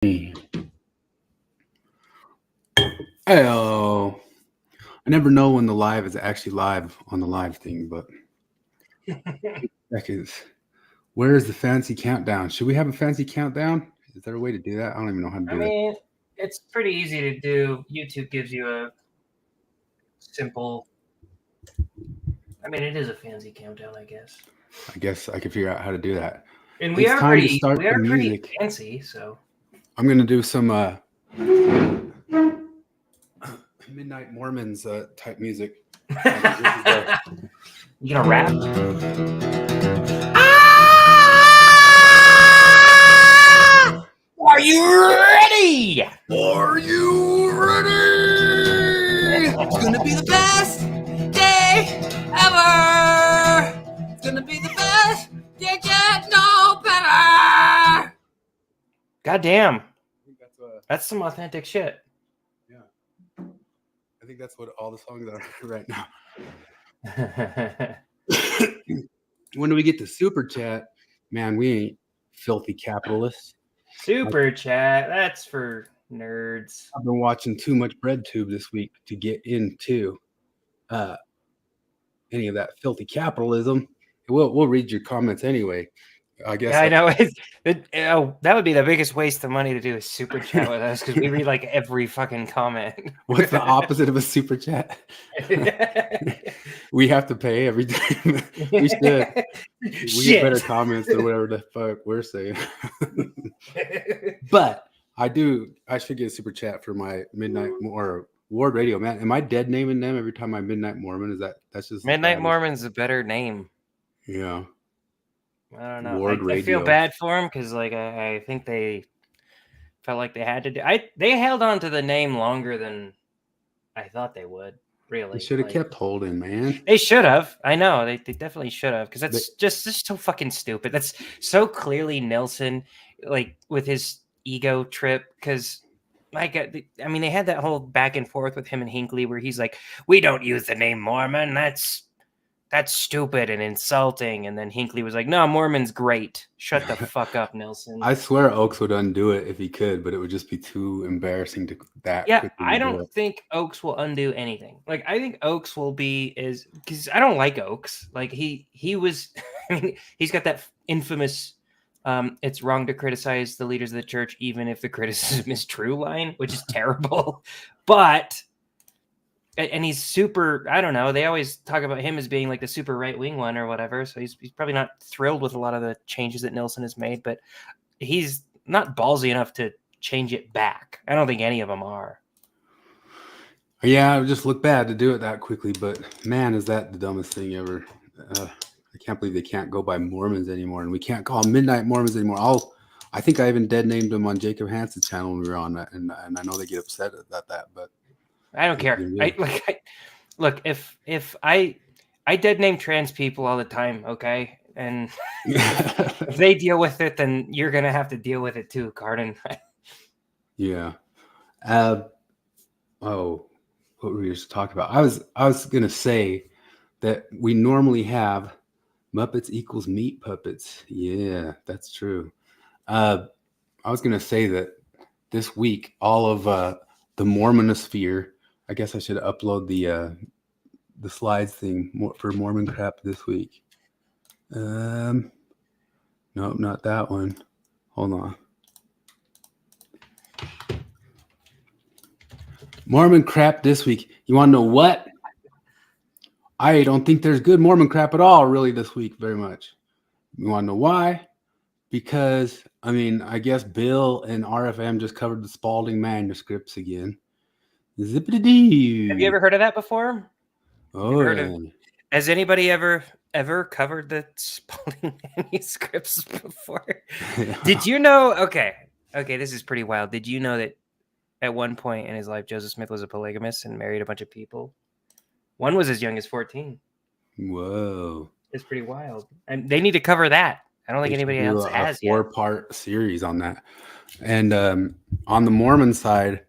Oh, I never know when the live is actually live on the live thing, but seconds. Where is the fancy countdown? Should we have a fancy countdown? Is there a way to do that? I don't even know how to do I mean, it's pretty easy to do. YouTube gives you a simple. I mean, it is a fancy countdown, I guess. I guess I could figure out how to do that. And It's time to start the music. Pretty fancy, so I'm gonna do some Midnight Mormons type music. You gonna rap? Are you ready? Are you ready? It's gonna be the best day ever. It's gonna be the best. You get no better. God damn. That's some authentic shit. Yeah. I think that's what all the songs are right now. When do we get to Super Chat? Man, we ain't filthy capitalists. Super Chat, that's for nerds. I've been watching too much BreadTube this week to get into any of that filthy capitalism. We'll read your comments anyway. I guess. Yeah, I know. That would be the biggest waste of money to do a Super Chat with us because we read like every fucking comment. What's the opposite of a Super Chat? We have to pay every time. We should. We get better comments than whatever the fuck we're saying. But I should get a Super Chat for my Midnight or Ward Radio, man. Am I dead naming them every time I Midnight Mormon? That's just Midnight Mormon's a better name. Yeah. I don't know. I feel bad for them because, like, I think they felt like they had to do. They held on to the name longer than I thought they would. Really, they should have kept holding, man. They should have. I know they definitely should have because that's just so fucking stupid. That's so clearly Nelson, like with his ego trip. Because, like, I mean, they had that whole back and forth with him and Hinckley where he's like, "We don't use the name Mormon. That's stupid and insulting." And then Hinckley was like, "No, Mormon's great. Shut the fuck up, Nelson." I swear Oaks would undo it if he could, but it would just be too embarrassing to that. Yeah, I don't think Oaks will undo anything. Like, I think Oaks will be because I don't like Oaks. Like he was, I mean, he's got that infamous "it's wrong to criticize the leaders of the church, even if the criticism is true" line, which is terrible. And he's super, I don't know, they always talk about him as being like the super right-wing one or whatever, so he's probably not thrilled with a lot of the changes that Nelson has made, but he's not ballsy enough to change it back. I don't think any of them are. Yeah, it would just look bad to do it that quickly, but man, is that the dumbest thing ever. I can't believe they can't go by Mormons anymore, and we can't call them Midnight Mormons anymore. I think I even dead named them on Jacob Hansen's channel when we were on that, and I know they get upset about that, but I don't care. Look, if I dead name trans people all the time, okay? And if they deal with it, then you're gonna have to deal with it too, Carden. Yeah. What were we just talking about? I was gonna say that we normally have Muppets equals meat puppets. Yeah, that's true. I was gonna say that this week all of the Mormonosphere. I guess I should upload the slides thing for Mormon crap this week. Nope, not that one. Hold on. Mormon crap this week. You want to know what? I don't think there's good Mormon crap at all really this week very much. You want to know why? Because, I mean, I guess Bill and RFM just covered the Spalding manuscripts again. Zippity-doo. Have you ever heard of that before? Oh, yeah. Has anybody ever covered the Spalding manuscripts before? Yeah. Did you know? Okay, this is pretty wild. Did you know that at one point in his life, Joseph Smith was a polygamist and married a bunch of people? One was as young as 14. Whoa. It's pretty wild. And they need to cover that. I don't think anybody else has yet. 4-part series on that. And on the Mormon side,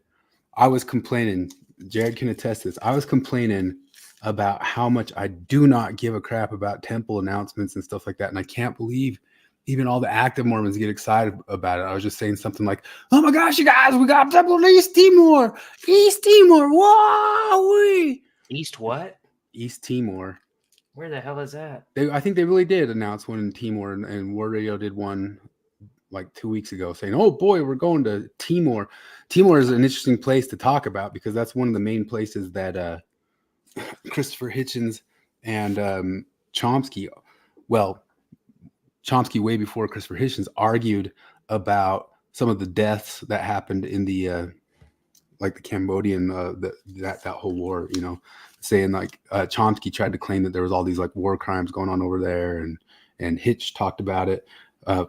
I was complaining, Jared can attest this, I was complaining about how much I do not give a crap about temple announcements and stuff like that. And I can't believe even all the active Mormons get excited about it. I was just saying something like, "Oh my gosh, you guys, we got Temple in East Timor, East Timor, wow, East what? East Timor." Where the hell is that? I think they really did announce one in Timor, and War Radio did one like 2 weeks ago saying, "Oh boy, we're going to Timor." Timor is an interesting place to talk about because that's one of the main places that Christopher Hitchens and Chomsky, well, Chomsky way before Christopher Hitchens, argued about some of the deaths that happened in the like the Cambodian that whole war, you know, saying like Chomsky tried to claim that there was all these like war crimes going on over there, and Hitch talked about it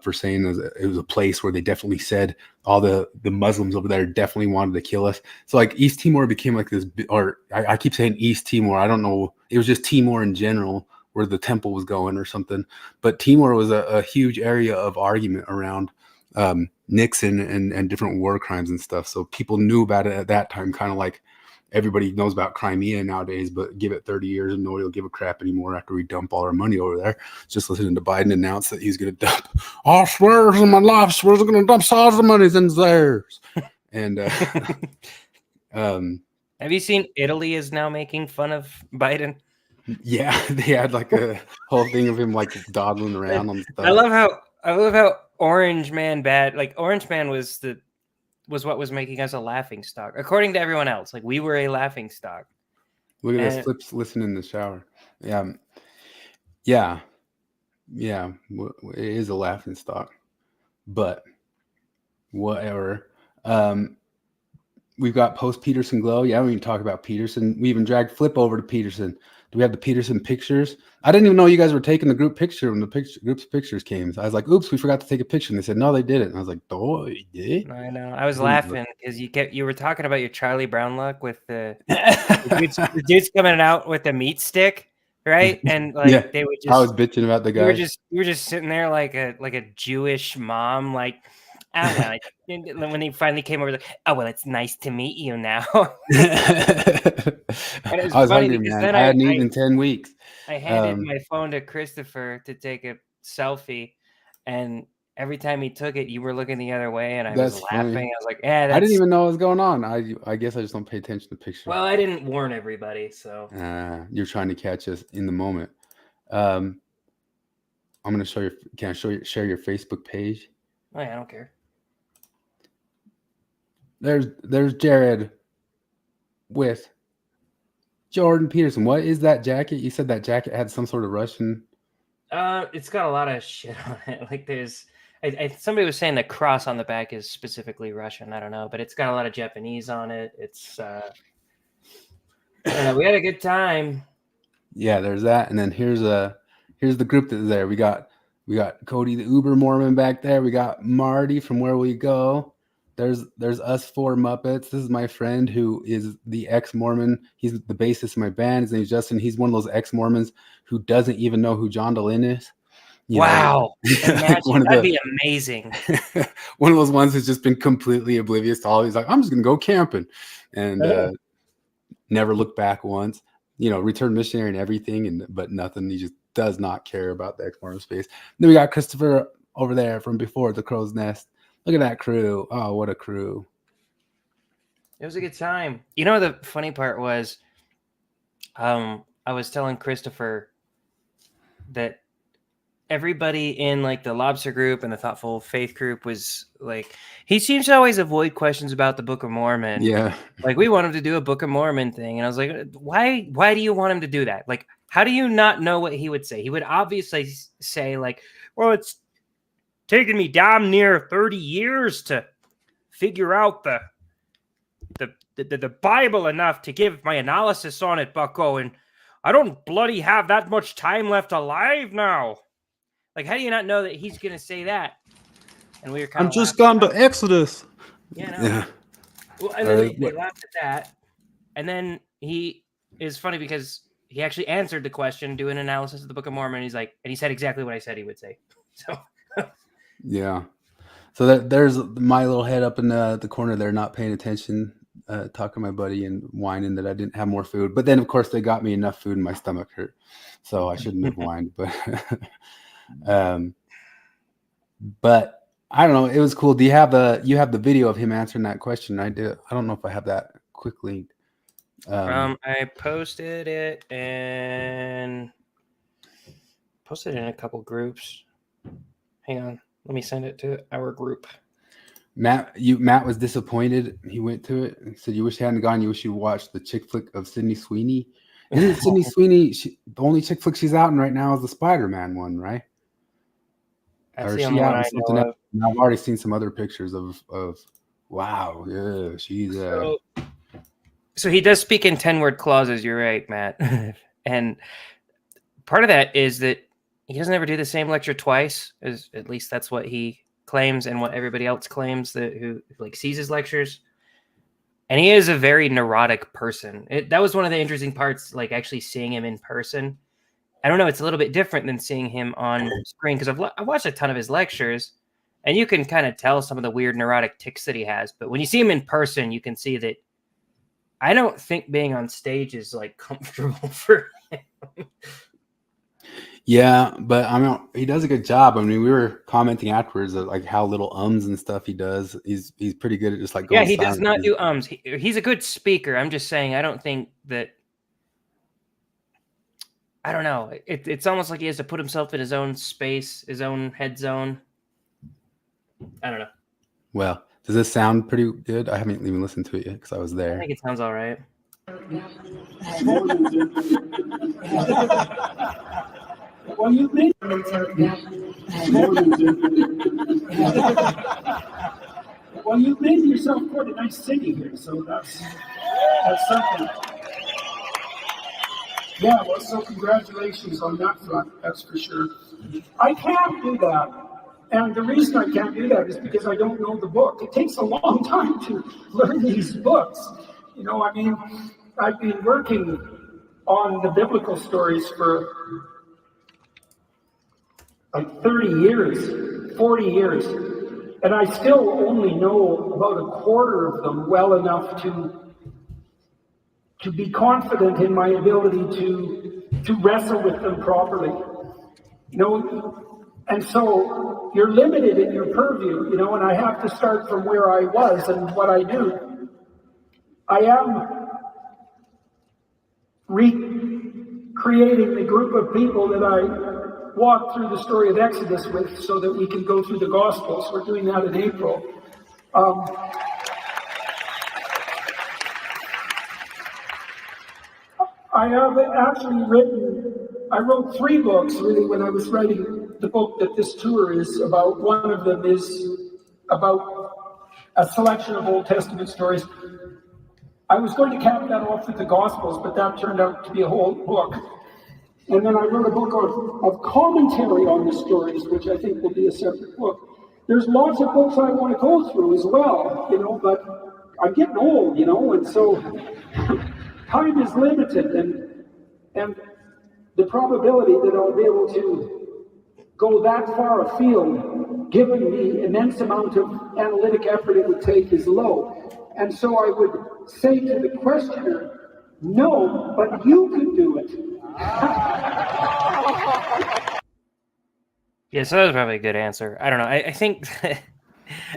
for saying it was a place where they definitely said all the Muslims over there definitely wanted to kill us. So like East Timor became like this, or I keep saying East Timor. I don't know. It was just Timor in general where the temple was going or something. But Timor was a huge area of argument around Nixon and different war crimes and stuff. So people knew about it at that time, kind of like everybody knows about Crimea nowadays, but give it 30 years and nobody will give a crap anymore after we dump all our money over there. Just listening to Biden announce that he's going to dump all swears in my life, swears are going to dump all the money's in theirs. And have you seen Italy is now making fun of Biden? Yeah, they had like a whole thing of him like dawdling around on stuff. I love how Orange Man bad, like Orange Man was what was making us a laughing stock, according to everyone else. Like we were a laughing stock. Look at this Flips listen in the shower. Yeah. It is a laughing stock, but whatever. We've got post Peterson glow. Yeah, we can talk about Peterson. We even dragged Flip over to Peterson. Do we have the Peterson pictures? I didn't even know you guys were taking the group picture when the group's pictures came. So I was like, "Oops, we forgot to take a picture." And they said, "No, they didn't." And I was like, "Oh, you did?" I know. I was laughing because you were talking about your Charlie Brown look with the dudes coming out with the meat stick, right? And like they would just. I was bitching about the guy. You were just sitting there like a Jewish mom, like. I don't know. When he finally came over, like, "Oh well, it's nice to meet you now." I was hungry, man. I hadn't eaten in 10 weeks. I handed my phone to Christopher to take a selfie, and every time he took it, you were looking the other way, and I was laughing. Funny. I was like, "Yeah, I didn't even know what was going on. I guess I just don't pay attention to pictures." Well, I didn't warn everybody, so you're trying to catch us in the moment. I'm gonna show you. Can I share your Facebook page? Oh yeah, I don't care. There's Jared with Jordan Peterson. What is that jacket? You said that jacket had some sort of Russian. It's got a lot of shit on it. Like there's, somebody was saying the cross on the back is specifically Russian. I don't know, but it's got a lot of Japanese on it. It's, we had a good time. Yeah, there's that, and then here's the group that's there. We got Cody the Uber Mormon back there. We got Marty from Where We Go. There's us four Muppets. This is my friend who is the ex-Mormon. He's the bassist of my band. His name's Justin. He's one of those ex-Mormons who doesn't even know who John Dehlin is. Wow. Imagine, that'd be amazing. One of those ones who's just been completely oblivious to all. He's like, I'm just going to go camping. And never looked back once. Returned missionary and everything, but nothing. He just does not care about the ex-Mormon space. Then we got Christopher over there from before the Crow's Nest. Look at that crew. Oh, what a crew. It was a good time. The funny part was I was telling Christopher that everybody in like the Lobster group and the Thoughtful Faith group was like, he seems to always avoid questions about the Book of Mormon. Yeah. Like we want him to do a Book of Mormon thing. And I was like, why do you want him to do that? Like, how do you not know what he would say? He would obviously say like, well, it's taken me damn near 30 years to figure out the Bible enough to give my analysis on it, bucko, and I don't bloody have that much time left alive now. Like, how do you not know that he's going to say that? And we were kind of just gone to Exodus. Yeah. Well, and then they laughed at that. And then he is funny because he actually answered the question, doing analysis of the Book of Mormon. He's like, and he said exactly what I said he would say. So... Yeah. So there's my little head up in the corner there, not paying attention, talking to my buddy and whining that I didn't have more food. But then, of course, they got me enough food and my stomach hurt. So I shouldn't have whined. But But I don't know. It was cool. Do you have the video of him answering that question? I do. I don't know if I have that quickly. I posted it in a couple groups. Hang on, let me send it to our group. Matt was disappointed. He went to it and said, "You wish you hadn't gone. You wish you watched the chick flick of Sydney Sweeney." Isn't Sydney Sweeney the only chick flick she's out in right now is the Spider-Man one, right? That's Or the is only she one out in I something know else? And I've already seen some other pictures of wow, yeah, she's So he does speak in 10-word clauses. You're right, Matt. And part of that is that he doesn't ever do the same lecture twice. At least that's what he claims, and what everybody else claims that who like sees his lectures. And he is a very neurotic person. That was one of the interesting parts, like actually seeing him in person. I don't know. It's a little bit different than seeing him on screen because I've watched a ton of his lectures, and you can kind of tell some of the weird neurotic tics that he has. But when you see him in person, you can see that I don't think being on stage is like comfortable for him. Yeah, but I mean, he does a good job. I mean, we were commenting afterwards of like how little ums and stuff he does. He's pretty good at just like going Yeah, he does silent. not do ums. He's a good speaker. I'm just saying, I don't think that. I don't know. It's almost like he has to put himself in his own space, his own head zone. I don't know. Well, does this sound pretty good? I haven't even listened to it yet because I was I there. think it sounds all right. Well, you've made well, you've made yourself quite a nice city here, so that's something. Yeah, well, so congratulations on that front, that's for sure. I can't do that. And the reason I can't do that is because I don't know the book. It takes a long time to learn these books. You know, I mean, I've been working on the biblical stories for like 30 years, 40 years, and I still only know about a quarter of them well enough to be confident in my ability to wrestle with them properly. You know, and so you're limited in your purview, you know, and I have to start from where I was and what I do. I am recreating the group of people that I walked through the story of Exodus with so that we can go through the Gospels. We're doing that in April. I have actually I wrote 3 books really when I was writing the book that this tour is about. One of them is about a selection of Old Testament stories. I was going to cap that off with the Gospels, but that turned out to be a whole book. And then I wrote a book of commentary on the stories, which I think will be a separate book. There's lots of books I want to go through as well, you know, but I'm getting old, you know, and so time is limited, and the probability that I'll be able to go that far afield, given the immense amount of analytic effort it would take, is low. And so I would say to the questioner, no, but you can do it. Yeah, so that was probably a good answer. I don't know. I think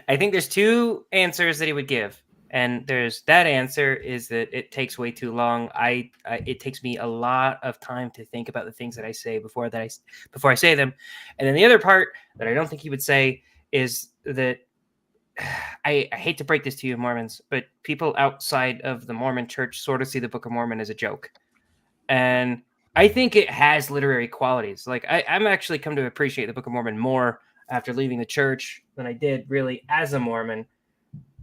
I think there's 2 answers that he would give. And there's that answer is that it takes way too long. It takes me a lot of time to think about the things that I say before I say them. And then the other part that I don't think he would say is that I hate to break this to you, Mormons, but people outside of the Mormon church sort of see the Book of Mormon as a joke. And I think it has literary qualities. Like I'm actually come to appreciate the Book of Mormon more after leaving the church than I did really as a Mormon.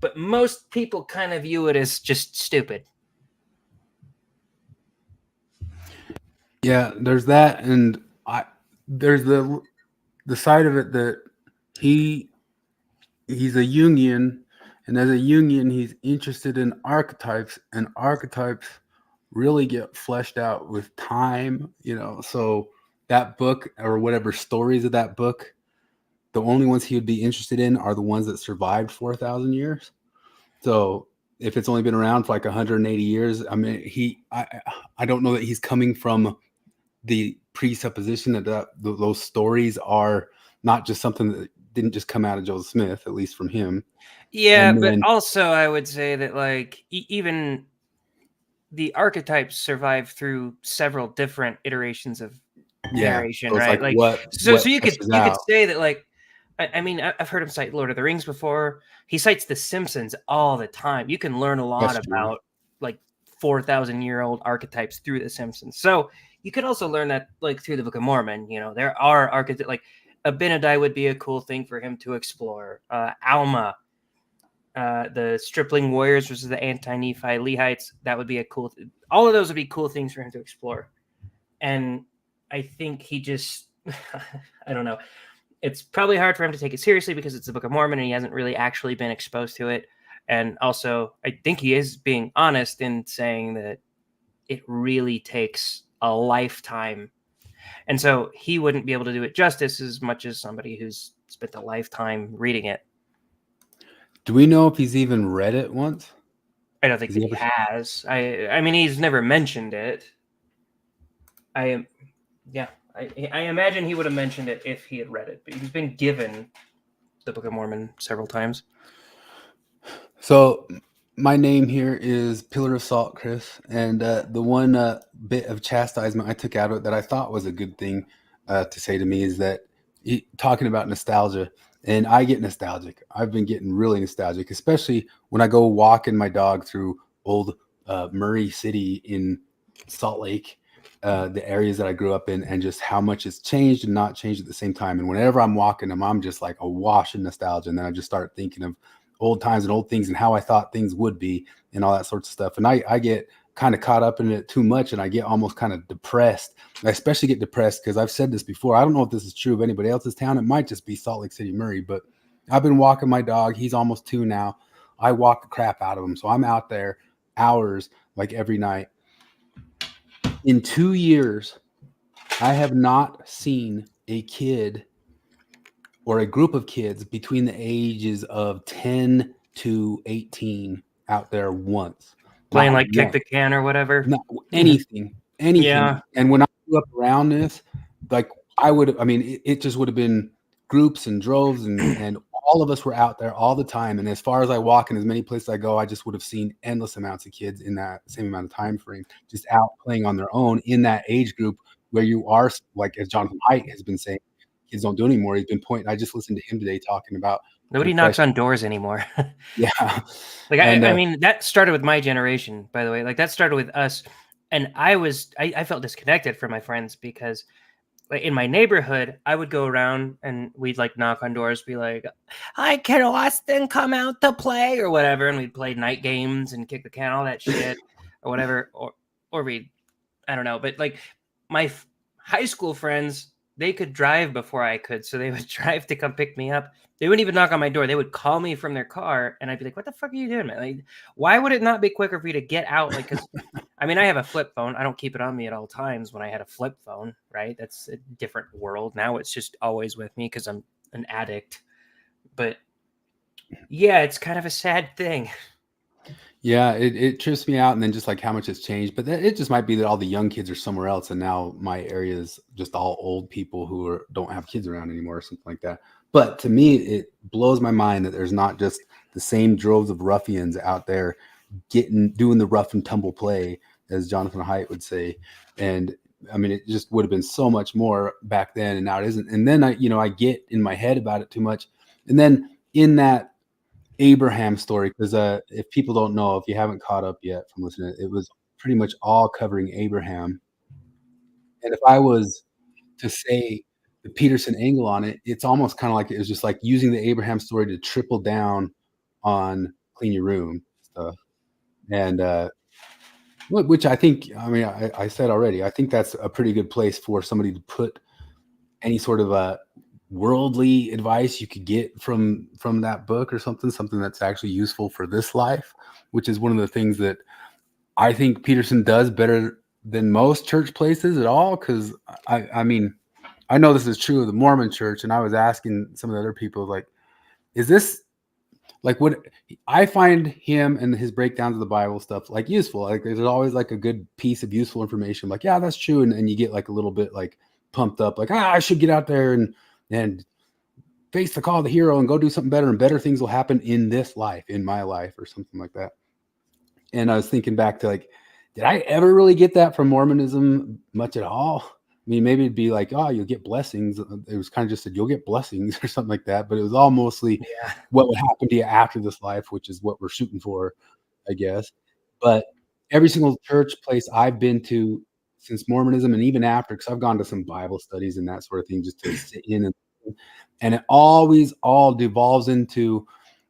But most people kind of view it as just stupid. Yeah, there's that, and there's the side of it that he's a Jungian, and as a Jungian, he's interested in archetypes, and archetypes really get fleshed out with time, you know. So that book or whatever stories of that book, the only ones he would be interested in are the ones that survived 4,000 years. So if it's only been around for like 180 years, I mean, I don't know that he's coming from the presupposition that those stories are not just something didn't just come out of Joseph Smith, at least from him. Yeah, but also I would say that like even the archetypes survive through several different iterations of narration, so it's right? like So what you could pushes out. say that like I mean I've heard him cite Lord of the Rings before. He cites The Simpsons all the time. You can learn a lot That's true. about like 4,000-year-old archetypes through The Simpsons. So you could also learn that like through the Book of Mormon. You know, there are archetypes like Abinadi would be a cool thing for him to explore. Alma, the Stripling Warriors versus the Anti-Nephi Lehites, that would be a cool. All of those would be cool things for him to explore. And I think he just, I don't know. It's probably hard for him to take it seriously because it's the Book of Mormon and he hasn't really actually been exposed to it. And also, I think he is being honest in saying that it really takes a lifetime. And so he wouldn't be able to do it justice as much as somebody who's spent a lifetime reading it. Do we know if he's even read it once? I don't think that he has. I mean, he's never mentioned it. I imagine he would have mentioned it if he had read it, but he's been given the Book of Mormon several times. So my name here is Pillar of Salt, Chris, and the one bit of chastisement I took out of it that I thought was a good thing to say to me is that talking about nostalgia, and I get nostalgic. I've been getting really nostalgic, especially when I go walking my dog through old Murray City in Salt Lake, the areas that I grew up in, and just how much it's changed and not changed at the same time. And whenever I'm walking them, I'm just like awash in nostalgia, and then I just start thinking of old times and old things and how I thought things would be and all that sorts of stuff. And I get kind of caught up in it too much and I get almost kind of depressed. I especially get depressed because I've said this before. I don't know if this is true of anybody else's town. It might just be Salt Lake City, Murray, but I've been walking my dog. He's almost 2 now. I walk the crap out of him. So I'm out there hours like every night. In 2 years, I have not seen a kid or a group of kids between the ages of 10 to 18 out there once. Playing like kick the can or whatever. Not anything. Yeah. And when I grew up around this, like it just would have been groups and droves and all of us were out there all the time. And as far as I walk in as many places I go, I just would have seen endless amounts of kids in that same amount of time frame, just out playing on their own in that age group where you are, like as Jonathan Haidt has been saying, kids don't do anymore. He's been pointing. I just listened to him today talking about nobody knocks on doors anymore. Yeah. Like I mean, that started with my generation, by the way. Like that started with us. And I felt disconnected from my friends because like in my neighborhood, I would go around and we'd like knock on doors, be like, "Hi, can Austin come out to play?" or whatever. And we'd play night games and kick the can, all that shit or whatever. Or we'd, I don't know. But like my high school friends, they could drive before I could. So they would drive to come pick me up. They wouldn't even knock on my door. They would call me from their car and I'd be like, "What the fuck are you doing, man? Like, why would it not be quicker for you to get out?" Like, cause I mean, I have a flip phone. I don't keep it on me at all times. When I had a flip phone, right? That's a different world. Now it's just always with me because I'm an addict. But yeah, it's kind of a sad thing. Yeah, it trips me out, and then just like how much it's changed. But it just might be that all the young kids are somewhere else, and now my area is just all old people who don't have kids around anymore, or something like that. But to me, it blows my mind that there's not just the same droves of ruffians out there doing the rough and tumble play, as Jonathan Haidt would say. And I mean, it just would have been so much more back then, and now it isn't. And then I get in my head about it too much, and then in that Abraham story, because if people don't know, if you haven't caught up yet from listening, it was pretty much all covering Abraham. And if I was to say the Peterson angle on it, it's almost kind of like it was just like using the Abraham story to triple down on clean your room stuff. And which I think, I mean, I said already, I think that's a pretty good place for somebody to put any sort of worldly advice you could get from that book or something that's actually useful for this life, which is one of the things that I think Peterson does better than most church places at all. Because I mean, I know this is true of the Mormon church, and I was asking some of the other people, like, is this like what I find him and his breakdowns of the Bible stuff like useful? Like there's always like a good piece of useful information, like, yeah, that's true. And you get like a little bit like pumped up, like, I should get out there and face the call of the hero and go do something better, and better things will happen in this life, in my life, or something like that. And I was thinking back to like, did I ever really get that from Mormonism much at all? I mean, maybe it'd be like, oh, you'll get blessings. It was kind of just that you'll get blessings or something like that. But it was all mostly what would happen to you after this life, which is what we're shooting for, I guess. But every single church place I've been to since Mormonism, and even after, because I've gone to some Bible studies and that sort of thing just to sit in, and it always all devolves into,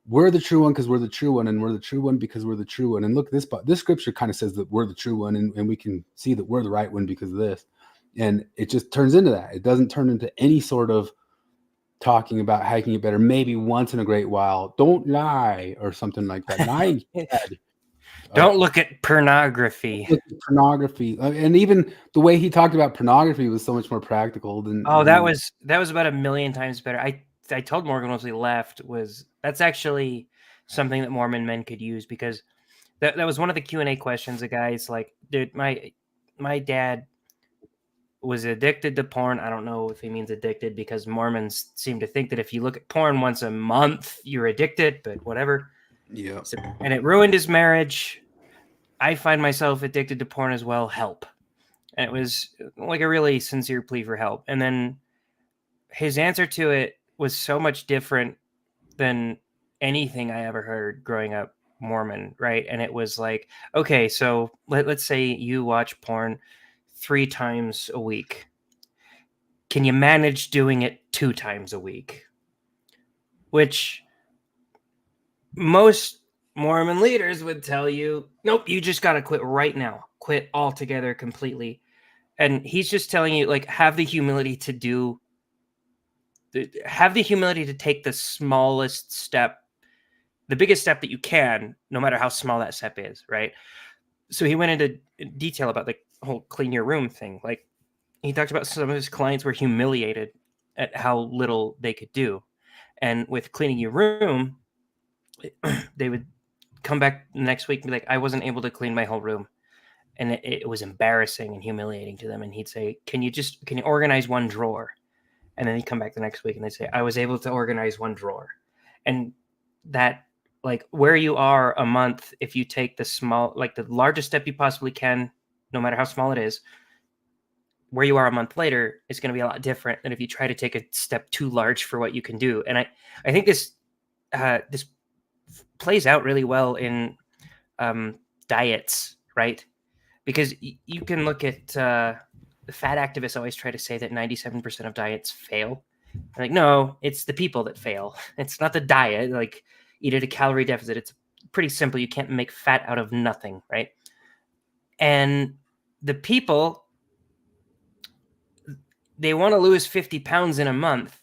we're the true one because we're the true one, and we're the true one because we're the true one. And look, this scripture kind of says that we're the true one, and we can see that we're the right one because of this. And it just turns into that. It doesn't turn into any sort of talking about how you can get better. Maybe once in a great while, don't lie or something like that. Lying bad. Don't look at pornography. Look at pornography, and even the way he talked about pornography was so much more practical than. That was about 1,000,000 times better. I told Morgan once we left, that's actually something that Mormon men could use, because that was one of the Q&A questions. The guy's like, dude, my dad was addicted to porn. I don't know if he means addicted, because Mormons seem to think that if you look at porn once a month, you're addicted, but whatever. Yeah. So, and it ruined his marriage. I find myself addicted to porn as well. Help. And it was like a really sincere plea for help. And then his answer to it was so much different than anything I ever heard growing up Mormon, right? And it was like, okay, so let's say you watch porn 3 times a week. Can you manage doing it 2 times a week? Which most Mormon leaders would tell you, nope, you just got to quit right now. Quit altogether, completely. And he's just telling you, like, have the humility to take the smallest step, the biggest step that you can, no matter how small that step is, right? So he went into detail about the whole clean your room thing. Like, he talked about some of his clients were humiliated at how little they could do. And with cleaning your room, they would come back next week and be like, I wasn't able to clean my whole room. And it was embarrassing and humiliating to them. And he'd say, can you organize one drawer? And then he'd come back the next week and they'd say, I was able to organize one drawer. And that, like, where you are a month, if you take the largest step you possibly can, no matter how small it is, where you are a month later is going to be a lot different than if you try to take a step too large for what you can do. And I think this plays out really well in diets, right? Because you can look at the fat activists always try to say that 97% of diets fail. I'm like, no, it's the people that fail. It's not the diet. Like, eat at a calorie deficit. It's pretty simple. You can't make fat out of nothing, right? And the people, they want to lose 50 pounds in a month.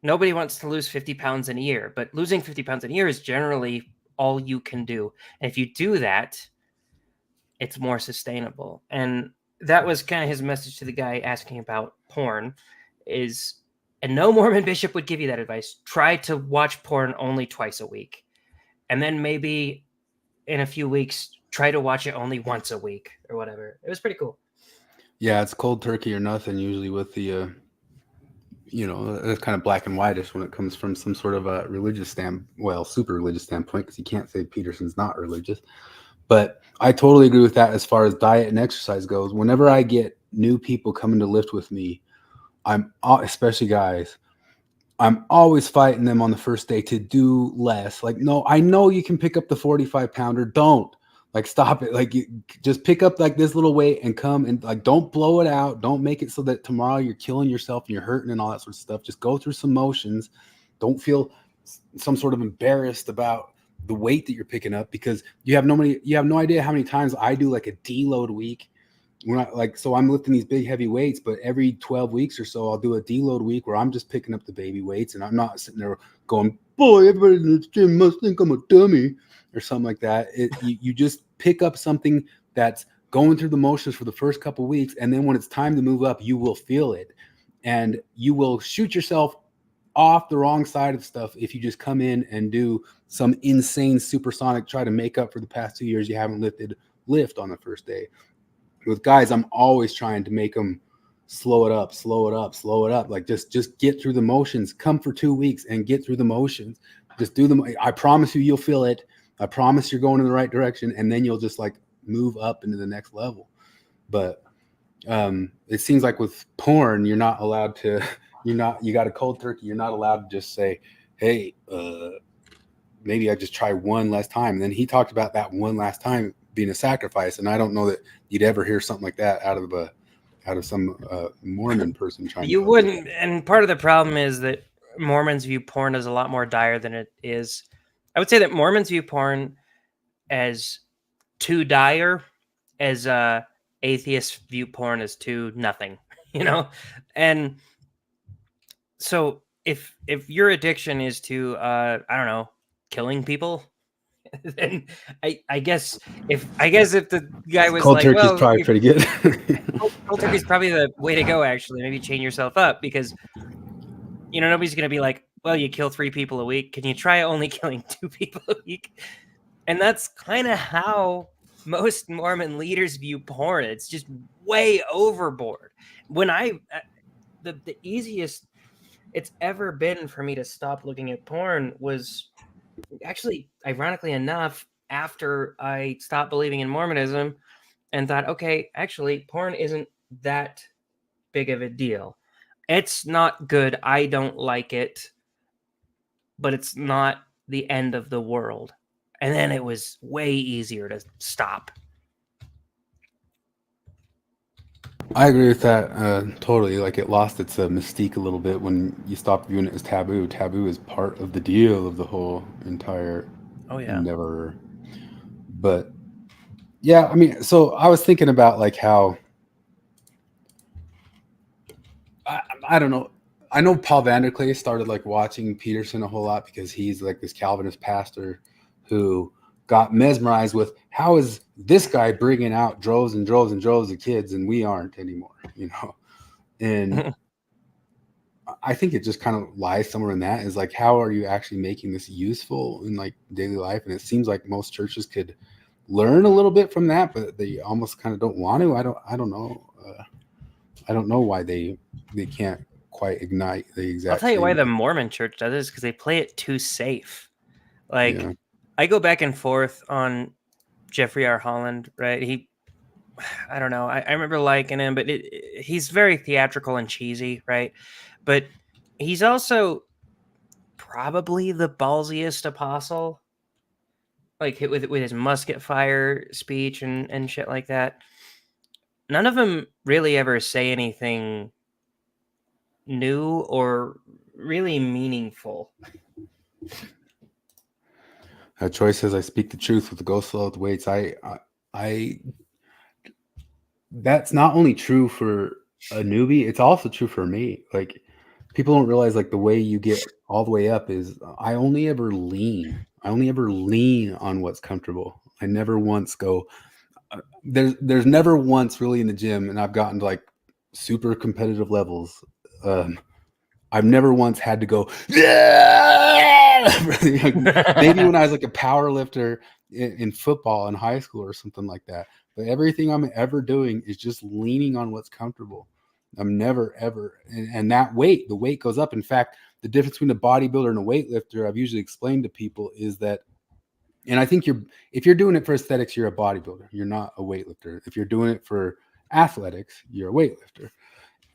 Nobody wants to lose 50 pounds in a year, but losing 50 pounds in a year is generally all you can do. And if you do that, it's more sustainable. And that was kind of his message to the guy asking about porn and no Mormon bishop would give you that advice. Try to watch porn only twice a week. And then maybe in a few weeks, try to watch it only once a week or whatever. It was pretty cool. Yeah, it's cold turkey or nothing usually with the, it's kind of black and whitish when it comes from some sort of a super religious standpoint, because you can't say Peterson's not religious. But I totally agree with that as far as diet and exercise goes. Whenever I get new people coming to lift with me, especially guys, I'm always fighting them on the first day to do less. Like, no, I know you can pick up the 45 pounder. Don't. Like, stop it. Like, you just pick up like this little weight and come and like, don't blow it out. Don't make it so that tomorrow you're killing yourself and you're hurting and all that sort of stuff. Just go through some motions. Don't feel some sort of embarrassed about the weight that you're picking up, because you have no idea how many times I do like a deload week. So I'm lifting these big heavy weights, but every 12 weeks or so, I'll do a deload week where I'm just picking up the baby weights, and I'm not sitting there going, boy, everybody in the gym must think I'm a dummy or something like that. You just pick up something that's going through the motions for the first couple of weeks. And then when it's time to move up, you will feel it, and you will shoot yourself off the wrong side of stuff if you just come in and do some insane supersonic, try to make up for the past 2 years you haven't lift on the first day. With guys, I'm always trying to make them slow it up, slow it up, slow it up. Like just get through the motions. Come for 2 weeks and get through the motions. Just do them. I promise you'll feel it. I promise you're going in the right direction, and then you'll just like move up into the next level. But it seems like with porn, you're not allowed to. You got a cold turkey. You're not allowed to just say, "Hey, maybe I just try one last time." And then he talked about that one last time being a sacrifice, and I don't know that you'd ever hear something like that out of some Mormon person trying. You wouldn't, and part of the problem is that Mormons view porn as a lot more dire than it is. I would say that Mormons view porn as too dire, as atheists view porn as too nothing, and so if your addiction is to I don't know, killing people, then I guess if the guy was cold like, turkey's well, probably pretty good. cold turkey's probably the way to go. Actually, maybe chain yourself up, because nobody's gonna be like, well, you kill 3 people a week. Can you try only killing 2 people a week? And that's kind of how most Mormon leaders view porn. It's just way overboard. When the easiest it's ever been for me to stop looking at porn was actually, ironically enough, after I stopped believing in Mormonism and thought, okay, actually, porn isn't that big of a deal. It's not good. I don't like it, but it's not the end of the world. And then it was way easier to stop. I agree with that totally. Like it lost its mystique a little bit when you stopped viewing it as taboo. Taboo is part of the deal of the whole entire endeavor. But yeah, I mean, so I was thinking about like how I don't know. I know Paul Vanderklay started like watching Peterson a whole lot because he's like this Calvinist pastor who got mesmerized with how is this guy bringing out droves and droves and droves of kids and we aren't anymore, and I think it just kind of lies somewhere in that is like, how are you actually making this useful in like daily life? And it seems like most churches could learn a little bit from that, but they almost kind of don't want to. I don't know. I don't know why they can't quite ignite the exact. I'll tell you why the Mormon church does this, because they play it too safe. Like I go back and forth on Jeffrey R. Holland, right? I don't know. I remember liking him, but he's very theatrical and cheesy, right? But he's also probably the ballsiest apostle, like with his musket fire speech and shit like that. None of them really ever say anything new or really meaningful. Troy says, "I speak the truth with the go slow with the weights." I that's not only true for a newbie; it's also true for me. Like people don't realize, like the way you get all the way up is I only ever lean on what's comfortable. I never once go. There's never once really in the gym, and I've gotten to like super competitive levels. I've never once had to go. Maybe when I was like a power lifter in football in high school or something like that. But everything I'm ever doing is just leaning on what's comfortable. I'm never ever, and that the weight goes up. In fact, the difference between a bodybuilder and a weightlifter, I've usually explained to people is that, and I think if you're doing it for aesthetics, you're a bodybuilder. You're not a weightlifter. If you're doing it for athletics, you're a weightlifter.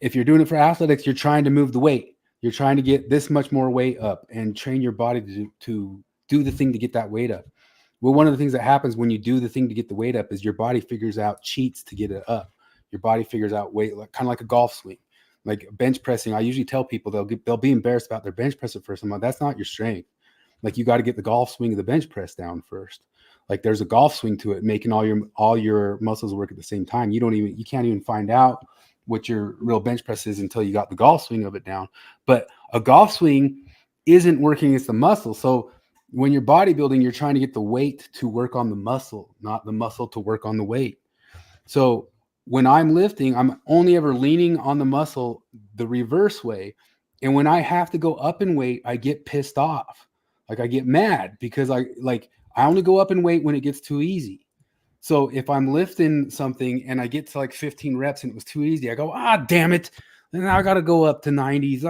If you're doing it for athletics, you're trying to move the weight. You're trying to get this much more weight up and train your body to do the thing to get that weight up. Well, one of the things that happens when you do the thing to get the weight up is your body figures out cheats to get it up. Your body figures out weight, kind of like a golf swing, like bench pressing. I usually tell people they'll be embarrassed about their bench press at first. I'm like, that's not your strength. Like you got to get the golf swing of the bench press down first. Like there's a golf swing to it, making all your muscles work at the same time. You can't even find out what your real bench press is until you got the golf swing of it down. But a golf swing isn't working against the muscle. So when you're bodybuilding, you're trying to get the weight to work on the muscle, not the muscle to work on the weight. So when I'm lifting, I'm only ever leaning on the muscle the reverse way. And when I have to go up in weight, I get pissed off. Like I get mad because I only go up in weight when it gets too easy. So if I'm lifting something and I get to like 15 reps and it was too easy, I go, damn it. And now I got to go up to 90s.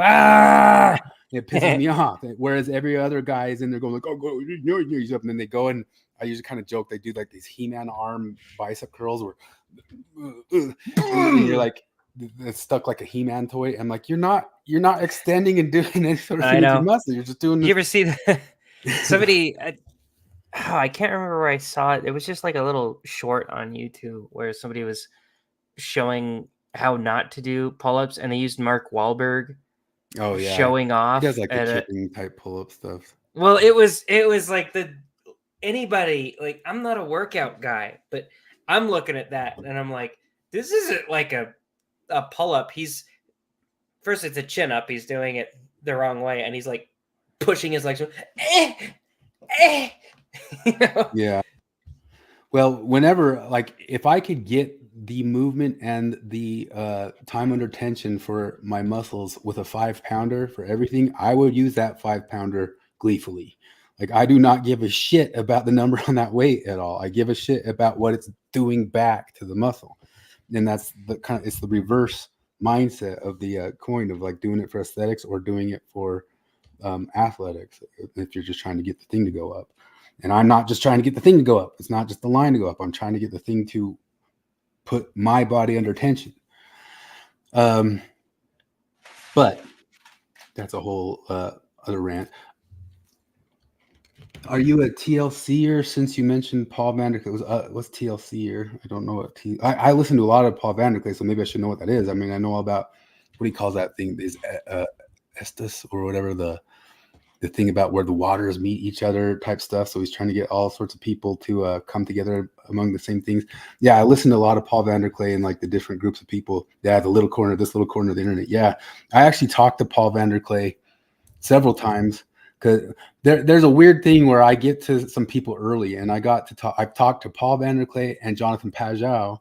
It pisses me off. Whereas every other guy is in there going like, oh, go, he's up. And then they go and I usually kind of joke. They do like these He-Man arm bicep curls where and you're like, it's stuck like a He-Man toy. I'm like, you're not extending and doing any sort of thing with your muscle. You're just doing this. You ever see somebody... I can't remember where I saw it. It was just like a little short on YouTube where somebody was showing how not to do pull-ups, and they used Mark Wahlberg. Oh yeah, showing off. He does like the kicking type pull-up stuff. Well, it was like anybody, like, I'm not a workout guy, but I'm looking at that and I'm like, this isn't like a pull-up. First it's a chin up. He's doing it the wrong way, and he's like pushing his legs. You know? Yeah. Well, whenever, like, if I could get the movement and the time under tension for my muscles with a 5-pounder for everything, I would use that 5-pounder gleefully. Like, I do not give a shit about the number on that weight at all. I give a shit about what it's doing back to the muscle. And that's it's the reverse mindset of the coin of like doing it for aesthetics or doing it for athletics. If you're just trying to get the thing to go up. And I'm not just trying to get the thing to go up. It's not just the line to go up. I'm trying to get the thing to put my body under tension. But that's a whole other rant. Are you a TLCer since you mentioned Paul Vanderklay? What's TLCer? I don't know what I listen to a lot of Paul Vanderklay, so maybe I should know what that is. I mean, I know all about what he calls that thing is Estes or whatever, the thing about where the waters meet each other type stuff. So he's trying to get all sorts of people to come together among the same things. Yeah, I listen to a lot of Paul Vanderklay and like the different groups of people. Yeah, the little corner, this little corner of the internet. Yeah, I actually talked to Paul Vanderklay several times because there's a weird thing where I get to some people early, and I got to talk. I've talked to Paul Vanderklay and Jonathan Pajau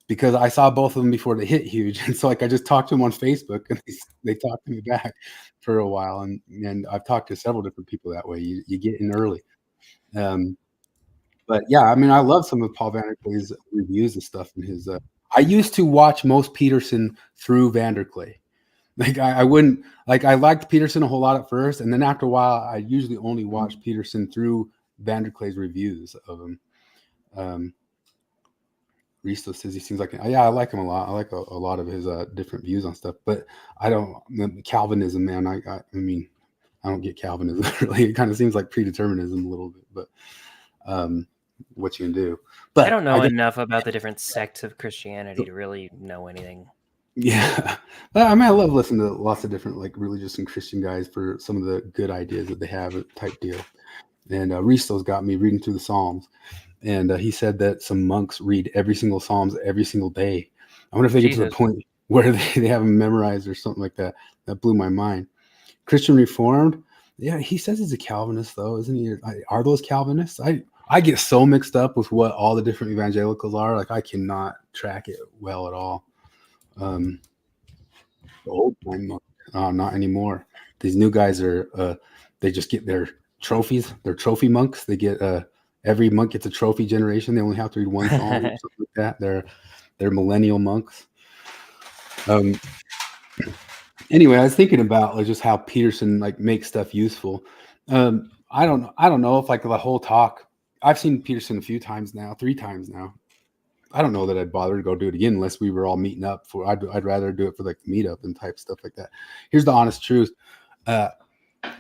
because I saw both of them before they hit huge. And so like I just talked to them on Facebook, and they talked to me back for a while. And I've talked to several different people that way. You get in early. But yeah, I mean, I love some of Paul Vanderklay's reviews and stuff. And his, I used to watch most Peterson through Vanderklay. Like I wouldn't, like I liked Peterson a whole lot at first. And then after a while, I usually only watched Peterson through Vanderklay's reviews of him. Risto says he seems like, yeah, I like him a lot. I like a lot of his different views on stuff, but I don't, Calvinism, man. I mean, I don't get Calvinism really. It kind of seems like predeterminism a little bit, but what you can do. But I don't know enough about the different sects of Christianity to really know anything. Yeah. I mean, I love listening to lots of different like religious and Christian guys for some of the good ideas that they have type deal. And Risto's got me reading through the Psalms. And he said that some monks read every single Psalms every single day. I wonder if they get to the point where they have them memorized or something like that. That blew my mind. Christian Reformed. Yeah, he says he's a Calvinist, though, isn't he? Are those Calvinists? I get so mixed up with what all the different evangelicals are. Like, I cannot track it well at all. The old time monk, not anymore. These new guys are, they just get their trophies. They're trophy monks. They get every monk gets a trophy generation. They only have to read one psalm or something like that. They're millennial monks. Anyway, I was thinking about like just how Peterson like makes stuff useful. I don't know if like the whole talk. I've seen Peterson a few times now, 3 times now. I don't know that I'd bother to go do it again unless we were all meeting up for. I'd rather do it for like the meetup and type stuff like that. Here's the honest truth.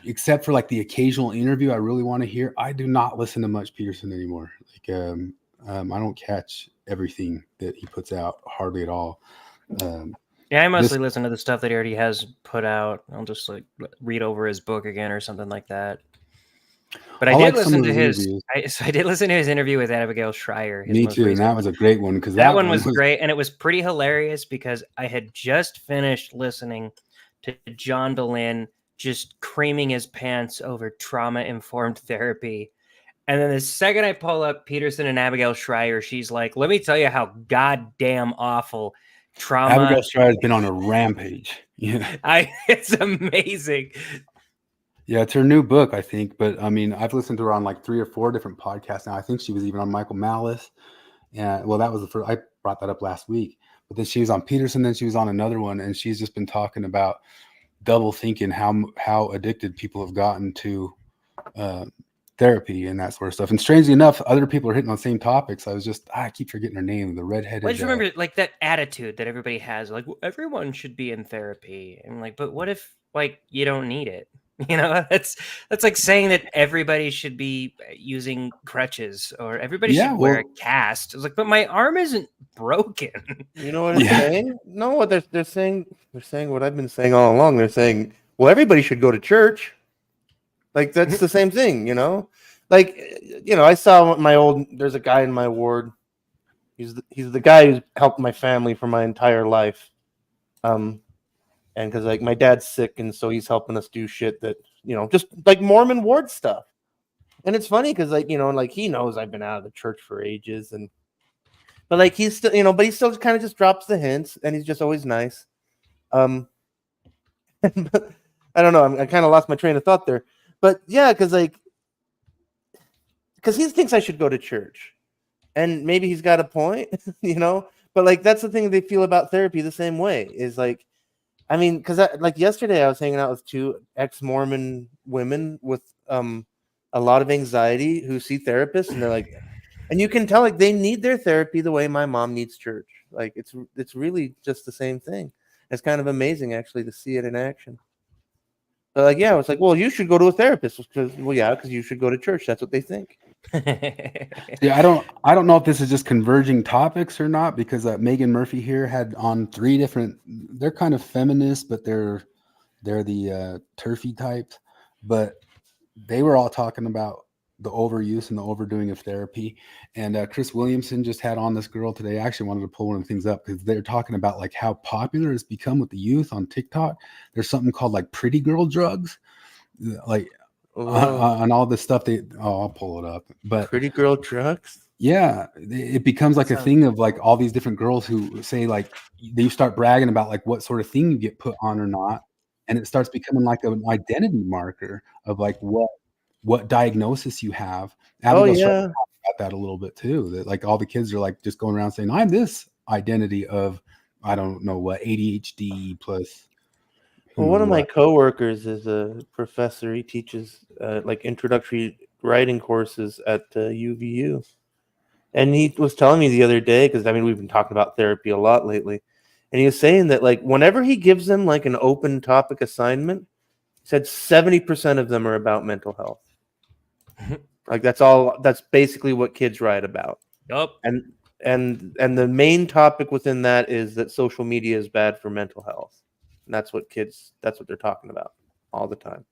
Except for like the occasional interview I really want to hear, I do not listen to much Peterson anymore. Like I don't catch everything that he puts out hardly at all. Yeah, I mostly listen to the stuff that he already has put out. I'll just like read over his book again or something like that. But I did listen to his. I did listen to his interview with Abigail Schreier. Me too, and that was a great one because that one was great, and it was pretty hilarious because I had just finished listening to John Dehlin just creaming his pants over trauma-informed therapy. And then the second I pull up Peterson and Abigail Schreier, she's like, let me tell you how goddamn awful trauma... Abigail Schreier's been on a rampage. Yeah, it's amazing. Yeah, it's her new book, I think. But, I mean, I've listened to her on like 3 or 4 different podcasts now. I think she was even on Michael Malice. And well, that was the first. I brought that up last week, but then she was on Peterson, then she was on another one, and she's just been talking about double thinking how addicted people have gotten to therapy and that sort of stuff. And strangely enough, other people are hitting on the same topics. I keep forgetting her name, the redheaded. Well, I just remember like that attitude that everybody has, like, well, everyone should be in therapy. And like, but what if like you don't need it? You know, that's like saying that everybody should be using crutches or everybody should wear a cast. I was like, but my arm isn't broken. You know what they're saying? No, what they're saying. They're saying what I've been saying all along. They're saying, well, everybody should go to church. Like that's the same thing, you know. Like, you know, I saw there's a guy in my ward. He's the guy who's helped my family for my entire life. And because like my dad's sick, and so he's helping us do shit that, you know, just like Mormon ward stuff. And it's funny because like, you know, like he knows I've been out of the church for ages, but like he's still, you know, but he still kind of just drops the hints, and he's just always nice. I don't know. I kind of lost my train of thought there, but yeah, because he thinks I should go to church, and maybe he's got a point, you know. But like that's the thing they feel about therapy the same way is like. I mean, because like yesterday I was hanging out with 2 ex-Mormon women with a lot of anxiety who see therapists, and they're like, and you can tell like they need their therapy the way my mom needs church. Like it's really just the same thing. It's kind of amazing actually to see it in action. But like, yeah, it's like, well, you should go to a therapist because you should go to church. That's what they think. Yeah, I don't know if this is just converging topics or not, because Megan Murphy here had on 3 different. They're kind of feminist, but they're the turfy types. But they were all talking about the overuse and the overdoing of therapy. And Chris Williamson just had on this girl today. I actually wanted to pull one of the things up because they're talking about like how popular it's become with the youth on TikTok. There's something called like pretty girl drugs, like. On all this stuff I'll pull it up, but pretty girl drugs, it becomes like a thing of like all these different girls who say like they start bragging about like what sort of thing you get put on or not, and it starts becoming like an identity marker of like what diagnosis you have. Abigail's about that a little bit too, that like all the kids are like just going around saying I'm this identity of I don't know what ADHD plus. Well, one of my coworkers is a professor. He teaches like introductory writing courses at UVU. And he was telling me the other day, because I mean, we've been talking about therapy a lot lately. And he was saying that like whenever he gives them like an open topic assignment, he said 70% of them are about mental health. Like that's basically what kids write about. Yep. And the main topic within that is that social media is bad for mental health. And that's what they're talking about all the time.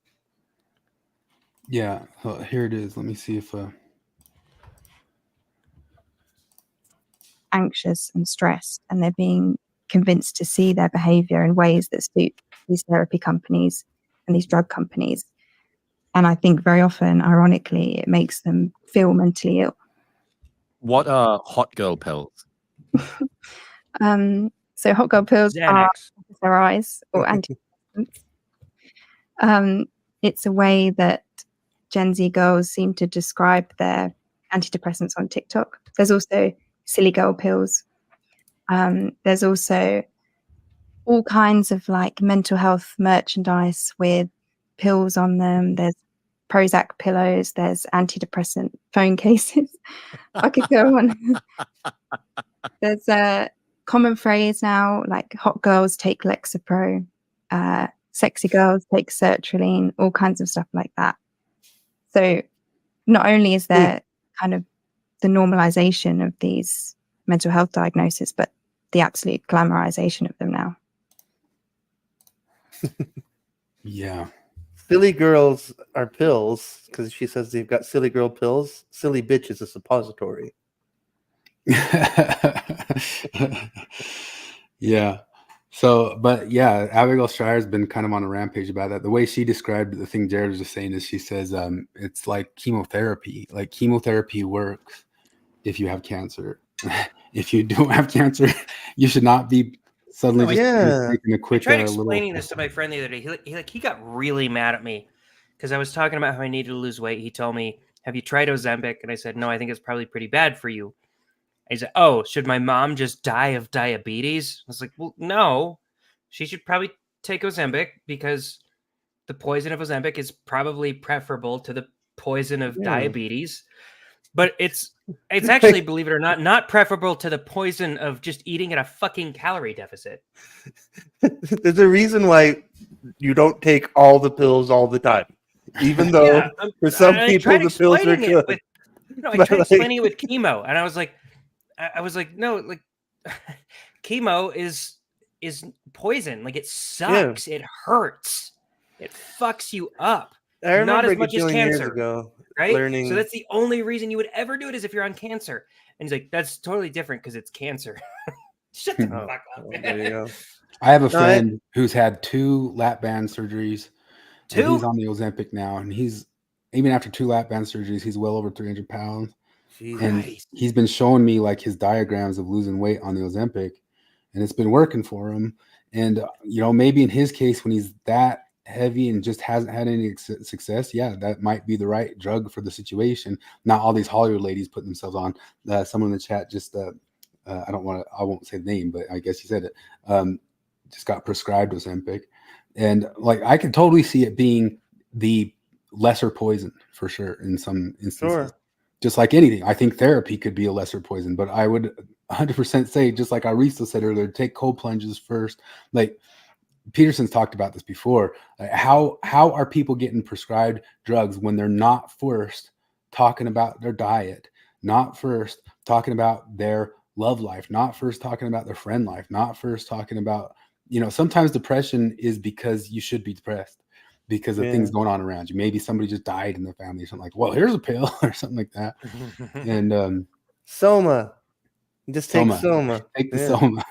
Yeah, here it is. Let me see if anxious and stressed, and they're being convinced to see their behavior in ways that suit these therapy companies and these drug companies. And I think very often, ironically, it makes them feel mentally ill. What are hot girl pills? So hot girl pills are SRIs or antidepressants. It's a way that Gen Z girls seem to describe their antidepressants on TikTok. There's also silly girl pills. There's also all kinds of like mental health merchandise with pills on them. There's Prozac pillows. There's antidepressant phone cases. I could go on. There's a common phrase now, like hot girls take Lexapro, sexy girls take sertraline, all kinds of stuff like that. So not only is there kind of the normalization of these mental health diagnoses, but the absolute glamorization of them now. Yeah. Silly girls are pills because she says they've got silly girl pills. Silly bitch is a suppository. Yeah. So, but yeah, Abigail Schreier's been kind of on a rampage about that. The way she described the thing Jared was just saying is she says it's like chemotherapy. Like chemotherapy works if you have cancer. If you don't have cancer, you should not be suddenly taking a quick. I tried explaining this to my friend the other day. He got really mad at me because I was talking about how I needed to lose weight. He told me, "Have you tried Ozempic?" And I said, "No, I think it's probably pretty bad for you." He's like, oh, should my mom just die of diabetes? I was like, well, no. She should probably take Ozempic because the poison of Ozempic is probably preferable to the poison of diabetes. But it's actually, believe it or not preferable to the poison of just eating at a fucking calorie deficit. There's a reason why you don't take all the pills all the time. Even though for some people the pills are good. I tried explaining it with chemo, and I was like, no, like chemo is poison. Like it sucks. It hurts. It fucks you up. I remember not as much as cancer. Years ago, right? Learning... So that's the only reason you would ever do it is if you're on cancer. And he's like, that's totally different because it's cancer. Shut the fuck up. There you go. I have a friend who's had 2 lap band surgeries. 2? He's on the Ozempic now, and he's even after 2 lap band surgeries, he's well over 300 pounds. Jesus. And he's been showing me like his diagrams of losing weight on the Ozempic, and it's been working for him. And maybe in his case, when he's that heavy and just hasn't had any success, that might be the right drug for the situation. Not all these Hollywood ladies putting themselves on. Someone in the chat just I won't say the name, but I guess he said it. Just got prescribed Ozempic, and like I can totally see it being the lesser poison for sure in some instances. Sure. Just like anything, I think therapy could be a lesser poison, but I would 100% say, just like Aristo said earlier, take cold plunges first. Like Peterson's talked about this before. How are people getting prescribed drugs when they're not first talking about their diet, not first talking about their love life, not first talking about their friend life, not first talking about, sometimes depression is because you should be depressed because of things going on around you. Maybe somebody just died in the family or something like, well, here's a pill or something like that. And Soma. Just take Soma. Take the Soma.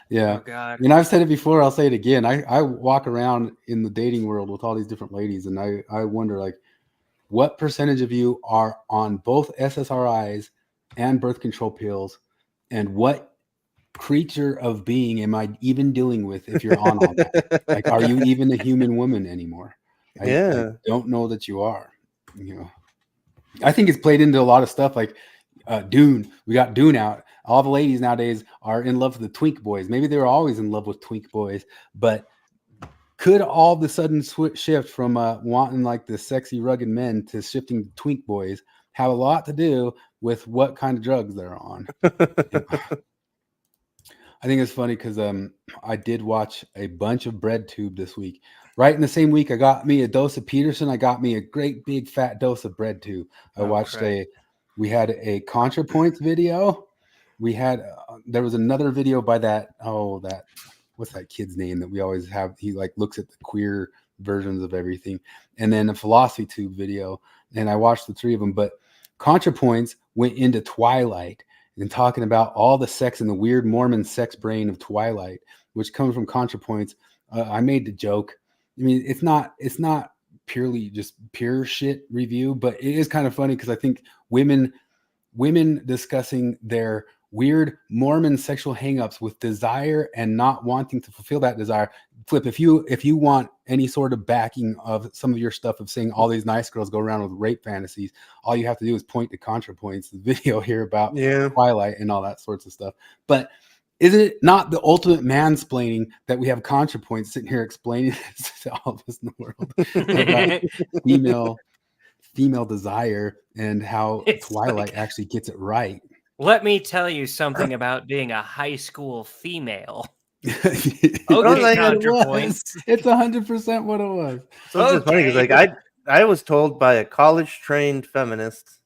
Yeah. Oh, God. And I've said it before, I'll say it again. I walk around in the dating world with all these different ladies, and I wonder, like, what percentage of you are on both SSRIs and birth control pills, and what creature of being am I even dealing with if you're on all that? Like, are you even a human woman anymore? I don't know that you are. I think it's played into a lot of stuff, like Dune. We got Dune out. All the ladies nowadays are in love with the twink boys. Maybe they were always in love with twink boys, but could all of a sudden shift from wanting like the sexy rugged men to shifting to twink boys have a lot to do with what kind of drugs they're on? I think it's funny because I did watch a bunch of BreadTube this week. Right in the same week, I got me a dose of Peterson. I got me a great big fat dose of BreadTube. We had a ContraPoints video. We had there was another video by what's that kid's name that we always have? He like looks at the queer versions of everything, and then a Philosophy Tube video. And I watched the 3 of them. But ContraPoints went into Twilight and talking about all the sex in the weird Mormon sex brain of Twilight, which comes from ContraPoints. I made the joke. I mean, it's not purely just pure shit review, but it is kind of funny because I think women discussing their weird Mormon sexual hangups with desire and not wanting to fulfill that desire. Flip, if you want any sort of backing of some of your stuff of saying all these nice girls go around with rape fantasies, all you have to do is point to ContraPoints, the video here about Twilight and all that sorts of stuff. But isn't it not the ultimate mansplaining that we have ContraPoints sitting here explaining to all of us in the world about female desire and how Twilight actually gets it right? Let me tell you something about being a high school female. ContraPoints. It's 100% what it was. So it's funny because like I was told by a college trained feminist,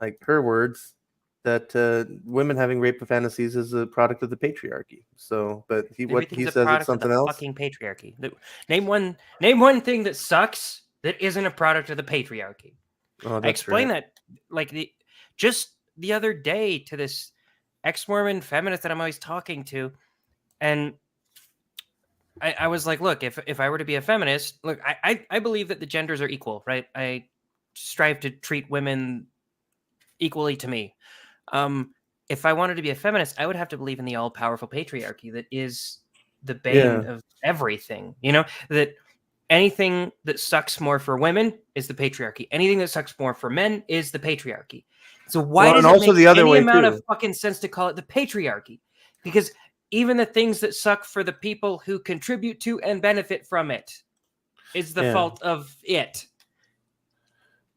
like her words, that women having rape fantasies is a product of the patriarchy. So, but he says it's something else. Fucking patriarchy. Name one thing that sucks that isn't a product of the patriarchy. Oh, I explained that like just the other day to this ex-Mormon feminist that I'm always talking to, and I was like, look, if I were to be a feminist, look, I believe that the genders are equal, right? I strive to treat women equally to me. If I wanted to be a feminist, I would have to believe in the all-powerful patriarchy that is the bane of everything. That anything that sucks more for women is the patriarchy. Anything that sucks more for men is the patriarchy. So why Well, does and it also make the other any way, amount too. of fucking sense to call it the patriarchy? Because even the things that suck for the people who contribute to and benefit from it is the fault of it.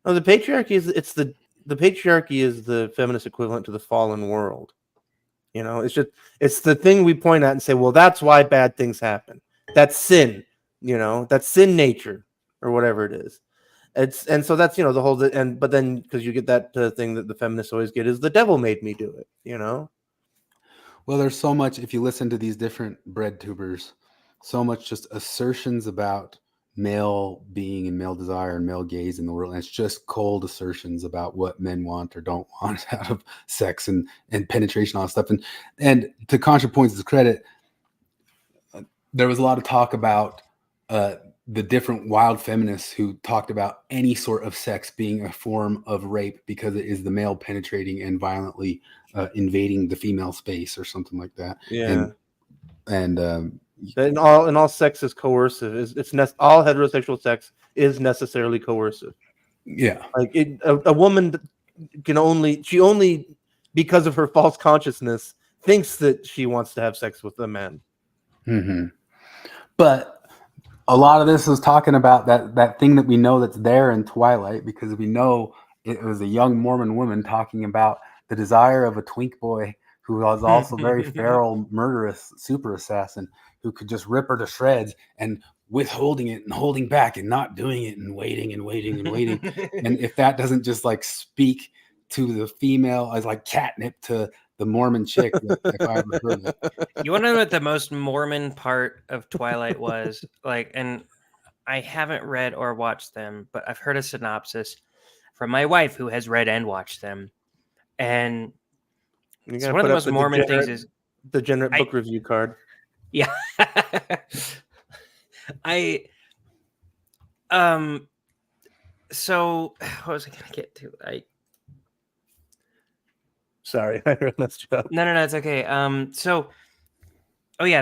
No, the patriarchy is the patriarchy is the feminist equivalent to the fallen world. You know, it's the thing we point at and say, well, that's why bad things happen. That's sin. You know, that's sin nature or whatever it is. And so that's, you know, the whole, but then because you get that thing that the feminists always get is the devil made me do it, you know? Well, there's so much, if you listen to these different bread tubers, so much just assertions about male being and male desire and male gaze in the world. And it's just cold assertions about what men want or don't want out of sex and penetration, all that stuff. And to ContraPoints' credit, there was a lot of talk about the different wild feminists who talked about any sort of sex being a form of rape because it is the male penetrating and violently invading the female space or something like that. Yeah. And all sex is coercive. All heterosexual sex is necessarily coercive. Yeah. Like a woman she only because of her false consciousness thinks that she wants to have sex with a man. Mm-hmm. But a lot of this is talking about that thing that we know that's there in Twilight, because we know it was a young Mormon woman talking about the desire of a twink boy who was also very feral, murderous super assassin who could just rip her to shreds, and withholding it and holding back and not doing it and waiting and waiting and waiting. And if that doesn't just like speak to the female as like catnip to the Mormon chick, if I ever heard it. You want to know what the most Mormon part of Twilight was? Like, and I haven't read or watched them, but I've heard a synopsis from my wife who has read and watched them. And You so one of the most Mormon things is degenerate book review card. Yeah. So what was I gonna get to? Sorry, I messed you up. No, it's okay. The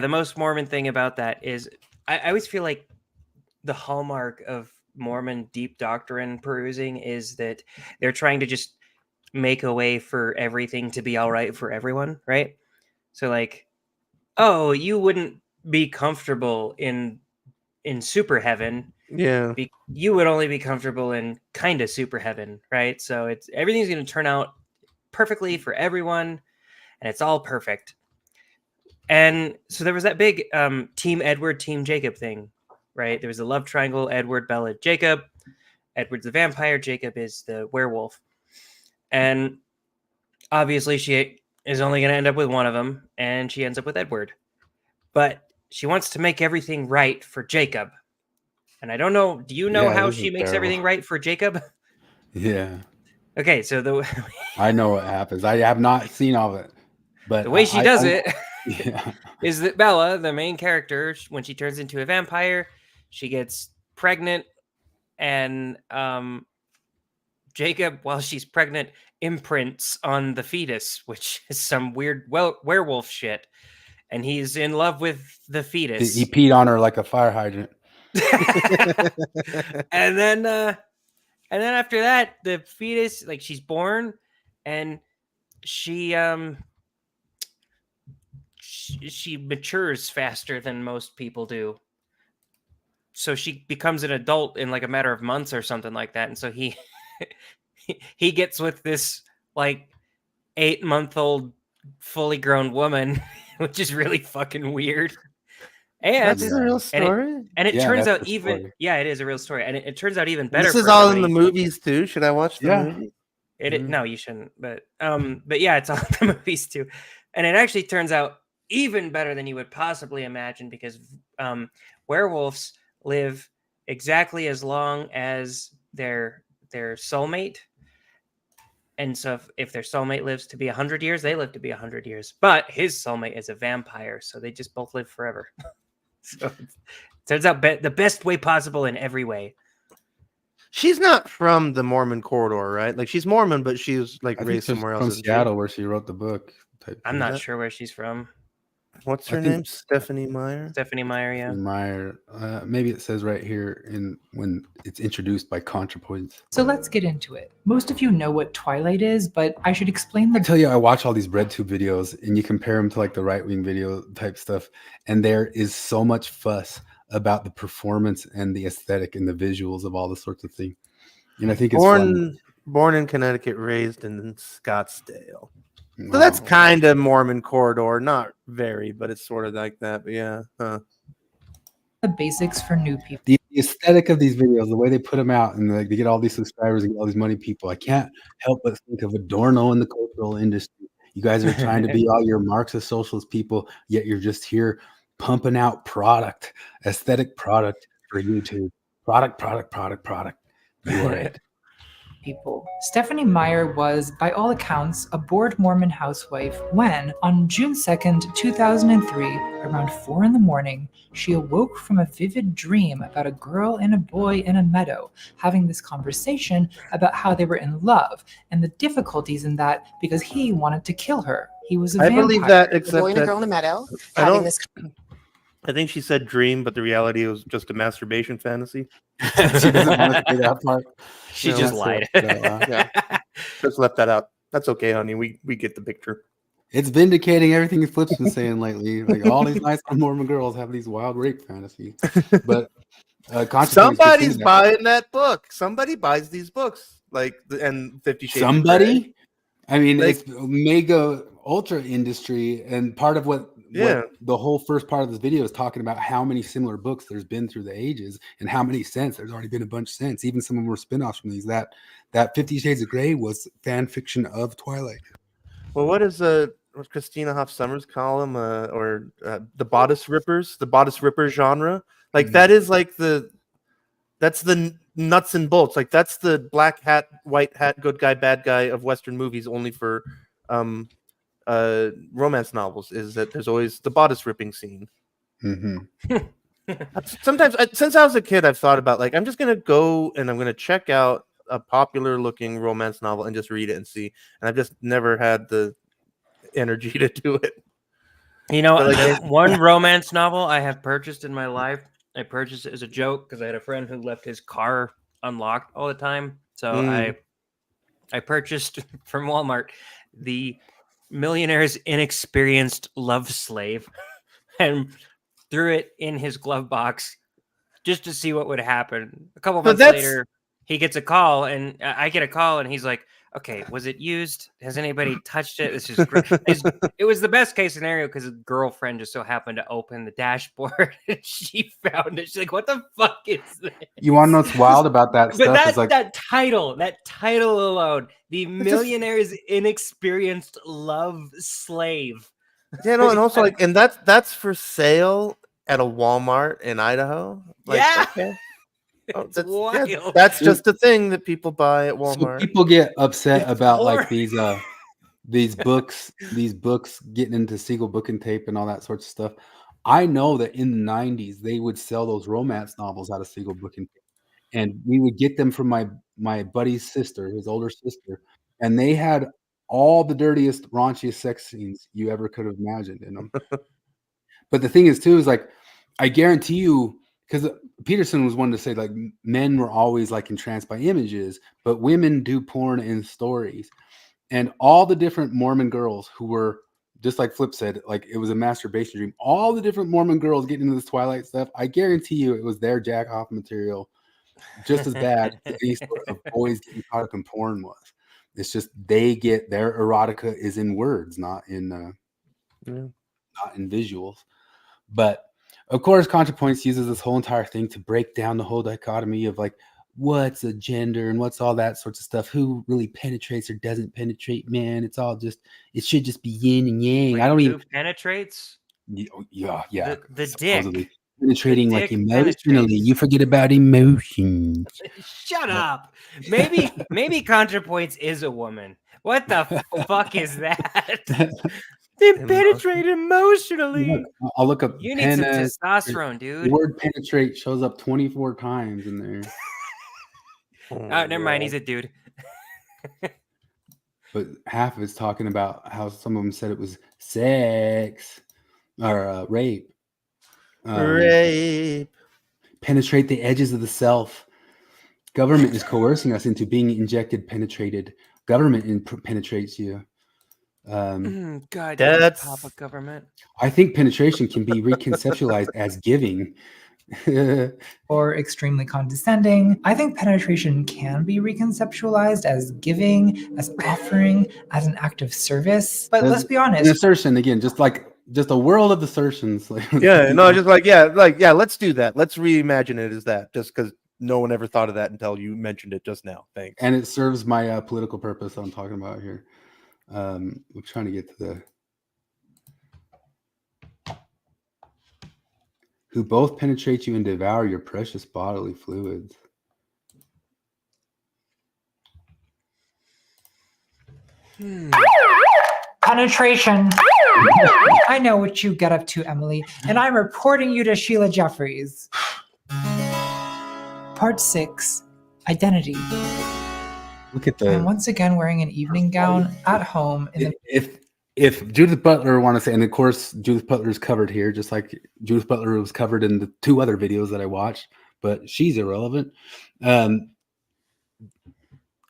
most Mormon thing about that is I always feel like the hallmark of Mormon deep doctrine perusing is that they're trying to just make a way for everything to be all right for everyone, right? So like, oh, you wouldn't be comfortable in super heaven. You would only be comfortable in kind of super heaven, right? So everything's going to turn out perfectly for everyone, and it's all perfect. And so there was that big Team Edward, Team Jacob thing, right? There was a love triangle: Edward, Bella, Jacob. Edward's the vampire, Jacob is the werewolf. And obviously she is only going to end up with one of them, and she ends up with Edward. But she wants to make everything right for Jacob. And I don't know, do you know how she makes everything right for Jacob? Yeah. Okay, so I know what happens. I have not seen all of it, but the way she does it yeah. is that Bella, the main character, when she turns into a vampire, she gets pregnant, and Jacob, while she's pregnant, imprints on the fetus, which is some weird werewolf shit, and he's in love with the fetus. He peed on her like a fire hydrant. And then after that, the fetus, like, she's born, and she matures faster than most people do. So she becomes an adult in like a matter of months or something like that. And so he gets with this like 8-month-old fully grown woman, which is really fucking weird. And that's a real story. And it turns out even it is a real story, and it turns out even better. This is all in the movies too. Should I watch the movie? No, you shouldn't. But yeah, it's all in the movies too, and it actually turns out even better than you would possibly imagine, because werewolves live exactly as long as their soulmate. And so if their soulmate lives to be 100 years, they live to be 100 years. But his soulmate is a vampire, so they just both live forever. So it turns out the best way possible in every way. She's not from the Mormon corridor, right? Like, she's Mormon, but she's like raised somewhere else. From Seattle, where she wrote the book. I'm not sure where she's from. What's I her think- name? Stephanie Meyer. Stephanie Meyer, yeah. Meyer. Maybe it says right here when it's introduced by ContraPoints. So let's get into it. Most of you know what Twilight is, but I should explain I the tell you, I watch all these RedTube videos, and you compare them to like the right wing video type stuff, and there is so much fuss about the performance and the aesthetic and the visuals of all this sorts of thing. And I think it's fun. Born in Connecticut, raised in Scottsdale. So that's kind of Mormon corridor, not very, but it's sort of like that. But yeah, basics for new people. The aesthetic of these videos, the way they put them out, and like they get all these subscribers and get all these money people. I can't help but think of Adorno in the cultural industry. You guys are trying to be all your Marxist socialist people, yet you're just here pumping out product, aesthetic product for YouTube. Product. You are it. People. Stephanie Meyer was, by all accounts, a bored Mormon housewife when, on June 2nd, 2003, around 4 a.m, she awoke from a vivid dream about a girl and a boy in a meadow having this conversation about how they were in love and the difficulties in that because he wanted to kill her. He was a vampire. believe that, A except boy and a that girl in a meadow I having don't- this. I think she said dream, but the reality was just a masturbation fantasy. She doesn't want to say that part. She No, just that's lied. Yeah. Just left that out. That's okay, honey. We get the picture. It's vindicating everything Flip's been saying lately. Like all these nice Mormon girls have these wild rape fantasies, but Somebody's buying that book. Somebody buys these books, and 50 Shades. Somebody. I mean, Like- it's mega ultra industry, and part of what the whole first part of this video is talking about how many similar books there's been through the ages, and how many since. There's already been a bunch since. Even some of them were spinoffs from these. That 50 Shades of Grey was fan fiction of Twilight. Well, what Christina Hoff Summers call them, the bodice rippers, the bodice ripper genre? Like that is like that's the nuts and bolts. Like that's the black hat, white hat, good guy, bad guy of Western movies. Only for romance novels is that there's always the bodice ripping scene. Mm-hmm. Sometimes, since I was a kid, I've thought about I'm just gonna go and I'm gonna check out a popular looking romance novel and just read it and see. And I've just never had the energy to do it. You know, the one romance novel I have purchased in my life, I purchased it as a joke because I had a friend who left his car unlocked all the time. So I purchased from Walmart the Millionaire's Inexperienced Love Slave and threw it in his glove box just to see what would happen. A couple months later, he gets a call, and I get a call, and he's like, okay, was it used? Has anybody touched it? This is great. It was the best case scenario because a girlfriend just so happened to open the dashboard and she found it. She's like, what the fuck is this? You want to know what's wild about that stuff? But that title alone, the Millionaire's Inexperienced Love Slave. Yeah, no, and also and that's for sale at a Walmart in Idaho. Okay. Oh, that's just a thing that people buy at Walmart. So people get upset about like these books getting into Siegel Book and Tape and all that sorts of stuff. I know that in the 90s they would sell those romance novels out of Siegel Book and Tape, and we would get them from my buddy's sister, his older sister, and they had all the dirtiest, raunchiest sex scenes you ever could have imagined in them. But the thing is too is like I guarantee you, because Peterson was one to say like men were always like entranced by images, but women do porn in stories. And all the different Mormon girls who were, just like Flip said, like it was a masturbation dream. All the different Mormon girls getting into this Twilight stuff, I guarantee you it was their jack off material just as bad as any sort of boys getting caught up in porn was. It's just they get their erotica is in words, not in visuals. But of course, ContraPoints uses this whole entire thing to break down the whole dichotomy of like what's a gender and what's all that sorts of stuff. Who really penetrates or doesn't penetrate, man? It's all just it should just be yin and yang. Wait, I don't who even penetrates. Yeah. The dick. Penetrating The like dick emotionally. penetrates. You forget about emotions. Shut up. Maybe ContraPoints is a woman. What the fuck is that? They penetrate emotionally. I'll look up. You need some testosterone, dude. The word penetrate shows up 24 times in there. Never mind. He's a dude. But half of it's talking about how some of them said it was sex. or rape. Rape. Penetrate the edges of the self. Government is coercing us into being injected, penetrated. Government penetrates you. God, That's- Papa government. I think penetration can be reconceptualized as giving. Or extremely condescending. I think penetration can be reconceptualized as giving, as offering, as an act of service. But let's be An honest. assertion again, just a world of assertions. Yeah, no, just let's do that. Let's reimagine it as that, just because no one ever thought of that until you mentioned it just now. Thanks. And it serves my political purpose I'm talking about here. I'm trying to get to the who both penetrate you and devour your precious bodily fluids. Penetration. I know what you get up to, Emily, and I'm reporting you to Sheila Jeffries. Part 6, Identity. Look at I'm the once again wearing an evening gown at home in the if Judith Butler want to say, and of course Judith Butler's covered here, just like Judith Butler was covered in the 2 other videos that I watched, but she's irrelevant.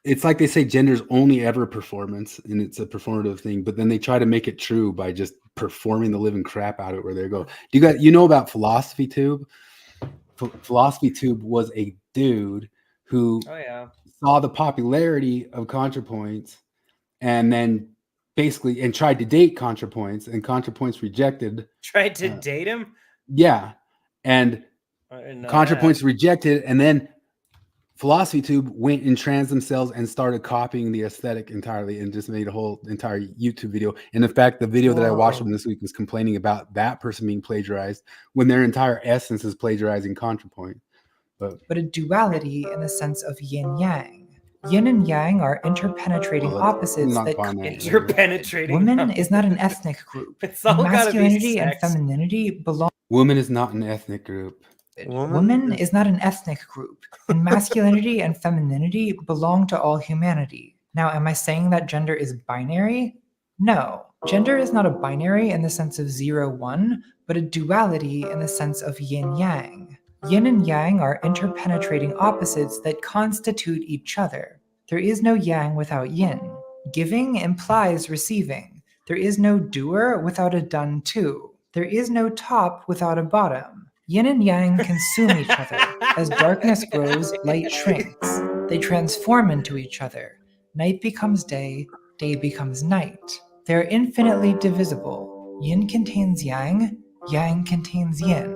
It's like they say gender's only ever performance, and it's a performative thing, but then they try to make it true by just performing the living crap out of it where they go. Do you know about Philosophy Tube? Philosophy Tube was a dude who saw the popularity of ContraPoints and then basically and tried to date ContraPoints, and ContraPoints rejected. Tried to date him? Yeah. And ContraPoints rejected, and then Philosophy Tube went and trans themselves and started copying the aesthetic entirely and just made a whole entire YouTube video. And in fact, the video that I watched from this week was complaining about that person being plagiarized when their entire essence is plagiarizing ContraPoint. But a duality in the sense of yin-yang. Yin and yang are interpenetrating opposites that interpenetrating. Woman is not an ethnic group. It's all Masculinity and femininity belong. Woman is not an ethnic group. Woman is not an ethnic group, and masculinity and femininity belong to all humanity. Now, am I saying that gender is binary? No. Gender is not a binary in the sense of 0-1, but a duality in the sense of yin-yang. Yin and yang are interpenetrating opposites that constitute each other. There is no yang without yin. Giving implies receiving. There is no doer without a done to. There is no top without a bottom. Yin and yang consume each other. As darkness grows, light shrinks. They transform into each other. Night becomes day, day becomes night. They are infinitely divisible. Yin contains yang, yang contains yin.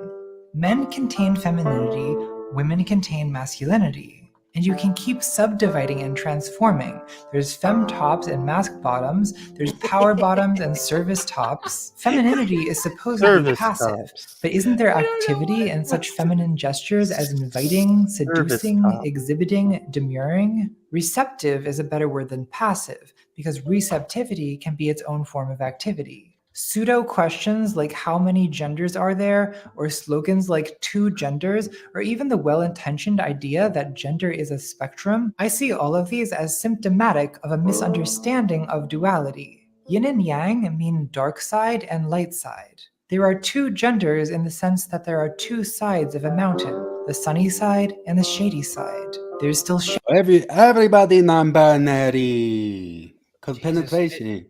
Men contain femininity, women contain masculinity. And you can keep subdividing and transforming. There's femme tops and mask bottoms. There's power bottoms and service tops. Femininity is supposed to be passive, but isn't there activity in such feminine gestures as inviting, seducing, exhibiting, demurring? Receptive is a better word than passive, because receptivity can be its own form of activity. Pseudo questions like how many genders are there, or slogans like 2 genders, or even the well-intentioned idea that gender is a spectrum, I see all of these as symptomatic of a misunderstanding of duality. Yin and yang mean dark side and light side. There are 2 genders in the sense that there are 2 sides of a mountain, the sunny side and the shady side. There's still everybody non-binary because penetration.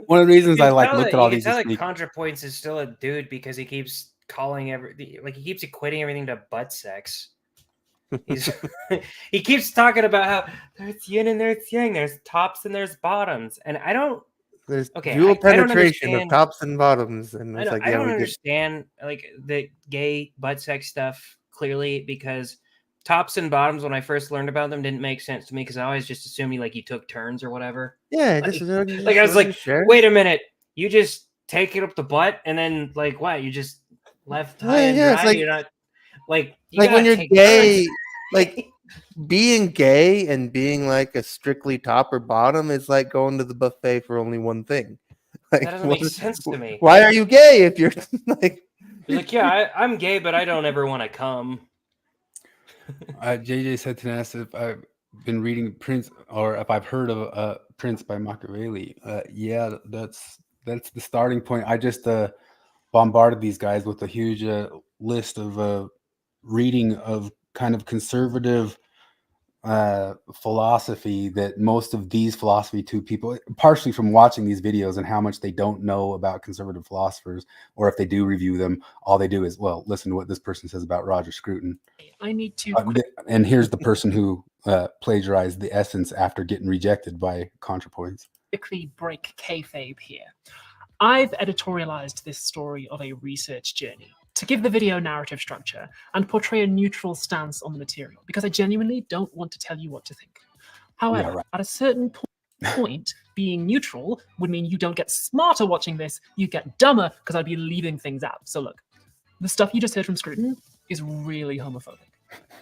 One of the reasons I looked at all these. ContraPoints is still a dude because he keeps calling he keeps equating everything to butt sex. He keeps talking about how there's yin and there's yang, there's tops and there's bottoms, and I don't. There's dual penetration of tops and bottoms, and it's I don't understand the gay butt sex stuff clearly, because tops and bottoms, when I first learned about them, didn't make sense to me because I always just assumed you took turns or whatever. Yeah, I was like, wait a minute, you just take it up the butt and then what? You just left high and dry. You're not when you're gay, being gay and being a strictly top or bottom is like going to the buffet for only one thing. That doesn't make sense to me. Why are you gay if you're yeah, I'm gay, but I don't ever want to come. JJ said to us if I've been reading Prince or if I've heard of Prince by Machiavelli. Yeah, that's that's the starting point. I just bombarded these guys with a huge list of reading of kind of conservative philosophy that most of these philosophy two people, partially from watching these videos and how much they don't know about conservative philosophers, or if they do review them, all they do is, well, listen to what this person says about Roger Scruton. I need to and here's the person who plagiarized the essence after getting rejected by ContraPoints. quickly break kayfabe here. I've editorialized this story of a research journey to give the video narrative structure and portray a neutral stance on the material, because I genuinely don't want to tell you what to think. However, Yeah, right. at a certain point, being neutral would mean you don't get smarter watching this, you get dumber, because I'd be leaving things out. So look, the stuff you just heard from Scruton is really homophobic.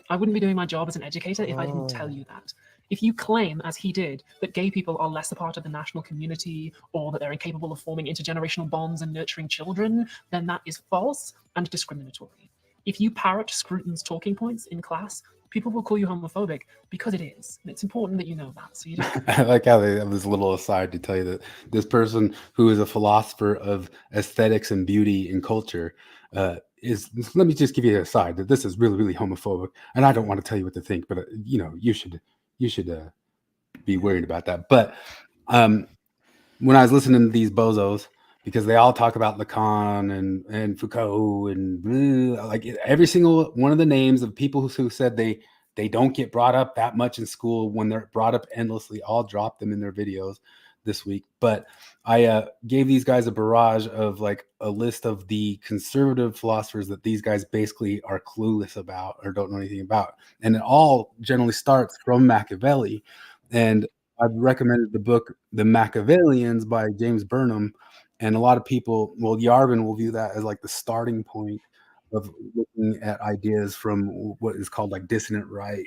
I wouldn't be doing my job as an educator if I didn't tell you that. If you claim, as he did, that gay people are less a part of the national community, or that they're incapable of forming intergenerational bonds and nurturing children, then that is false and discriminatory. If you parrot Scruton's talking points in class, people will call you homophobic, because it is. And it's important that you know that. So you don't. I like how they have this little aside to tell you that this person who is a philosopher of aesthetics and beauty and culture is, let me just give you an aside that this is really, really homophobic. And I don't want to tell you what to think, but you should be worried about that. But when I was listening to these bozos, because they all talk about Lacan and Foucault and like every single one of the names of people who said they don't get brought up that much in school when they're brought up endlessly, all drop them in their videos this week. But I gave these guys a barrage of like a list of the conservative philosophers that these guys basically are clueless about or don't know anything about. And it all generally starts from Machiavelli. And I've recommended the book The Machiavellians by James Burnham. And a lot of people, well, Yarvin will view that as like the starting point of looking at ideas from what is called like dissonant right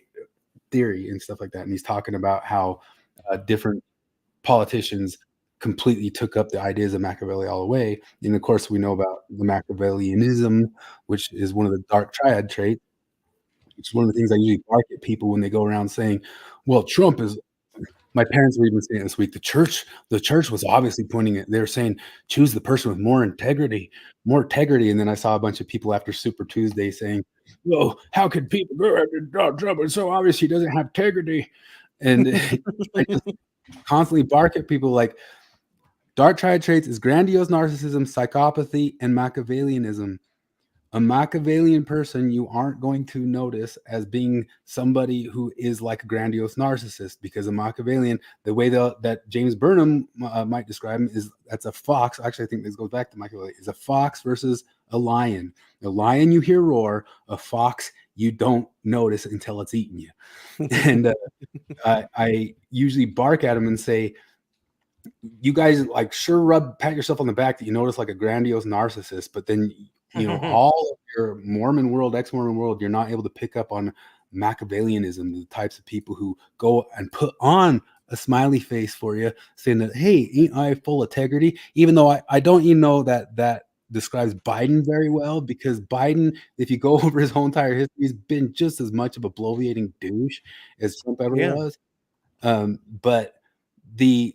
theory and stuff like that. And he's talking about how different politicians completely took up the ideas of Machiavelli all the way. And of course, we know about the Machiavellianism, which is one of the dark triad traits. It's one of the things I usually bark at people when they go around saying, well, Trump is, my parents were even saying this week, the church was obviously pointing at, they're saying, choose the person with more integrity. And then I saw a bunch of people after Super Tuesday saying, well, how could people go after Donald Trump? It's so obvious he doesn't have integrity. And I just constantly bark at people like, dark triad traits is grandiose narcissism, psychopathy, and Machiavellianism. A Machiavellian person you aren't going to notice as being somebody who is like a grandiose narcissist, because a Machiavellian, the way that James Burnham might describe him, is that's a fox. Actually, I think this goes back to Machiavelli. Is a fox versus a lion. A lion you hear roar, a fox you don't notice until it's eaten you. And I usually bark at him and say, you guys like sure pat yourself on the back that you notice like a grandiose narcissist, but then all of your Mormon world, ex-Mormon world, you're not able to pick up on Machiavellianism, the types of people who go and put on a smiley face for you, saying that, hey, ain't I full of integrity? Even though I don't even know that describes Biden very well, because Biden, if you go over his whole entire history, he's been just as much of a bloviating douche as Trump ever was. But the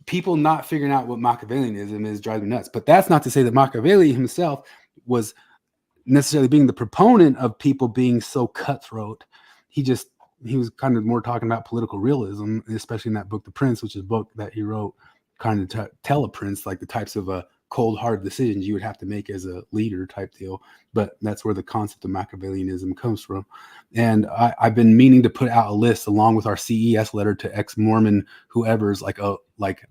people not figuring out what Machiavellianism is drives me nuts. But that's not to say that Machiavelli himself was necessarily being the proponent of people being so cutthroat. He was kind of more talking about political realism, especially in that book, The Prince, which is a book that he wrote kind of to tell a prince like the types of cold hard decisions you would have to make as a leader type deal. But that's where the concept of Machiavellianism comes from. And I've been meaning to put out a list along with our CES letter to ex-Mormon whoever's like a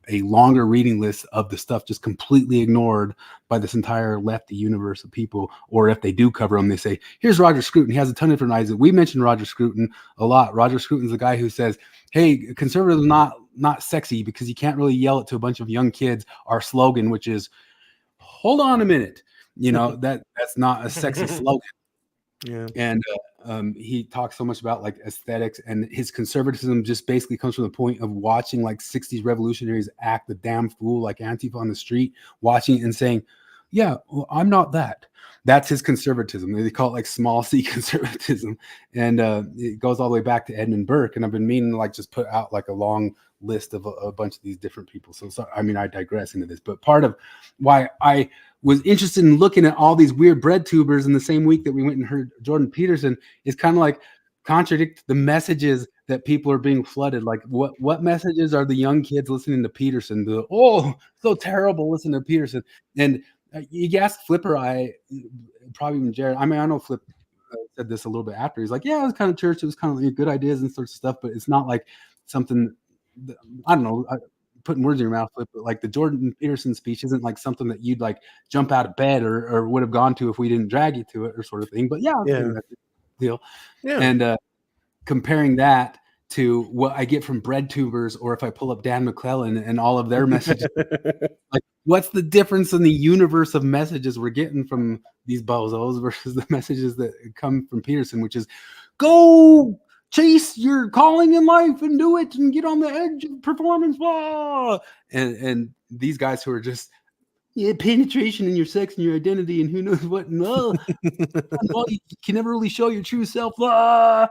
longer reading list of the stuff just completely ignored by this entire lefty universe of people. Or if they do cover them, they say, here's Roger Scruton. He has a ton of different ideas. We mentioned Roger Scruton a lot. Roger Scruton's the guy who says, hey, conservative is not sexy because you can't really yell it to a bunch of young kids. Our slogan, which is, hold on a minute, that's not a sexy slogan. Yeah. And he talks so much about like aesthetics, and his conservatism just basically comes from the point of watching like 60s revolutionaries act the damn fool like Antifa on the street, watching it and saying, yeah, well, I'm not that. That's his conservatism. They call it like small c conservatism, and it goes all the way back to Edmund Burke. And I've been meaning to like just put out like a long list of a bunch of these different people. So I mean, I digress into this, but part of why I was interested in looking at all these weird bread tubers in the same week that we went and heard Jordan Peterson is kind of like contradict the messages that people are being flooded. Like what messages are the young kids listening to Peterson? So terrible, listen to Peterson. And you asked Flipper, probably even Jared. I mean, I know Flip said this a little bit after. He's like, yeah, it was kind of church. It was kind of like good ideas and sorts of stuff, but it's not like something that, I don't know. Putting words in your mouth, Flip, but like the Jordan Peterson speech isn't like something that you'd like jump out of bed or would have gone to if we didn't drag you to it or sort of thing. But yeah, that's the deal. Yeah. And comparing that to what I get from bread tubers, or if I pull up Dan McClellan and all of their messages, like what's the difference in the universe of messages we're getting from these bozos versus the messages that come from Peterson, which is go chase your calling in life and do it and get on the edge of performance, blah. And these guys who are just penetration in your sex and your identity and who knows what, you can never really show your true self, blah.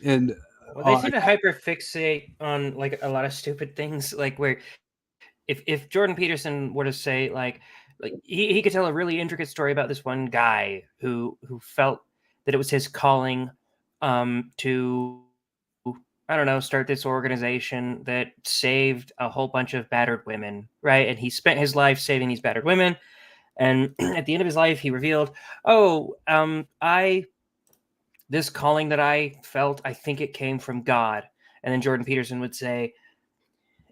And well, they seem to hyperfixate on like a lot of stupid things, like where if Jordan Peterson were to say like he could tell a really intricate story about this one guy who felt that it was his calling to, I don't know, start this organization that saved a whole bunch of battered women, right? And he spent his life saving these battered women, and at the end of his life he revealed, this calling that I felt, I think it came from God. And then Jordan Peterson would say,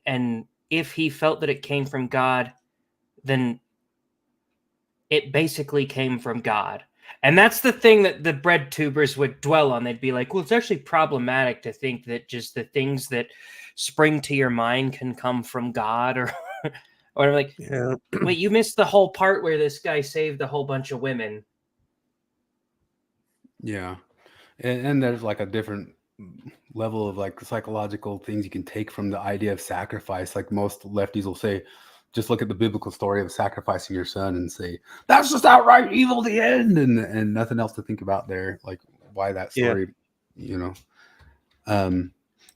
and if he felt that it came from God, then it basically came from God. And that's the thing that the bread tubers would dwell on. They'd be like, well, it's actually problematic to think that just the things that spring to your mind can come from God, or I'm like, wait, you missed the whole part where this guy saved a whole bunch of women. Yeah. And there's like a different level of like psychological things you can take from the idea of sacrifice. Like most lefties will say, just look at the biblical story of sacrificing your son and say, that's just outright evil, the end, and nothing else to think about there. Like why that story,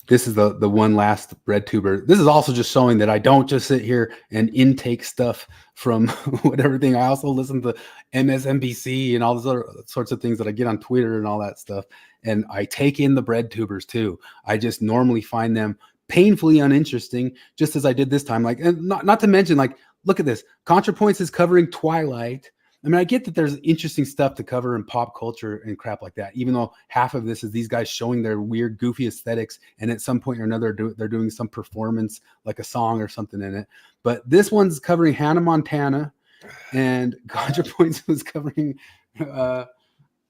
this is the one last bread tuber. This is also just showing that I don't just sit here and intake stuff from whatever thing. I also listen to MSNBC and all those other sorts of things that I get on Twitter and all that stuff. And I take in the bread tubers too. I just normally find them painfully uninteresting, just as I did this time. Like, and not to mention, like, look at this. ContraPoints is covering Twilight. I mean, I get that there's interesting stuff to cover in pop culture and crap like that, even though half of this is these guys showing their weird, goofy aesthetics. And at some point or another, they're doing some performance, like a song or something in it. But this one's covering Hannah Montana, and ContraPoints was covering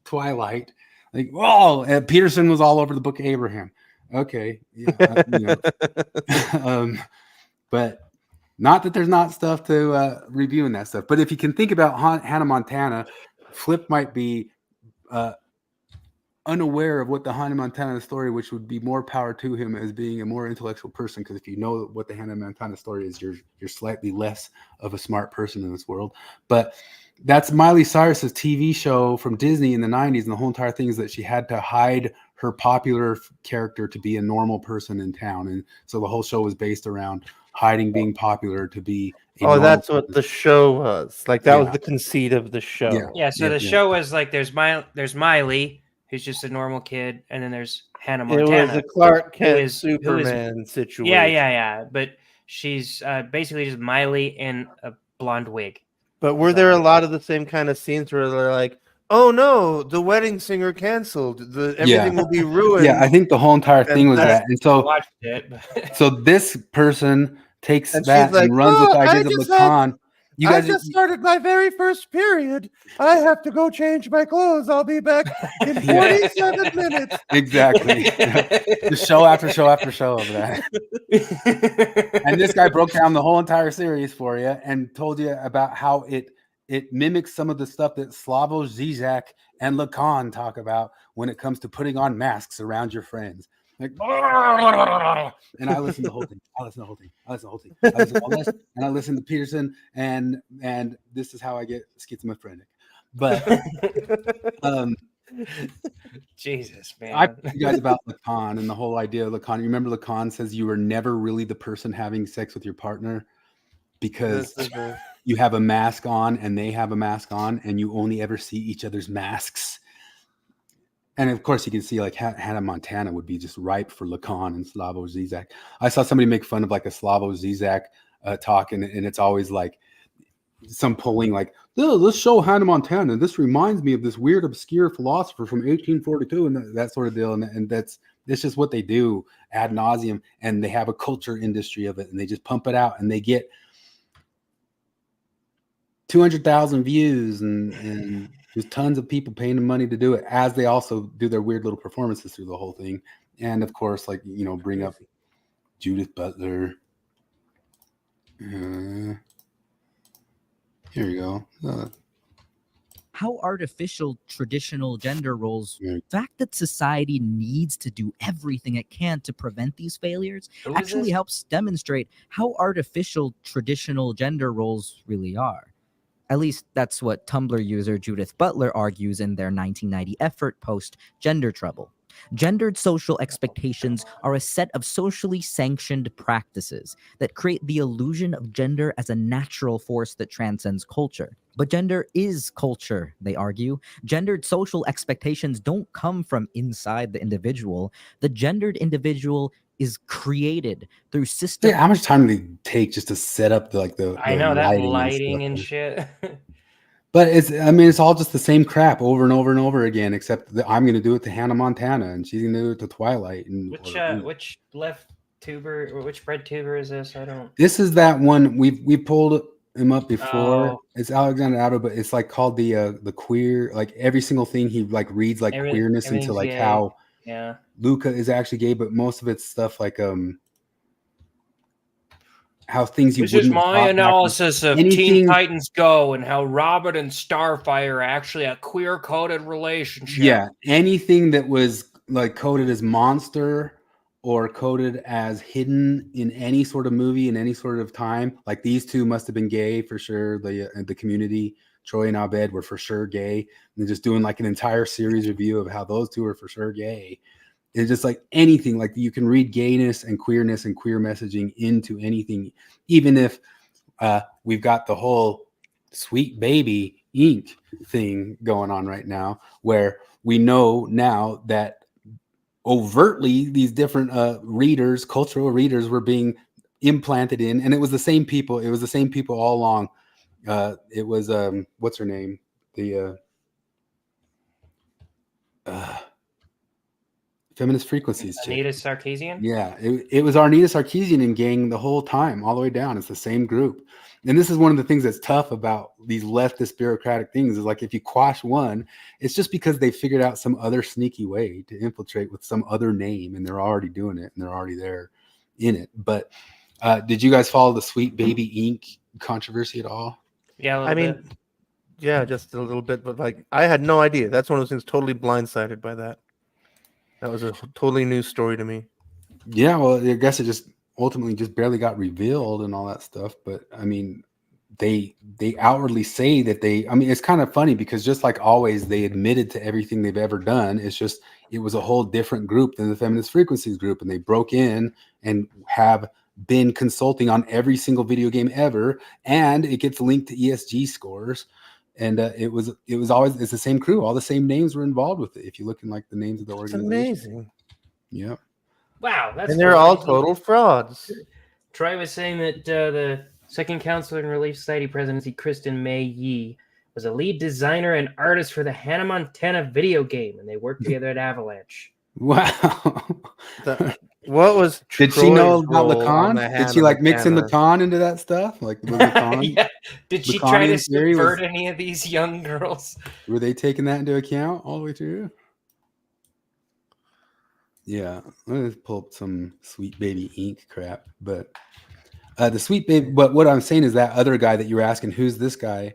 Twilight. Like, oh, Peterson was all over the Book of Abraham. Okay. Yeah, but not that there's not stuff to review in that stuff. But if you can think about Hannah Montana, Flip might be unaware of what the Hannah Montana story, which would be more power to him as being a more intellectual person. Because if you know what the Hannah Montana story is, you're slightly less of a smart person in this world. But that's Miley Cyrus's TV show from Disney in the 90s. And the whole entire thing is that she had to hide her popular character to be a normal person in town. And so the whole show was based around hiding being popular to be that's what the show was. Like that was the conceit of the show. Yeah, so the show was like there's Miley, who's just a normal kid, and then there's Hannah Montana. It was a Clark Kent Superman situation. Yeah. But she's basically just Miley in a blonde wig. But were there a lot of the same kind of scenes where they're like, oh no, the wedding singer canceled. Everything will be ruined. Yeah, I think the whole entire thing was that. And so watched it. So this person takes that and runs with ideas of Lacan. I just started my very first period. I have to go change my clothes. I'll be back in 47 minutes. Exactly. Just show after show after show of that. And this guy broke down the whole entire series for you and told you about how it mimics some of the stuff that Slavoj Žižek and Lacan talk about when it comes to putting on masks around your friends. like, and I listened to the whole thing. I listened to the whole thing. I listened to the whole thing. I listened to all this, and I listened to Peterson, and this is how I get schizophrenic. But Jesus, man. I told you guys about Lacan and the whole idea of Lacan. You remember Lacan says you were never really the person having sex with your partner because you have a mask on and they have a mask on, and you only ever see each other's masks. And of course, you can see like Hannah Montana would be just ripe for Lacan and Slavoj Zizek. I saw somebody make fun of like a Slavoj Zizek talk, and it's always like some polling like, oh, let's show Hannah Montana. This reminds me of this weird, obscure philosopher from 1842 and that sort of deal. And it's just what they do ad nauseum. And they have a culture industry of it, and they just pump it out, and they get 200,000 views and there's tons of people paying them money to do it, as they also do their weird little performances through the whole thing. And of course, like, you know, bring up Judith Butler. Here we go. How artificial traditional gender roles, the fact that society needs to do everything it can to prevent these failures, actually helps demonstrate how artificial traditional gender roles really are. At least that's what Tumblr user Judith Butler argues in their 1990 effort post Gender Trouble. Gendered social expectations are a set of socially sanctioned practices that create the illusion of gender as a natural force that transcends culture. But gender is culture, they argue. Gendered social expectations don't come from inside the individual. The gendered individual is created through systems. How much time did it take just to set up the I know that lighting and and shit. But it's all just the same crap over and over and over again, except that I'm going to do it to Hannah Montana and she's going to do it to Twilight. And which left tuber or which bread tuber is this? I don't. This is that one we pulled him up before. Oh. It's Alexander Otto, but it's like called the queer. Like every single thing he like reads like queerness into like gay. How Luca is actually gay, but most of it's stuff like how things you. This is my analysis of Teen Titans Go and how Robin and Starfire are actually a queer-coded relationship. Yeah, anything that was like coded as monster or coded as hidden in any sort of movie in any sort of time, like these two must have been gay for sure. The Community, Troy and Abed were for sure gay. And they're just doing like an entire series review of how those two are for sure gay. It's just like anything, like you can read gayness and queer messaging into anything, even if we've got the whole Sweet Baby Inc. thing going on right now, where we know now that overtly these different cultural readers were being implanted in, and it was the same people. It was the same people all along. It was what's her name? The Feminist Frequencies. Anita Sarkeesian? Yeah, it was Arnita Sarkeesian and gang the whole time, all the way down. It's the same group. And this is one of the things that's tough about these leftist bureaucratic things is like if you quash one, it's just because they figured out some other sneaky way to infiltrate with some other name, and they're already doing it, and they're already there in it. But did you guys follow the Sweet Baby Inc. controversy at all? Yeah, I mean, yeah, just a little bit, but like I had no idea. That's one of those things totally blindsided by that. That was a totally new story to me. Yeah, well, I guess it just ultimately just barely got revealed and all that stuff. But I mean, they outwardly say that it's kind of funny because just like always, they admitted to everything they've ever done. It's just it was a whole different group than the Feminist Frequencies group, and they broke in and have been consulting on every single video game ever, and it gets linked to ESG scores. And it was always it's the same crew. All the same names were involved with it. If you look in like the names of the organization, amazing. Yeah. Wow, and they're all total frauds. Troy was saying that the second counselor in Relief Society presidency, Kristen May Yee, was a lead designer and artist for the Hannah Montana video game, and they worked together at Avalanche. Wow. What was did she know about Lacan? Did she like mix in Lacan into that stuff? Like was Lacan? Yeah. Did she try to subvert any of these young girls? Were they taking that into account all the way through? Yeah, let me pull up some Sweet Baby Inc. crap. But the Sweet Baby, but what I'm saying is that other guy that you were asking, who's this guy?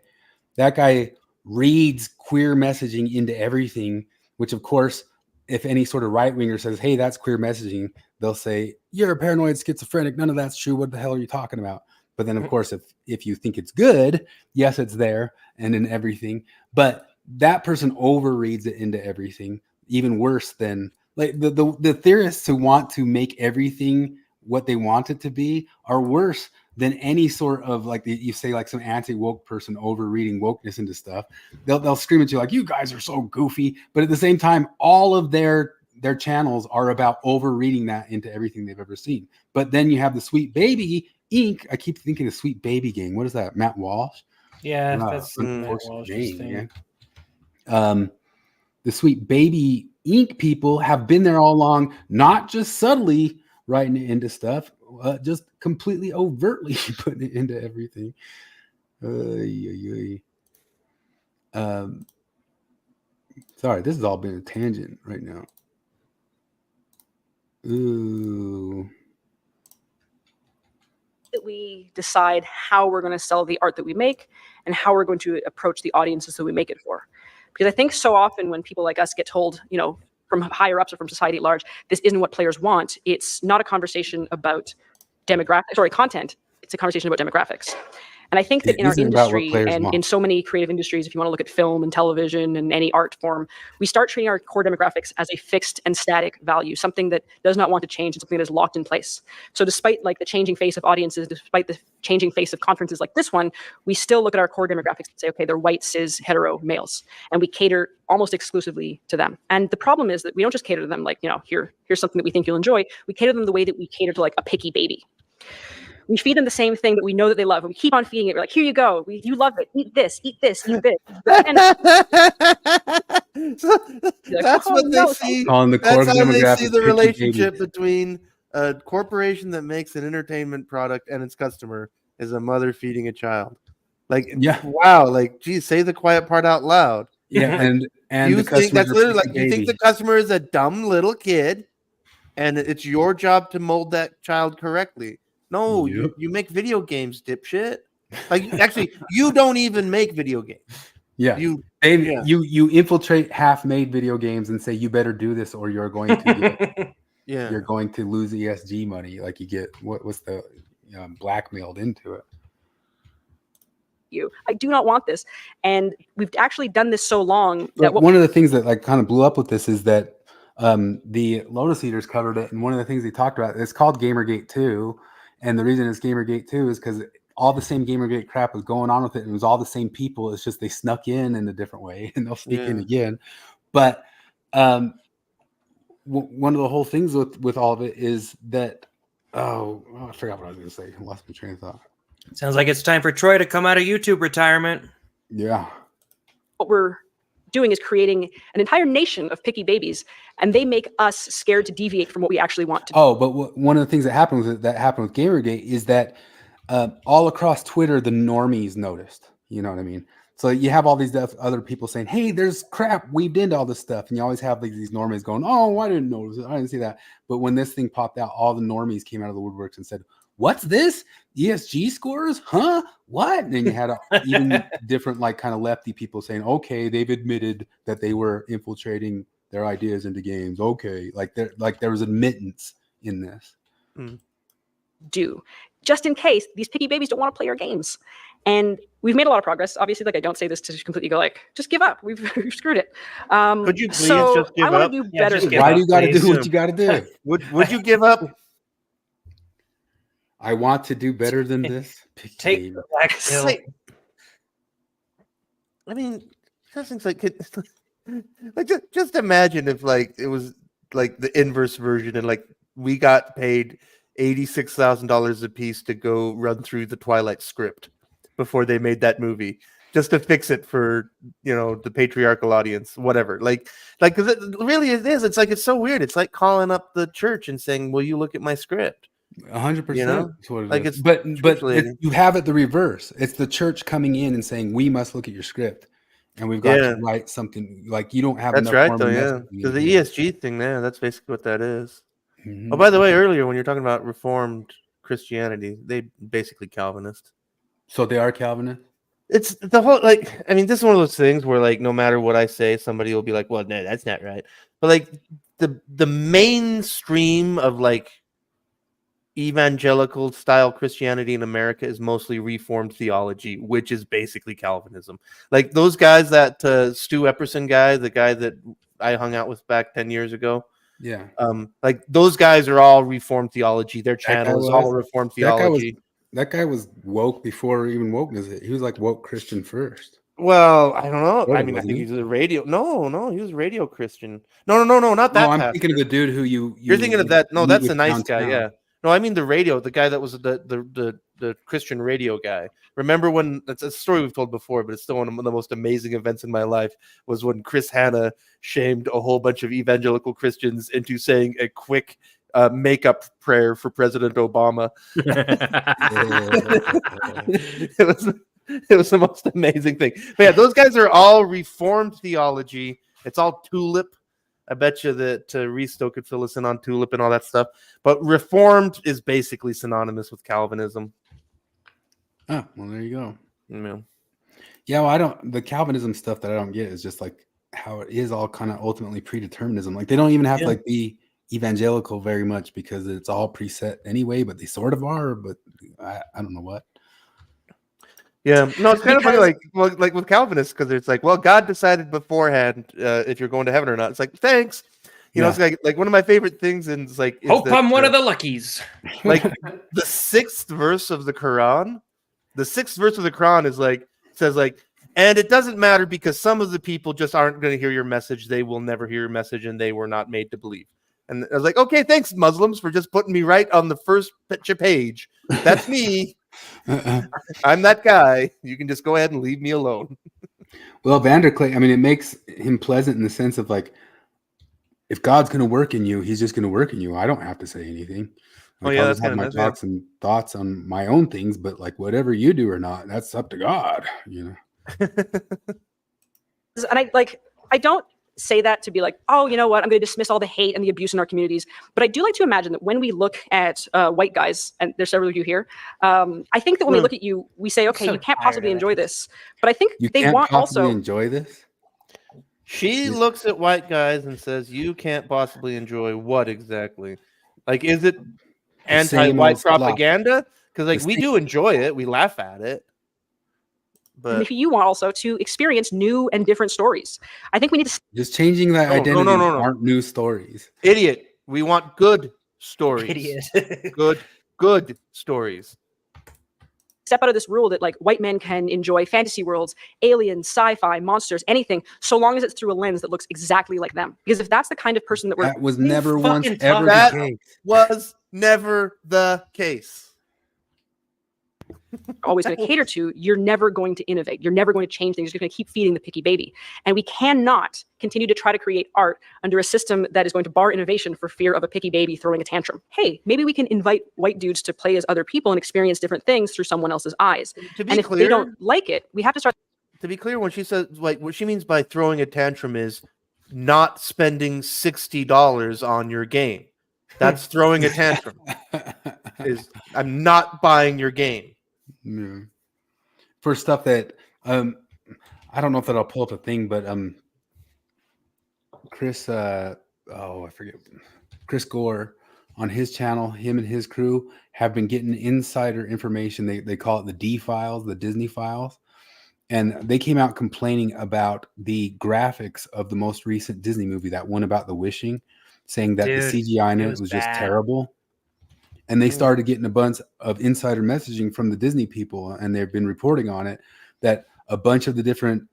That guy reads queer messaging into everything, which of course if any sort of right winger says, "Hey, that's queer messaging," they'll say, "You're a paranoid schizophrenic. None of that's true. What the hell are you talking about?" But then, of course, if you think it's good, yes, it's there and in everything. But that person overreads it into everything. Even worse than like the theorists who want to make everything what they want it to be are worse than any sort of like you say like some anti-woke person overreading wokeness into stuff. They'll scream at you like, "You guys are so goofy," but at the same time, all of their channels are about overreading that into everything they've ever seen. But then you have the Sweet Baby Inc. I keep thinking of Sweet Baby Gang. What is that? Matt Walsh? Yeah, Wow, that's Matt unfortunate Walsh's name, thing. man. The Sweet Baby Inc. people have been there all along, not just subtly writing it into stuff, just completely overtly putting it into everything. Sorry, this has all been a tangent right now. Ooh. That we decide how we're going to sell the art that we make and how we're going to approach the audiences that we make it for. Because I think so often when people like us get told, from higher ups or from society at large, this isn't what players want, it's not a conversation about content. It's a conversation about demographics. And I think that in our industry and in so many creative industries, if you want to look at film and television and any art form, we start treating our core demographics as a fixed and static value, something that does not want to change and something that is locked in place. So despite like the changing face of audiences, despite the changing face of conferences like this one, we still look at our core demographics and say, okay, they're white, cis, hetero males. And we cater almost exclusively to them. And the problem is that we don't just cater to them like, here's something that we think you'll enjoy. We cater to them the way that we cater to like a picky baby. We feed them the same thing that we know that they love, and we keep on feeding it. We're like, here you go. You love it. Eat this, eat this, eat this. And that's what they see. That's how they see the relationship between a corporation that makes an entertainment product and its customer is a mother feeding a child. Like, wow, like, geez, say the quiet part out loud. Yeah, like, and you think that's literally like you think the customer is a dumb little kid, and it's your job to mold that child correctly. No, you make video games, dipshit. Like, actually, you don't even make video games. Yeah, you infiltrate half-made video games and say you better do this or you're going to get, you're going to lose ESG money. Like you get what's the blackmailed into it. I do not want this, and we've actually done this so long that one of the things that like kind of blew up with this is that the Lotus Eaters covered it, and one of the things they talked about, it's called Gamergate 2, and the reason it's Gamergate 2 is because all the same Gamergate crap was going on with it, and it was all the same people. It's just they snuck in a different way, and they'll sneak in again. But one of the whole things with all of it is that I forgot what I was going to say. I lost my train of thought. Sounds like it's time for Troy to come out of YouTube retirement. Yeah. What we're doing is creating an entire nation of picky babies, and they make us scared to deviate from what we actually want to do. Oh, but one of the things that happened with Gamergate is that all across Twitter, the normies noticed. You know what I mean? So you have all these other people saying, "Hey, there's crap weaved into all this stuff," and you always have these normies going, "Oh, I didn't notice it. I didn't see that." But when this thing popped out, all the normies came out of the woodworks and said, "What's this? ESG scores? Huh? What?" And then you had even different, like, kind of lefty people saying, "Okay, they've admitted that they were infiltrating their ideas into games. Okay, like there was admittance in this." Do just in case these picky babies don't want to play our games. And we've made a lot of progress. Obviously, like, I don't say this to completely go like, just give up. We've screwed it. Could you please just give up? I want to do better. Why do you got to do what you got to do? Would you give up? I want to do better than this. Take the black pill. I mean, things like just imagine if like it was like the inverse version, and like we got paid $86,000 a piece to go run through the Twilight script before they made that movie, just to fix it for the patriarchal audience, whatever. Like because it really is. It's like it's so weird. It's like calling up the church and saying, "Will you look at my script?" 100%. Like it's but you have it the reverse. It's the church coming in and saying, "We must look at your script, and we've got to write something." Like you don't have. That's right, though. Yeah, because the ESG thing, that's basically what that is. Mm-hmm. Oh, by the way, earlier when you're talking about Reformed Christianity, they basically Calvinist. So they are Calvinist. it's the whole like. I mean, this is one of those things where like no matter what I say, somebody will be like, "Well, no, that's not right." But like the mainstream of like evangelical style Christianity in America is mostly Reformed theology, which is basically Calvinism. Like those guys, that Stu Epperson guy, the guy that I hung out with back 10 years ago. Yeah. Like those guys are all Reformed theology. Their channel is all Reformed theology. That guy was woke before even wokeness. He was like woke Christian first. Well, I don't know. Sort I of, mean, I wasn't think he? he's a radio. No, he was radio Christian. No, not that. No, I'm pastor. thinking of the dude who You're thinking of that. No, meet that's with a nice guy. downtown. Yeah. No, I mean the radio, the guy that was the Christian radio guy. Remember when? That's a story we've told before, but it's still one of the most amazing events in my life. Was when Chris Hanna shamed a whole bunch of evangelical Christians into saying a quick makeup prayer for President Obama. It was the most amazing thing. But yeah, those guys are all Reformed theology. It's all tulip. I bet you that Risto could fill us in on tulip and all that stuff. But Reformed is basically synonymous with Calvinism. Oh, well, there you go. Yeah. Yeah, well, the Calvinism stuff that I don't get is just like how it is all kind of ultimately predeterminism. Like they don't even have to like be evangelical very much because it's all preset anyway, but they sort of are, but I don't know what. Yeah, no, it's kind of funny, like with Calvinists, because it's like, well, God decided beforehand if you're going to heaven or not. It's like, thanks. You know, it's like one of my favorite things, and it's like, hope I'm one of the luckies. Like the sixth verse of the Quran is like says like, and it doesn't matter because some of the people just aren't going to hear your message. They will never hear your message, and they were not made to believe. And I was like, okay, thanks, Muslims, for just putting me right on the first page. That's me. I'm that guy. You can just go ahead and leave me alone. Well, Vanderklay, I mean, it makes him pleasant in the sense of like, if God's going to work in you, he's just going to work in you. I don't have to say anything. Like, I'll just have my talks and thoughts on my own things, but like whatever you do or not, that's up to God, you know? And I don't say that to be like, oh, you know what, I'm going to dismiss all the hate and the abuse in our communities. But I do like to imagine that when we look at white guys, and there's several of you here, I think that when we look at you, we say, okay, you can't possibly enjoy this. But I think they want also enjoy this. She looks at white guys and says, you can't possibly enjoy what exactly? Like, is it anti-white propaganda? Because like we do enjoy it, we laugh at it. But maybe you want also to experience new and different stories. I think we need to just changing that identity. No. Aren't new stories. Idiot. We want good stories. Idiot. good stories. Step out of this rule that like white men can enjoy fantasy worlds, aliens, sci-fi, monsters, anything, so long as it's through a lens that looks exactly like them. Because if that's the kind of person that we're that was never once ever the case. Was never the case. Always going to cater to, you're never going to innovate. You're never going to change things. You're going to keep feeding the picky baby. And we cannot continue to try to create art under a system that is going to bar innovation for fear of a picky baby throwing a tantrum. Hey, maybe we can invite white dudes to play as other people and experience different things through someone else's eyes. And if they don't like it, we have to start. To be clear, when she says, like, what she means by throwing a tantrum is not spending $60 on your game. That's throwing a tantrum. I'm not buying your game. Yeah. For stuff that I don't know if that I'll pull up a thing, but Chris I forget, Chris Gore on his channel, him and his crew have been getting insider information. They call it the D files, the Disney files, and they came out complaining about the graphics of the most recent Disney movie, that one about the wishing, saying that the CGI in it was just terrible. And they started getting a bunch of insider messaging from the Disney people, and they've been reporting on it, that a bunch of the different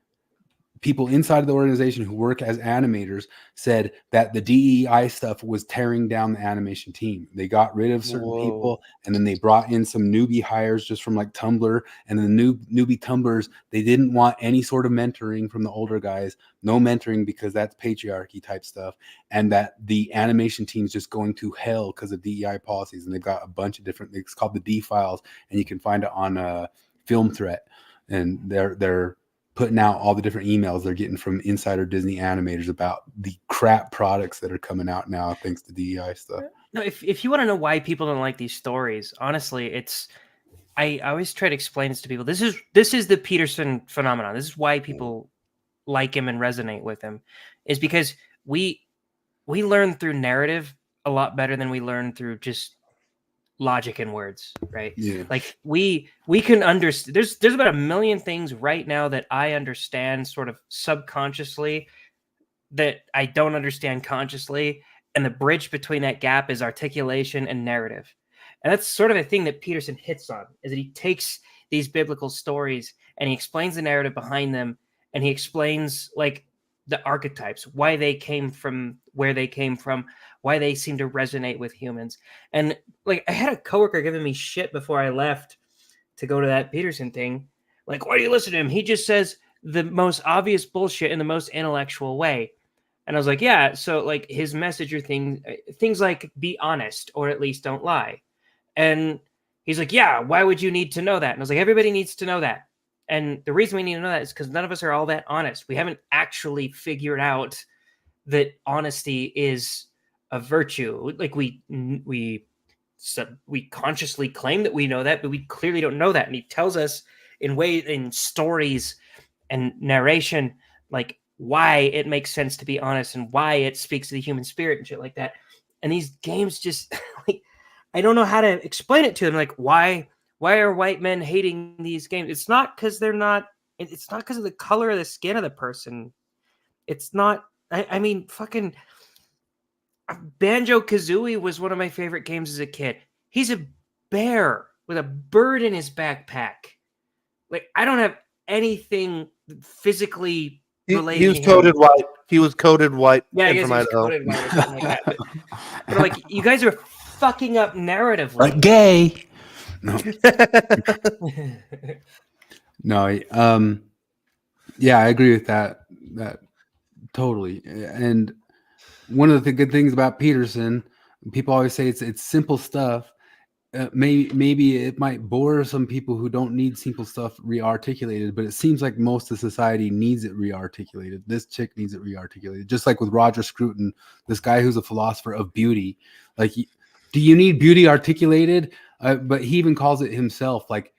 people inside of the organization who work as animators said that the DEI stuff was tearing down the animation team. They got rid of certain people, and then they brought in some newbie hires just from like Tumblr, and the newbie Tumblrs, they didn't want any sort of mentoring from the older guys, no mentoring because that's patriarchy type stuff, and that the animation team's just going to hell because of DEI policies. And they've got a bunch of different, it's called the D files, and you can find it on Film Threat, and they're putting out all the different emails they're getting from insider Disney animators about the crap products that are coming out now thanks to DEI stuff. No, if you want to know why people don't like these stories, honestly, it's I always try to explain this to people. This is the Peterson phenomenon. This is why people like him and resonate with him, is because we learn through narrative a lot better than we learn through just logic and words, right? Yeah. Like we can understand. There's about a million things right now that I understand sort of subconsciously that I don't understand consciously, and the bridge between that gap is articulation and narrative. And that's sort of a thing that Peterson hits on, is that he takes these biblical stories and he explains the narrative behind them, and he explains like the archetypes, why they came from where they came from, why they seem to resonate with humans. And like I had a coworker giving me shit before I left to go to that Peterson thing. Like, why do you listen to him? He just says the most obvious bullshit in the most intellectual way. And I was like, yeah, so like his message or things like be honest or at least don't lie. And he's like, yeah, why would you need to know that? And I was like, everybody needs to know that. And the reason we need to know that is because none of us are all that honest. We haven't actually figured out that honesty is a virtue. Like we consciously claim that we know that, but we clearly don't know that. And he tells us in stories and narration, like why it makes sense to be honest and why it speaks to the human spirit and shit like that. And these games just like, I don't know how to explain it to them. Like, why are white men hating these games? It's not because they're not. It's not because of the color of the skin of the person. It's not. I mean, fucking Banjo-Kazooie was one of my favorite games as a kid. He's a bear with a bird in his backpack. Like, I don't have anything physically related. He was coded white. He was coded white. Yeah, I guess he was coded white or something like that. But like, you guys are fucking up narratively. Like gay. No. No. Yeah, I agree with that totally. And one of the good things about Peterson, people always say it's simple stuff. Maybe it might bore some people who don't need simple stuff re-articulated, but it seems like most of society needs it re-articulated. This chick needs it re-articulated, just like with Roger Scruton, this guy who's a philosopher of beauty. Like, do you need beauty articulated? But he even calls it himself, like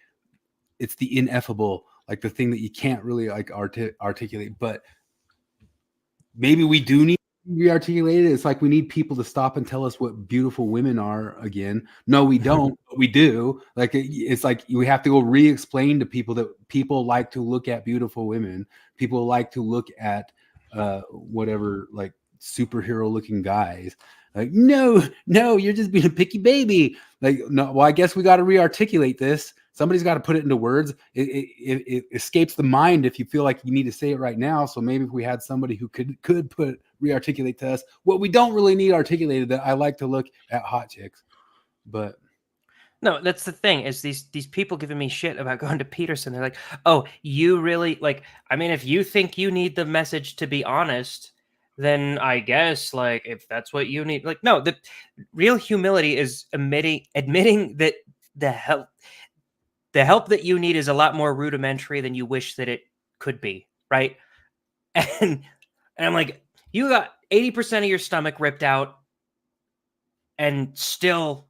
it's the ineffable, like the thing that you can't really like articulate. But maybe we do need re-articulated. It's like we need people to stop and tell us what beautiful women are again. No, we don't, but we do. Like it's like we have to go re-explain to people that people like to look at beautiful women. People like to look at whatever, like superhero looking guys. Like, no, you're just being a picky baby. Like, no, well, I guess we got to re-articulate this. Somebody's got to put it into words. It escapes the mind if you feel like you need to say it right now. So maybe if we had somebody who could re-articulate to us what we don't really need articulated, that I like to look at hot chicks. But no, that's the thing, is these people giving me shit about going to Peterson. They're like, oh, you really like, I mean, if you think you need the message to be honest, then I guess like if that's what you need, like, no, the real humility is admitting that the help that you need is a lot more rudimentary than you wish that it could be, right? And I'm like, you got 80% of your stomach ripped out and still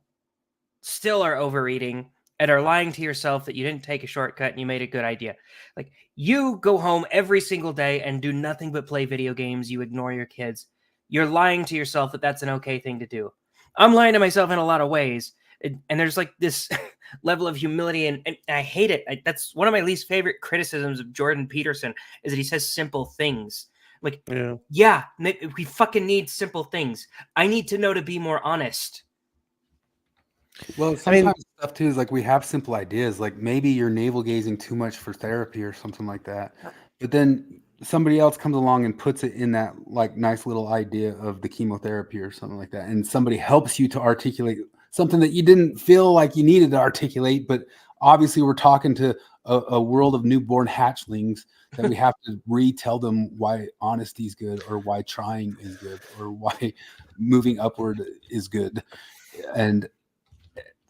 are overeating and are lying to yourself that you didn't take a shortcut and you made a good idea. Like, you go home every single day and do nothing but play video games. You ignore your kids. You're lying to yourself that that's an okay thing to do. I'm lying to myself in a lot of ways. And there's like this level of humility, and I hate it. That's one of my least favorite criticisms of Jordan Peterson, is that he says simple things. Like, yeah, we fucking need simple things. I need to know to be more honest. Well, sometimes stuff too is like we have simple ideas, like maybe you're navel gazing too much for therapy or something like that. But then somebody else comes along and puts it in that like nice little idea of the chemotherapy or something like that. And somebody helps you to articulate something that you didn't feel like you needed to articulate. But obviously we're talking to a world of newborn hatchlings that we have to retell them why honesty is good, or why trying is good, or why moving upward is good. And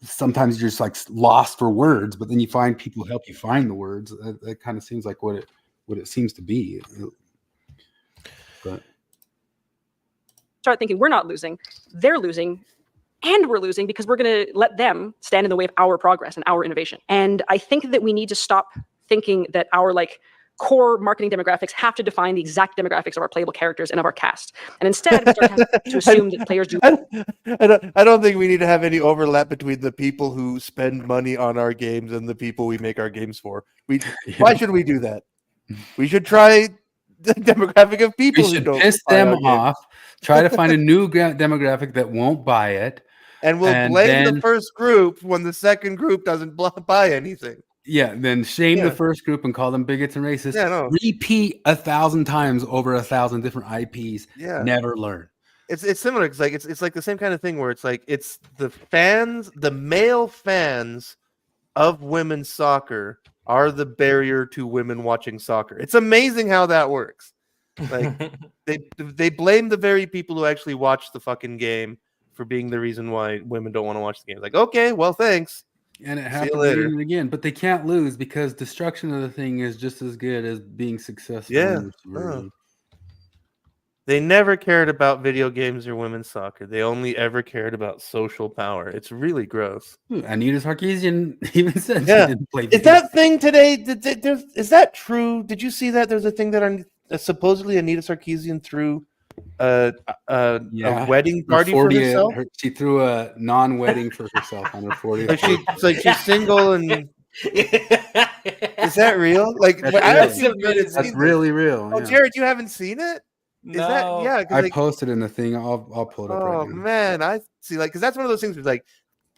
sometimes you're just like lost for words, but then you find people help you find the words. That kind of seems like what it seems to be. But start thinking we're not losing, they're losing. and we're losing because we're going to let them stand in the way of our progress and our innovation. And I think that we need to stop thinking that our like core marketing demographics have to define the exact demographics of our playable characters and of our cast. And instead, we start to assume that players do. I don't think we need to have any overlap between the people who spend money on our games and the people we make our games for. Why should we do that? We should try the demographic of people who don't piss buy them our games. off. Try to find a new demographic that won't buy it, and we'll blame the first group when the second group doesn't buy anything. Yeah, then shame the first group and call them bigots and racists. Yeah, no. Repeat 1,000 times over 1,000 different IPs. Yeah. Never learn. It's similar. It's like it's like the same kind of thing where it's like it's the fans, the male fans of women's soccer are the barrier to women watching soccer. It's amazing how that works. Like they blame the very people who actually watch the fucking game for being the reason why women don't want to watch the game. Like, okay, well, thanks. And it happens again and again, but they can't lose because destruction of the thing is just as good as being successful. Yeah. They never cared about video games or women's soccer. They only ever cared about social power. It's really gross. Anita Sarkeesian even said she didn't play. Is that thing today? Is that true? Did you see that? There's a thing that supposedly Anita Sarkeesian threw a wedding party for herself. She threw a non-wedding for herself on her 40th. She's single and. Is that real? Like that's really real. Oh, Jared, you haven't seen it? No. I posted in the thing. I'll pull it up. Oh man, I see. Like, because that's one of those things where like,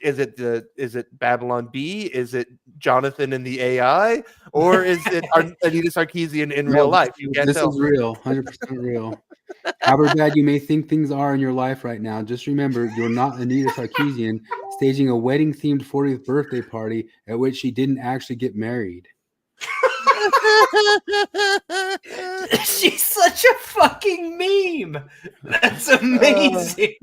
is it Babylon B? Is it Jonathan in the AI, or is it Anita Sarkeesian in real life? You can't tell. This is real, 100% real. However bad you may think things are in your life right now, just remember you're not Anita Sarkeesian staging a wedding-themed 40th birthday party at which she didn't actually get married. She's such a fucking meme. That's amazing.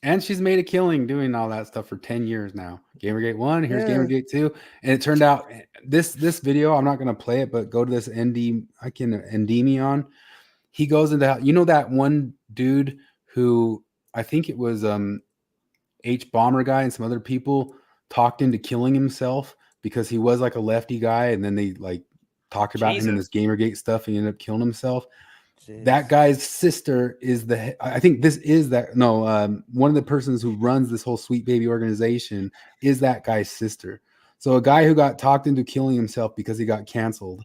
And she's made a killing doing all that stuff for 10 years now. Gamergate 1, here's Gamergate 2. And it turned out this video, I'm not going to play it, but go to this Endymion. He goes into, that one dude who I think it was H Bomber guy and some other people talked into killing himself because he was like a lefty guy, and then they like talked about him in this Gamergate stuff, and he ended up killing himself. Jeez. That guy's sister is one of the persons who runs this whole Sweet Baby organization is that guy's sister. So a guy who got talked into killing himself because he got canceled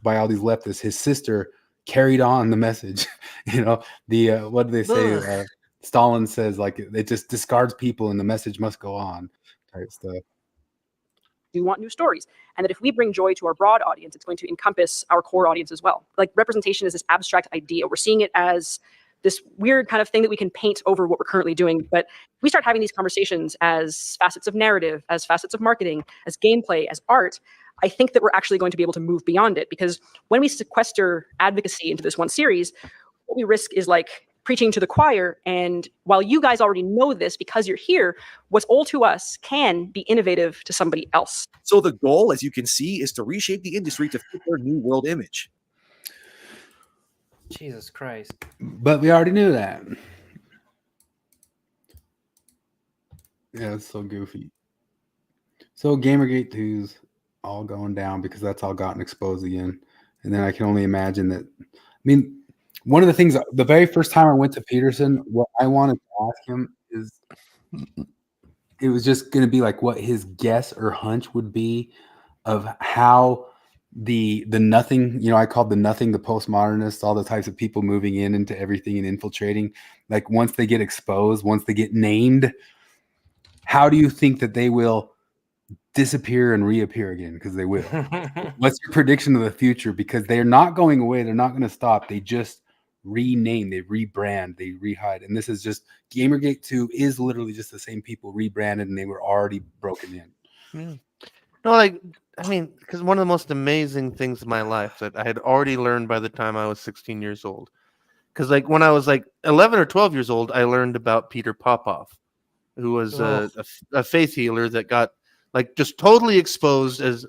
by all these leftists, his sister carried on the message. What do they say? Stalin says like it just discards people and the message must go on type stuff. We want new stories, and that if we bring joy to our broad audience, it's going to encompass our core audience as well. Like, representation is this abstract idea. We're seeing it as this weird kind of thing that we can paint over what we're currently doing. But if we start having these conversations as facets of narrative, as facets of marketing, as gameplay, as art, I think that we're actually going to be able to move beyond it. Because when we sequester advocacy into this one series, what we risk is like preaching to the choir. And while you guys already know this because you're here, what's old to us can be innovative to somebody else. So the goal, as you can see, is to reshape the industry to fit their new world image. Jesus Christ. But we already knew that. Yeah, it's so goofy. So Gamergate 2's all going down because that's all gotten exposed again. And then I can only imagine that. One of the things, the very first time I went to Peterson, what I wanted to ask him is, it was just going to be like what his guess or hunch would be of how the nothing, I called the nothing, the postmodernists, all the types of people moving into everything and infiltrating. Like once they get exposed, once they get named, how do you think that they will disappear and reappear again? Because they will. What's your prediction of the future? Because they're not going away. They're not going to stop. They just rename, they rebrand, they rehide. And this is just Gamergate 2 is literally just the same people rebranded, and they were already broken in. Yeah. No, because one of the most amazing things in my life that I had already learned by the time I was 16 years old. Because when I was 11 or 12 years old, I learned about Peter Popoff, who was a faith healer that got just totally exposed as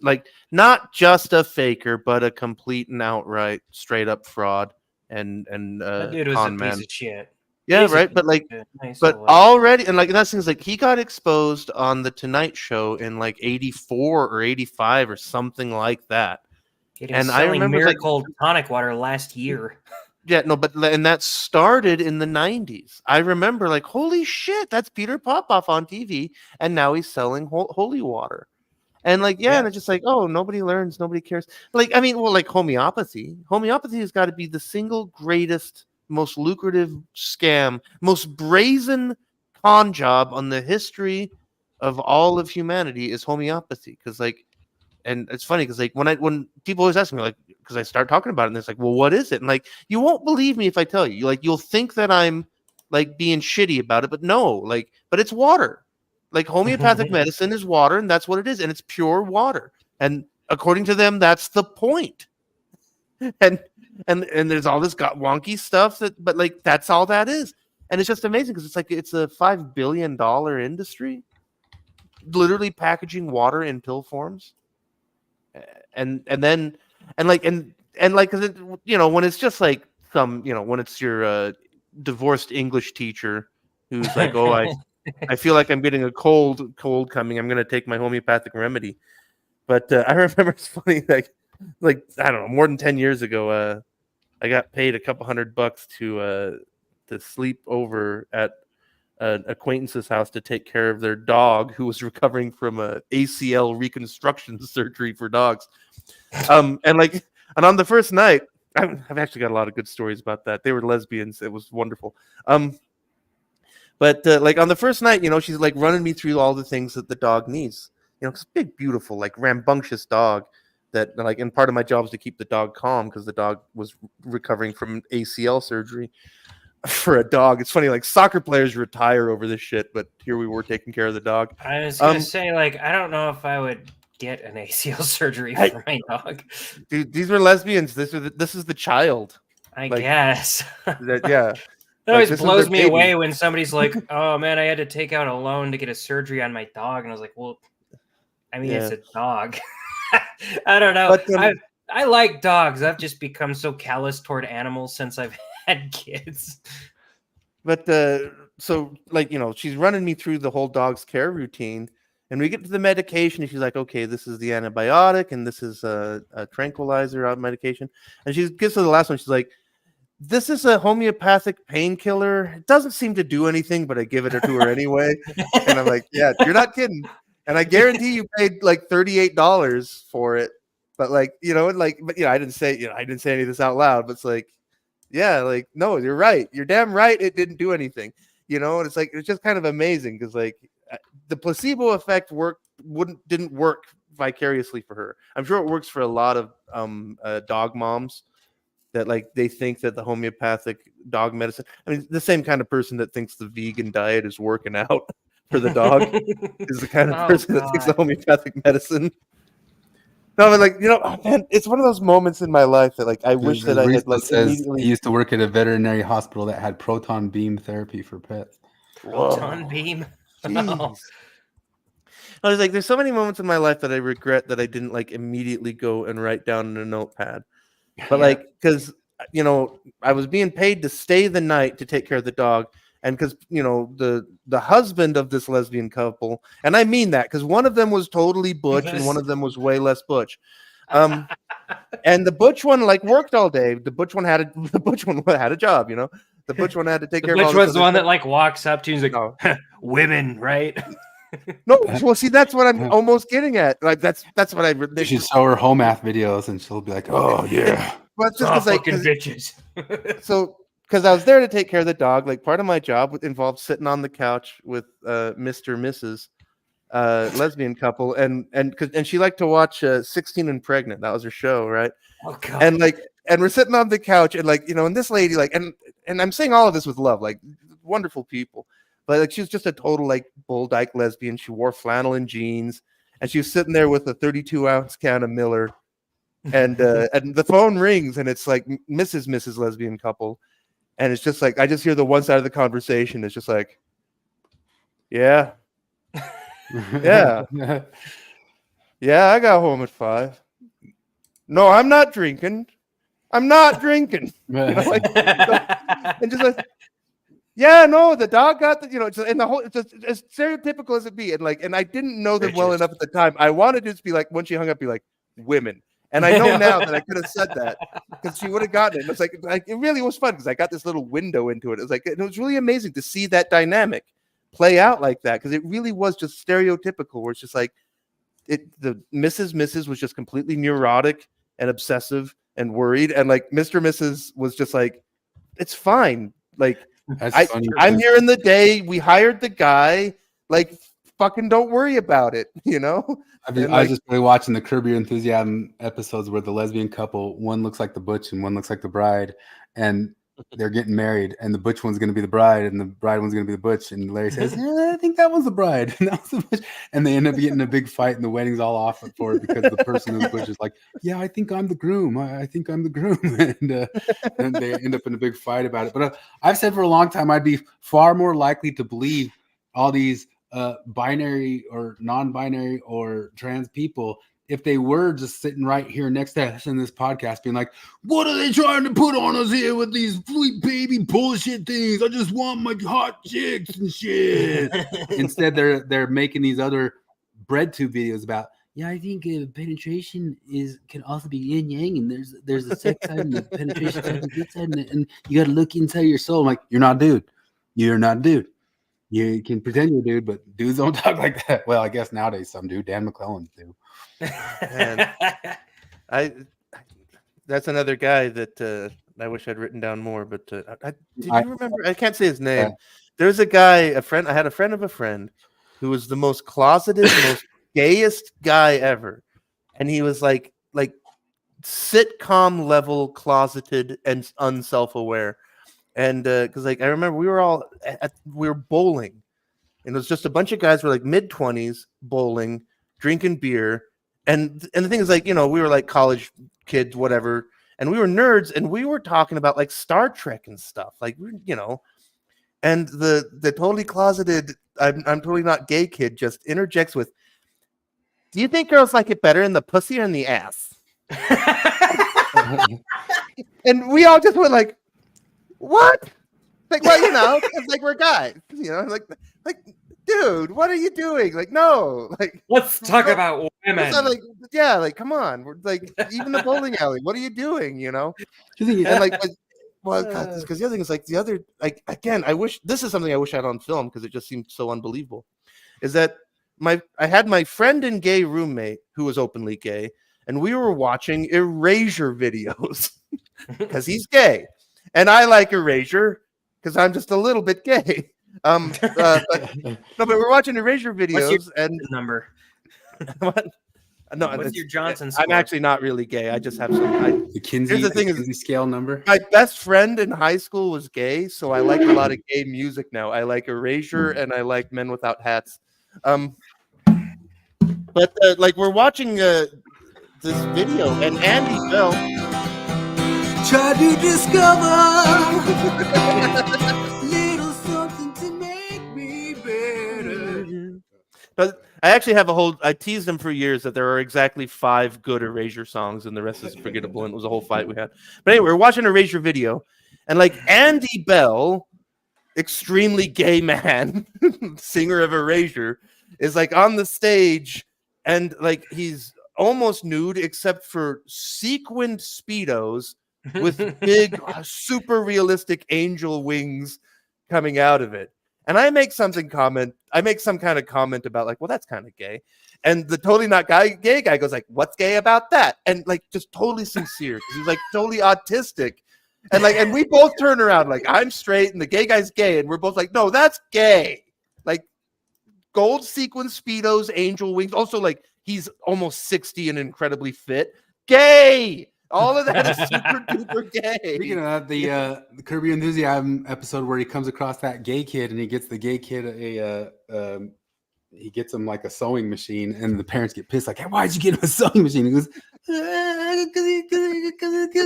not just a faker, but a complete and outright straight up fraud and that dude was a piece of shit. Yeah, He's a right. But like, nice but little- already, and like that's things like he got exposed on the Tonight Show in like '84 or '85 or something like that. He was And I selling remember like, Miracle tonic water last year. yeah, no, but and that started in the '90s. I remember like, holy shit, that's Peter Popoff on TV, and now he's selling holy water. And like, yeah, and it's just like, oh, nobody learns, nobody cares. Like, I mean, well, like homeopathy. Homeopathy has got to be the single greatest, most lucrative scam, most brazen con job on the history of all of humanity is homeopathy. Because like, and it's funny because like when people always ask me like, because I start talking about it, and it's like, well, what is it? And like, you won't believe me if I tell you. Like, you'll think that I'm like being shitty about it, but no, like, but it's water. Like homeopathic medicine is water, and that's what it is, and it's pure water. And according to them, that's the point. And there's all this got wonky stuff but like that's all that is. And it's just amazing because it's like it's a $5 billion industry, literally packaging water in pill forms. And then and like because when it's just like some when it's your divorced English teacher who's like, oh, I feel like I'm getting a cold coming. I'm going to take my homeopathic remedy. But I remember it's funny, like I don't know, more than 10 years ago, I got paid a couple $100 to sleep over at an acquaintance's house to take care of their dog who was recovering from a ACL reconstruction surgery for dogs. And on the first night, I've actually got a lot of good stories about that. They were lesbians. It was wonderful. But like on the first night, she's like running me through all the things that the dog needs. It's a big, beautiful, like rambunctious dog that like, and part of my job is to keep the dog calm because the dog was recovering from ACL surgery. For a dog, it's funny, like soccer players retire over this shit, but here we were taking care of the dog. I was gonna say, like, I don't know if I would get an ACL surgery for my dog. Dude, these were lesbians. This is the child. I guess. Yeah. That always blows me away when somebody's like, "Oh man, I had to take out a loan to get a surgery on my dog," and I was like, "Well, I mean, it's a dog." I don't know. But, I like dogs. I've just become so callous toward animals since I've had kids. But so like she's running me through the whole dog's care routine, and we get to the medication, and she's like, "Okay, this is the antibiotic, and this is a tranquilizer medication," and she gets to the last one. She's like, "This is a homeopathic painkiller. It doesn't seem to do anything, but I give it to her anyway." And I'm like, "Yeah, you're not kidding." And I guarantee you paid like $38 for it. But like, I didn't say any of this out loud, but it's like, yeah, like, no, you're right. You're damn right. It didn't do anything, and it's like, it's just kind of amazing because like the placebo effect didn't work vicariously for her. I'm sure it works for a lot of dog moms that like they think that the homeopathic dog medicine. I mean, the same kind of person that thinks the vegan diet is working out for the dog is the kind of person that thinks the homeopathic medicine. No, but like, man, it's one of those moments in my life that like I wish that I had like immediately. He used to work at a veterinary hospital that had proton beam therapy for pets. Proton beam. Jeez. I was like, there's so many moments in my life that I regret that I didn't like immediately go and write down in a notepad. But like, because I was being paid to stay the night to take care of the dog, and because the husband of this lesbian couple, and I mean that because one of them was totally butch and one of them was way less butch, and the butch one like worked all day. The butch one had a job, The butch one had to take care of all this. The butch was the one that like walks up to you and he's like, "Women, right?" No, well, see, that's what I'm almost getting at. Like that's what I. You should show her home math videos, and she'll be like, "Oh yeah." Well, it's just fucking bitches. So, because I was there to take care of the dog, like part of my job involved sitting on the couch with Mr. and Mrs. Lesbian couple, and she liked to watch 16 and Pregnant. That was her show, right? Oh god. And we're sitting on the couch, and like and this lady like and I'm saying all of this with love, like wonderful people, but like she was just a total like bull dyke lesbian. She wore flannel and jeans, and she was sitting there with a 32-ounce can of Miller. And the phone rings, and it's like Mrs. Lesbian couple, and it's just like I just hear the one side of the conversation. It's just like, yeah, yeah, I got home at 5. No, I'm not drinking. And just like, Yeah, no, the dog got the, and the whole, it's just as stereotypical as it be. And I didn't know them well enough at the time. I wanted to just be like, when she hung up, be like, women. And I know now that I could have said that because she would have gotten it. And it's like, it really was fun because I got this little window into it. It was like, it was really amazing to see that dynamic play out like that because it really was just stereotypical where it's just like, the Mrs. was just completely neurotic and obsessive and worried. And like Mr. Mrs. was just like, it's fine. Like, I'm here in the day. We hired the guy. Like, fucking don't worry about it. I was just really watching the Curb Your Enthusiasm episodes where the lesbian couple, one looks like the butch and one looks like the bride, and they're getting married, and the butch one's going to be the bride, and the bride one's going to be the butch. And Larry says, I think that was the bride, and that was the butch. And they end up getting a big fight, and the wedding's all off for it because the person who's butch is like, yeah, I think I'm the groom. I think I'm the groom. And they end up in a big fight about it. But I've said for a long time, I'd be far more likely to believe all these binary or non-binary or trans people if they were just sitting right here next to us in this podcast being like, what are they trying to put on us here with these sweet baby bullshit things? I just want my hot chicks and shit. Instead, they're making these other bread tube videos about, yeah, I think penetration can also be yin yang, and there's a sex side and the penetration side and the good side, and you got to look inside your soul. I'm like, you're not dude. You're not dude. You can pretend you're a dude, but dudes don't talk like that. Well, I guess nowadays some do. Dan McClellan do. And that's another guy that I wish I'd written down more. But did you remember? I can't say his name. There's a guy, I had a friend of a friend who was the most closeted, most gayest guy ever, and he was like sitcom level closeted and unself-aware. And because I remember we were bowling, and it was just a bunch of guys who were like mid-20s bowling, drinking beer, and the thing is we were like college kids, whatever, and we were nerds, and we were talking about like Star Trek and stuff, and the totally closeted I'm totally not gay kid just interjects with, "Do you think girls like it better in the pussy or in the ass?" And we all just went like, what? Like, well, it's like we're guys, like, dude, what are you doing? Like, no, like, let's talk about women. So come on, we're like, even the bowling alley, what are you doing? And because the other thing is again, I wish this is something I wish I had on film because it just seemed so unbelievable. Is that I had my friend and gay roommate who was openly gay, and we were watching Erasure videos because he's gay. And I like Erasure because I'm just a little bit gay. But we're watching Erasure videos. What's your and number? What? No, what's your Johnson score? I'm actually not really gay. I just have some. The Kinsey scale number. My best friend in high school was gay, so I like a lot of gay music now. I like Erasure and I like Men Without Hats. But we're watching this video, and Andy Bell. Try to discover little something to make me better. But I actually have I teased him for years that there are exactly 5 good Erasure songs and the rest is forgettable, and it was a whole fight we had. But anyway, we're watching Erasure video, and Andy Bell, extremely gay man, singer of Erasure, is on the stage, and he's almost nude except for sequined Speedos with big, super realistic angel wings coming out of it. And I make some kind of comment about well, that's kind of gay. And the totally not gay guy goes what's gay about that? And just totally sincere because he's totally autistic. And and we both turn around I'm straight and the gay guy's gay, and we're both no, that's gay. Gold sequin Speedos, angel wings. Also he's almost 60 and incredibly fit. Gay. All of that is super duper gay. Speaking of that, the Curb Your Enthusiasm episode where he comes across that gay kid and he gets the gay kid he gets him a sewing machine, and the parents get pissed hey, why'd you get him a sewing machine? He goes,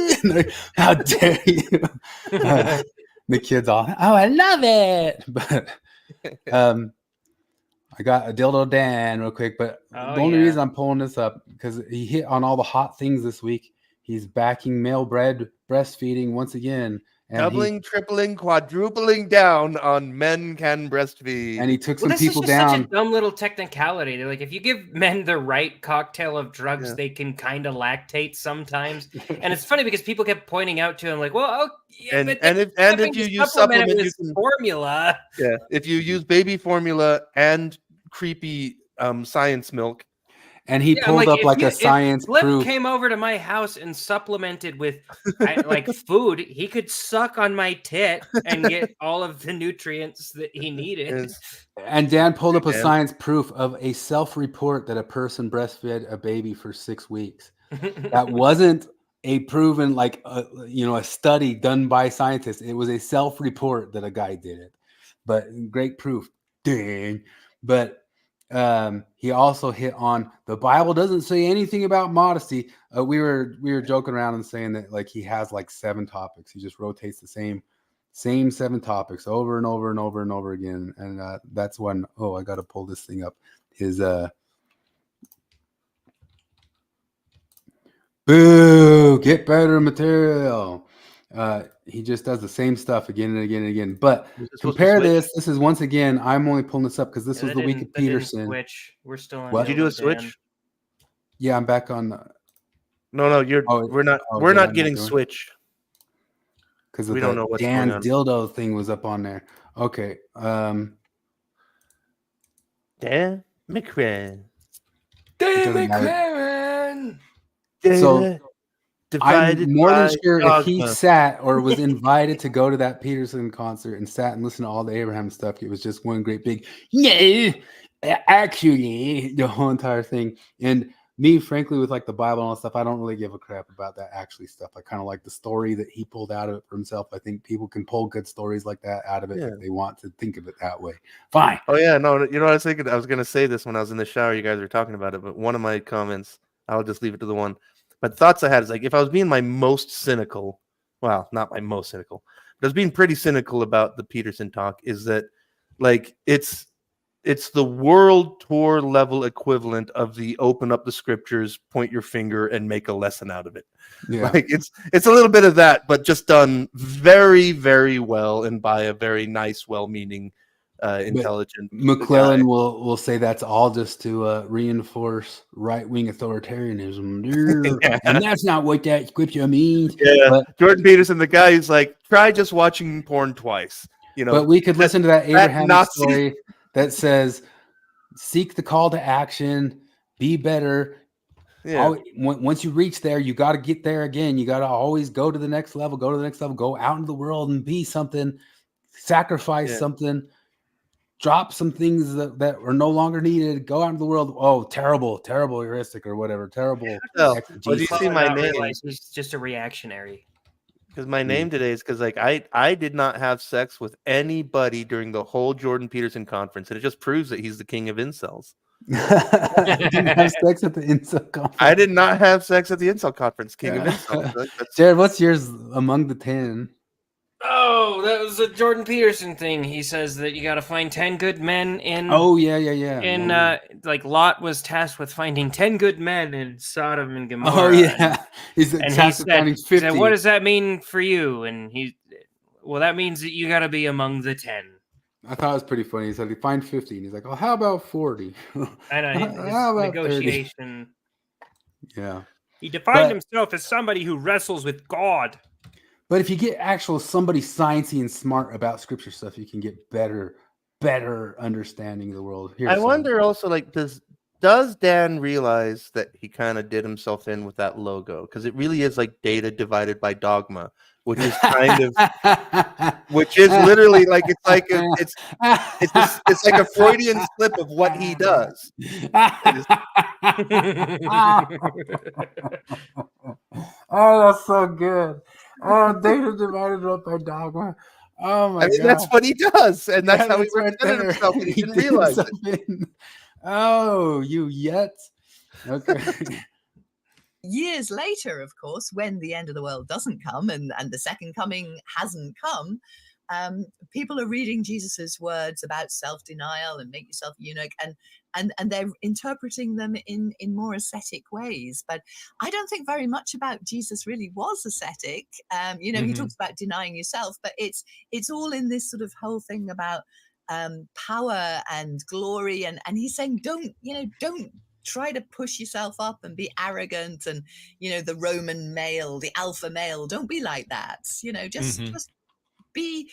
because how dare you? The kid's all, oh, I love it. But I got a dildo Dan real quick, but the only reason I'm pulling this up because he hit on all the hot things this week. He's backing male breastfeeding once again, And doubling, tripling, quadrupling down on men can breastfeed. And he took Well, some this is people just such a down. dumb little technicality. They're like, if you give men the right cocktail of drugs, Yeah. they can kind of lactate sometimes. And it's funny because people kept pointing out to him, like, well, oh, yeah, And but if you use supplement, it you with can formula. Yeah, if you use baby formula and creepy science milk. And he Yeah, pulled up like a if science Flip proof. came over to my house and supplemented with like food, he could suck on my tit and get all of the nutrients that he needed. And Dan pulled up a Dan. science proof of a self-report that a person breastfed a baby for 6 weeks. That wasn't a proven, like, a study done by scientists. It was a self-report that a guy did it. But great proof. Dang. But he also hit on the Bible doesn't say anything about modesty. We were joking around and saying that, like, he has like 7 topics. He just rotates the same 7 topics over and over and over and over again. And that's when, I got to pull this thing up. His boo, get better material. He just does the same stuff again and again and again. But compare this. This is, once again, I'm only pulling this up because this was the week of Peterson. Switch. We're still on. Did you do a switch? Yeah, I'm back on. No, we're not. We're not getting switch because we don't know what's Dan's going on. dildo thing was up on there. Okay. Dan McCran. So I'm more than sure if he sat or was invited to go to that Peterson concert and sat and listened to all the Abraham stuff, it was just one great big, no, actually, the whole entire thing. And me, frankly, with like the Bible and all that stuff, I don't really give a crap about that actually stuff. I kind of like the story that he pulled out of it for himself. I think people can pull good stories like that out of it if they want to think of it that way. Fine. Oh yeah, no, you know what I was thinking? I was going to say this when I was in the shower. You guys were talking about it, but one of my comments, I'll just leave it to the one. But thoughts I had is, like, if I was being my most cynical, well, not my most cynical, but I was being pretty cynical about the Peterson talk, is that, like, it's the world tour level equivalent of the open up the scriptures, point your finger, and make a lesson out of it. Yeah. Like, it's a little bit of that, but just done very, very well and by a very nice, well-meaning, intelligent. McClellan will say that's all just to reinforce right-wing authoritarianism. Yeah. And that's not what that scripture means. Yeah, but Jordan Peterson, the guy who's like, try just watching porn twice. But we could listen to that Abraham story that says, seek the call to action, be better. Yeah. Once you reach there, you got to get there again. You got to always go to the next level, go out into the world and be something, sacrifice something. Drop some things that are no longer needed. Go out into the world. Oh, terrible heuristic or whatever. Terrible. Well, did you see my name? He's just a reactionary. Because my name today is because, like, I did not have sex with anybody during the whole Jordan Peterson conference, and it just proves that he's the king of incels. Didn't have sex at the incel conference. I did not have sex at the incel conference. King of incels. Jared, what's yours among the 10? Oh, that was a Jordan Peterson thing. He says that you got to find 10 good men in. Oh, yeah. In like Lot was tasked with finding 10 good men in Sodom and Gomorrah. Oh yeah, he's tasked with finding 50. He said, "What does that mean for you?" And that means that you got to be among the 10. I thought it was pretty funny. He said, "Find 50," and he's like, "Oh, how about 40?" I know. How about negotiation. 30? Yeah. He defined himself as somebody who wrestles with God. But if you get somebody sciencey and smart about scripture stuff, you can get better understanding of the world. I wonder also, like, does Dan realize that he kind of did himself in with that logo? Because it really is like data divided by dogma, which is kind of, which is literally like, it's like it's like a Freudian slip of what he does. Oh, that's so good. Oh, data divided up by dogma. Oh my God. That's what he does, and that's how he represented himself. And he didn't realize it. Oh, you yet? Okay. Years later, of course, when the end of the world doesn't come and the second coming hasn't come, people are reading Jesus's words about self-denial and make yourself eunuch, and they're interpreting them in more ascetic ways. But I don't think very much about Jesus really was ascetic. He talks about denying yourself, but it's all in this sort of whole thing about power and glory, and he's saying don't try to push yourself up and be arrogant and the Roman male, the alpha male. Don't be like that. Just be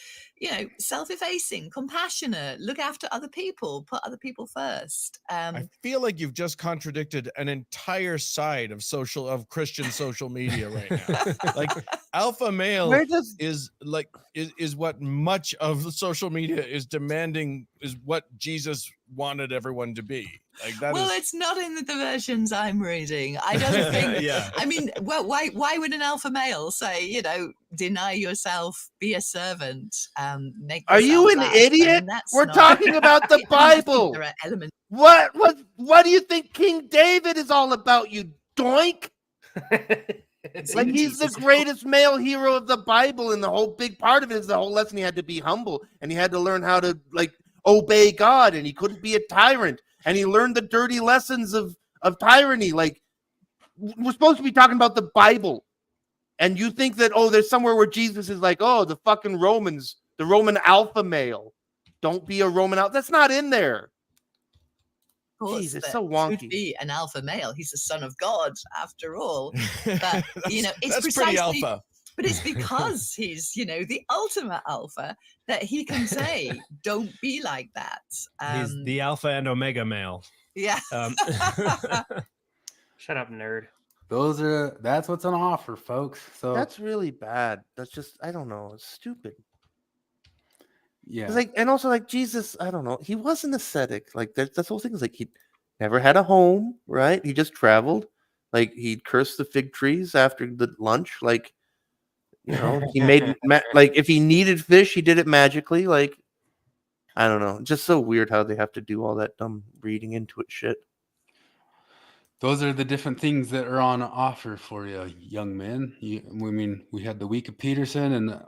self-effacing, compassionate, look after other people, put other people first. I feel like you've just contradicted an entire side of Christian social media right now. Like alpha male is what much of the social media is demanding, is what Jesus wanted everyone to be. Like that. Well, it's not in the versions I'm reading. I don't think. Yeah. I mean, well, why would an alpha male say, deny yourself, be a servant, make? Are you an idiot? We're talking about the Bible. There are elements. What do you think King David is all about? You doink. Like he's the greatest male hero of the Bible, and the whole big part of it is the whole lesson he had to be humble, and he had to learn how to obey God, and he couldn't be a tyrant. And he learned the dirty lessons of tyranny. Like, we're supposed to be talking about the Bible. And you think that, there's somewhere where Jesus is like, the fucking Romans, the Roman alpha male. Don't be a Roman alpha. That's not in there. Jeez, it's so wonky. Should be an alpha male. He's the son of God, after all. But, it's that's precisely... pretty alpha. But it's because he's, the ultimate alpha that he can say, don't be like that. He's the alpha and omega male. Yeah. Shut up, nerd. That's what's on offer, folks. So that's really bad. That's just, I don't know. It's stupid. Yeah. And also Jesus, I don't know. He was an ascetic. Like that's the whole thing is he never had a home, right? He just traveled. Like he'd curse the fig trees after the lunch. Like, he made if he needed fish, he did it magically. Like, I don't know. Just so weird how they have to do all that dumb reading into it shit. Those are the different things that are on offer for you, young men. We had the week of Peterson, and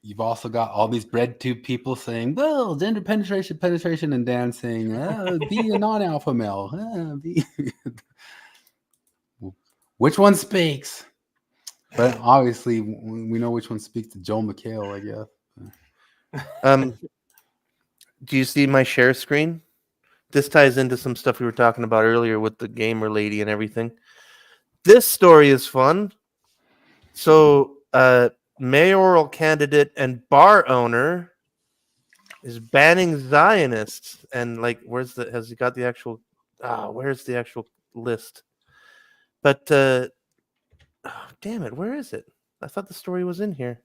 you've also got all these bread tube people saying, well, gender penetration, and Dan saying, be a non-alpha male. Which one speaks? But obviously, we know which one speaks to Joel McHale, I guess. Do you see my share screen? This ties into some stuff we were talking about earlier with the gamer lady and everything. This story is fun. So, mayoral candidate and bar owner is banning Zionists. And has he got the actual? Where's the actual list? But damn it, where is it? I thought the story was in here.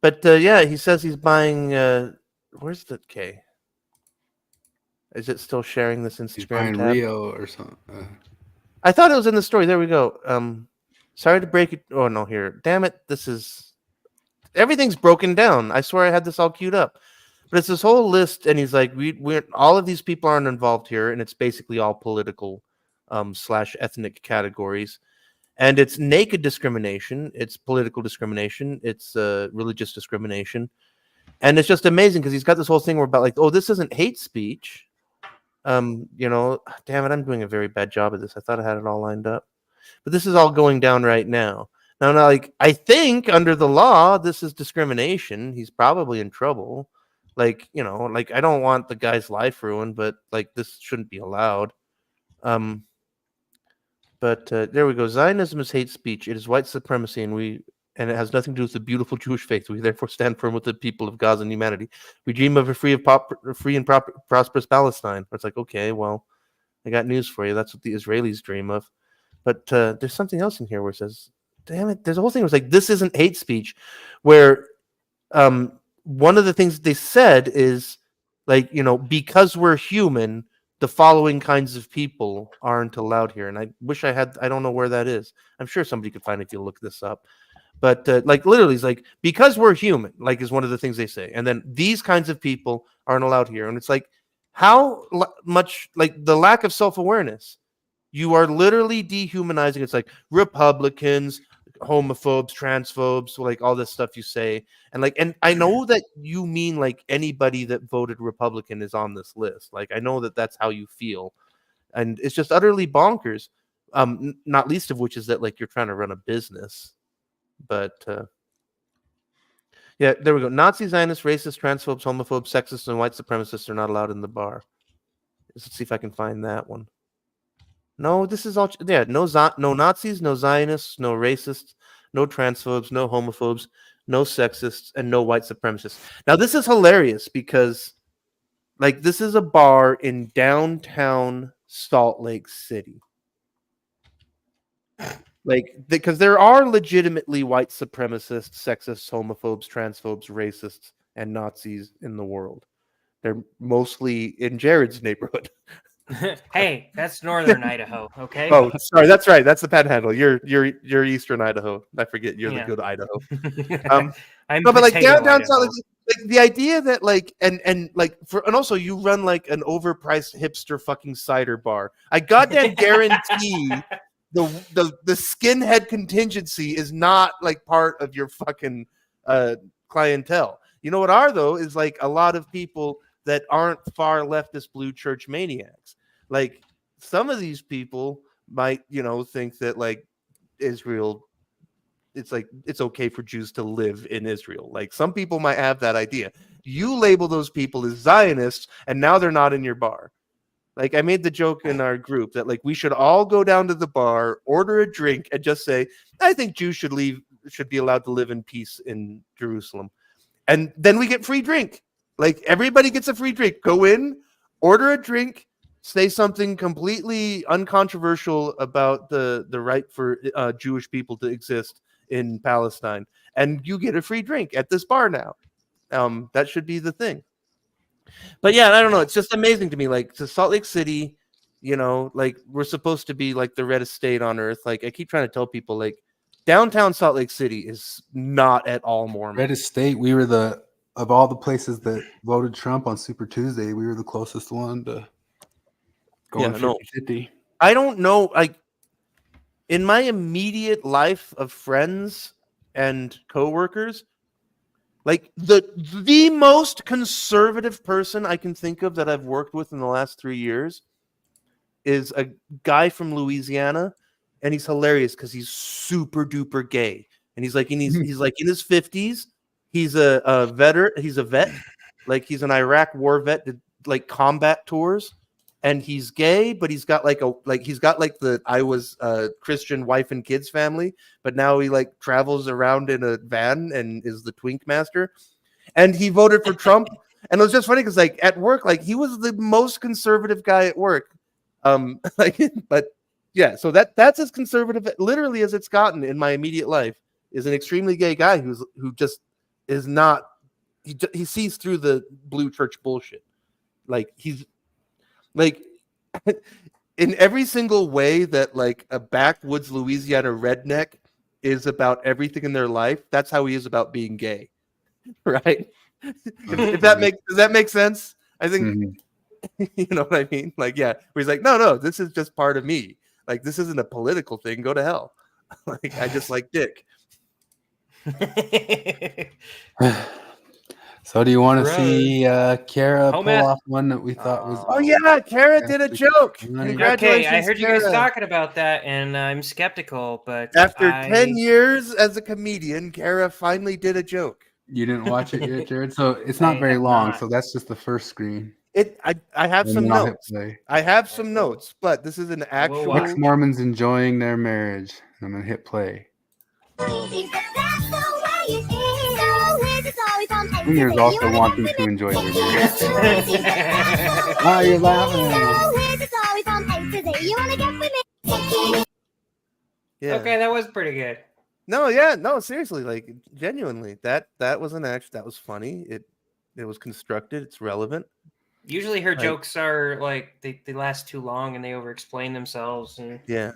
But he says he's buying. Where's the K? Is it still sharing this Instagram tab? Rio or something. I thought it was in the story. There we go. Sorry to break it. Oh no, here. Damn it. Everything's broken down. I swear I had this all queued up. But it's this whole list, and he's like, we're all of these people aren't involved here, and it's basically all political / ethnic categories. And it's naked discrimination, it's political discrimination, it's religious discrimination. And it's just amazing because he's got this whole thing where about this isn't hate speech. Damn it, I'm doing a very bad job of this. I thought I had it all lined up. But this is all going down right now. Now, I think under the law, this is discrimination. He's probably in trouble. I don't want the guy's life ruined, but this shouldn't be allowed. But there we go. Zionism is hate speech. It is white supremacy, and it has nothing to do with the beautiful Jewish faith. We therefore stand firm with the people of Gaza and humanity. We dream of a free and prosperous Palestine. It's like, okay, well, I got news for you. That's what the Israelis dream of. But there's something else in here where it says, damn it, there's a whole thing where it's this isn't hate speech, where one of the things they said is, because we're human, the following kinds of people aren't allowed here. And I wish I don't know where that is. I'm sure somebody could find it if you look this up. But literally, it's because we're human, is one of the things they say. And then these kinds of people aren't allowed here. And it's how much, the lack of self-awareness. You are literally dehumanizing. It's Republicans, homophobes, transphobes, like all this stuff you say. And I know that you mean like anybody that voted Republican is on this list. Like I know that that's how you feel. And it's just utterly bonkers. Not least of which is that like you're trying to run a business. But yeah, there we go. Nazi, Zionists, racists, transphobes, homophobes, sexists, and white supremacists are not allowed in the bar. Let's see if I can find that one. No, this is all. Yeah, no Nazis, no Zionists, no racists, no transphobes, no homophobes, no sexists, and no white supremacists. Now, this is hilarious because, like, this is a bar in downtown Salt Lake City. Like, because there are legitimately white supremacists, sexists, homophobes, transphobes, racists, and Nazis in the world. They're mostly in Jared's neighborhood. Hey, that's northern Idaho, okay? Oh, sorry, that's right. That's the panhandle. You're eastern Idaho. I forget you're the good Idaho. I'm no, but like potato downtown Idaho. like the idea that like and also you run like an overpriced hipster fucking cider bar. I goddamn guarantee the skinhead contingency is not like part of your fucking clientele. You know what are though is like a lot of people that aren't far leftist blue church maniacs. Like some of these people might, think that like Israel, it's like it's okay for Jews to live in Israel. Like some people might have that idea. You label those people as Zionists, and now they're not in your bar. Like I made the joke in our group that like we should all go down to the bar, order a drink, and just say, I think Jews should be allowed to live in peace in Jerusalem. And then we get free drink. Like everybody gets a free drink. Go in, order a drink, say something completely uncontroversial about the right for Jewish people to exist in Palestine, and you get a free drink at this bar now. That should be the thing. But yeah, I don't know. It's just amazing to me. Like to Salt Lake City, like we're supposed to be like the reddest state on earth. Like I keep trying to tell people, like downtown Salt Lake City is not at all Mormon. Reddest state. We were of all the places that voted Trump on Super Tuesday, we were the closest one to going 50-50. I don't know. Like in my immediate life of friends and coworkers, like the most conservative person I can think of that I've worked with in the last 3 years is a guy from Louisiana, and he's hilarious because he's super duper gay, and he's like in his 50s. He's a veteran. He's a vet, like he's an Iraq war vet, did like combat tours, and he's gay, but he's got the I was Christian wife and kids family, but now he like travels around in a van and is the twink master, and he voted for Trump. And it was just funny because like at work, like he was the most conservative guy at work, but yeah, so that's as conservative literally as it's gotten in my immediate life. Is an extremely gay guy who just is not, he sees through the blue church bullshit. Like he's like in every single way that like a backwoods Louisiana redneck is about everything in their life. That's how he is about being gay, right? Does that make sense? I think you know what I mean. Like yeah, where he's like, no, this is just part of me. Like this isn't a political thing. Go to hell. Like I just like dick. So do you want to see Kara pull off one that we thought was... Oh yeah, Kara did a joke. Congratulations, okay, I heard you guys Kara. talking about that, and I'm skeptical, but after 10 years as a comedian, Kara finally did a joke. You didn't watch it yet, Jared? So it's not very long, so that's just the first screen. I have some notes. I have some notes, but this is an actual... Ex-Mormons enjoying their marriage. I'm going to hit play. Singers also want them to enjoy their marriage. Why are you laughing? Yeah. Okay, that was pretty good. No, seriously, like genuinely, that was an act. That was funny. It was constructed. It's relevant. Usually, her jokes are like they last too long and they over-explain themselves. And yeah,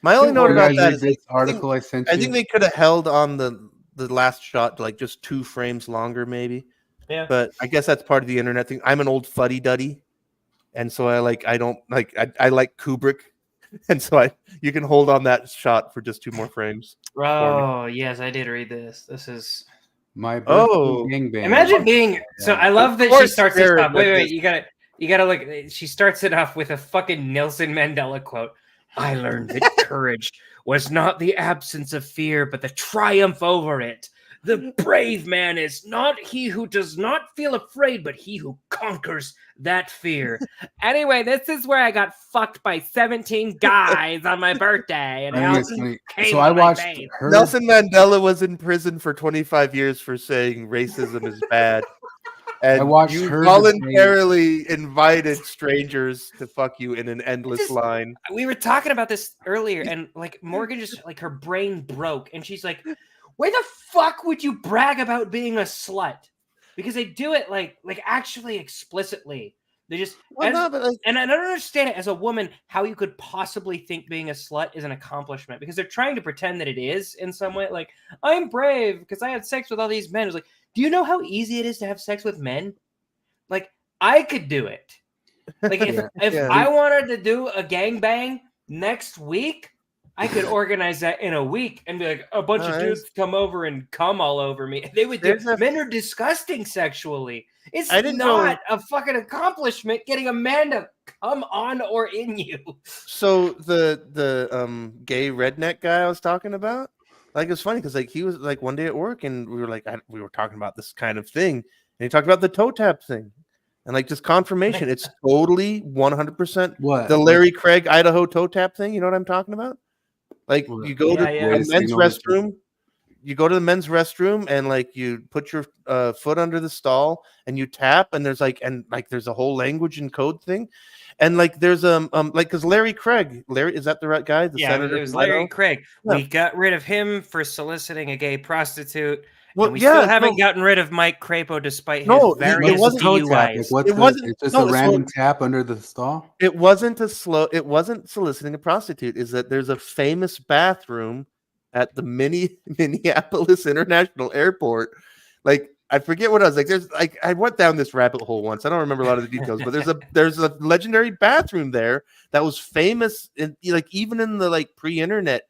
my only note about that is this article I sent you. I think they could have held on the last shot like just 2 frames longer, maybe. Yeah, but I guess that's part of the internet thing. I'm an old fuddy-duddy, and so I like Kubrick. And so you can hold on that shot for just 2 more frames. Oh yes, I did read this. This is My birthday Oh. gangbang. Imagine being so. I love that she course starts this Jared off. Wait, read wait, this. you gotta look. She starts it off with a fucking Nelson Mandela quote. I learned that courage was not the absence of fear, but the triumph over it. The brave man is not he who does not feel afraid, but he who conquers that fear. Anyway, this is where I got fucked by 17 guys on my birthday, and I think it's Al funny. came So on I my watched face. her. Nelson Mandela was in prison for 25 years for saying racism is bad. And watched you her voluntarily invited strangers to fuck you in an endless line. We were talking about this earlier, and like Morgan just like her brain broke, and she's like, "Why the fuck would you brag about being a slut?" Because they do it like actually explicitly. They just and I don't understand it as a woman how you could possibly think being a slut is an accomplishment because they're trying to pretend that it is in some way. Like I'm brave because I had sex with all these men. It's like, do you know how easy it is to have sex with men? Like I could do it. Like if I wanted to do a gangbang next week, I could organize that in a week and be like, a bunch of dudes come over and come all over me. They would do. Men are disgusting sexually. It's not a fucking accomplishment getting a man to come on or in you. So the gay redneck guy I was talking about, like it's funny because like he was like one day at work and we were like we were talking about this kind of thing and he talked about the toe tap thing. And like just confirmation, it's totally 100% the Larry Craig Idaho toe tap thing. You know what I'm talking about? Like you go to a men's restroom, you go to the men's restroom and like you put your foot under the stall and you tap and there's there's a whole language and code thing. And like there's like because Larry Craig, is that the right guy? The senator? It was Larry Craig. Yeah. We got rid of him for soliciting a gay prostitute. Well, and we still haven't gotten rid of Mike Crapo despite his various DUIs. It's just a random tap under the stall. It wasn't soliciting a prostitute. Is that there's a famous bathroom at the Minneapolis International Airport. Like I forget what I was like. There's like I went down this rabbit hole once. I don't remember a lot of the details, but there's a legendary bathroom there that was famous in like even in the like pre-internet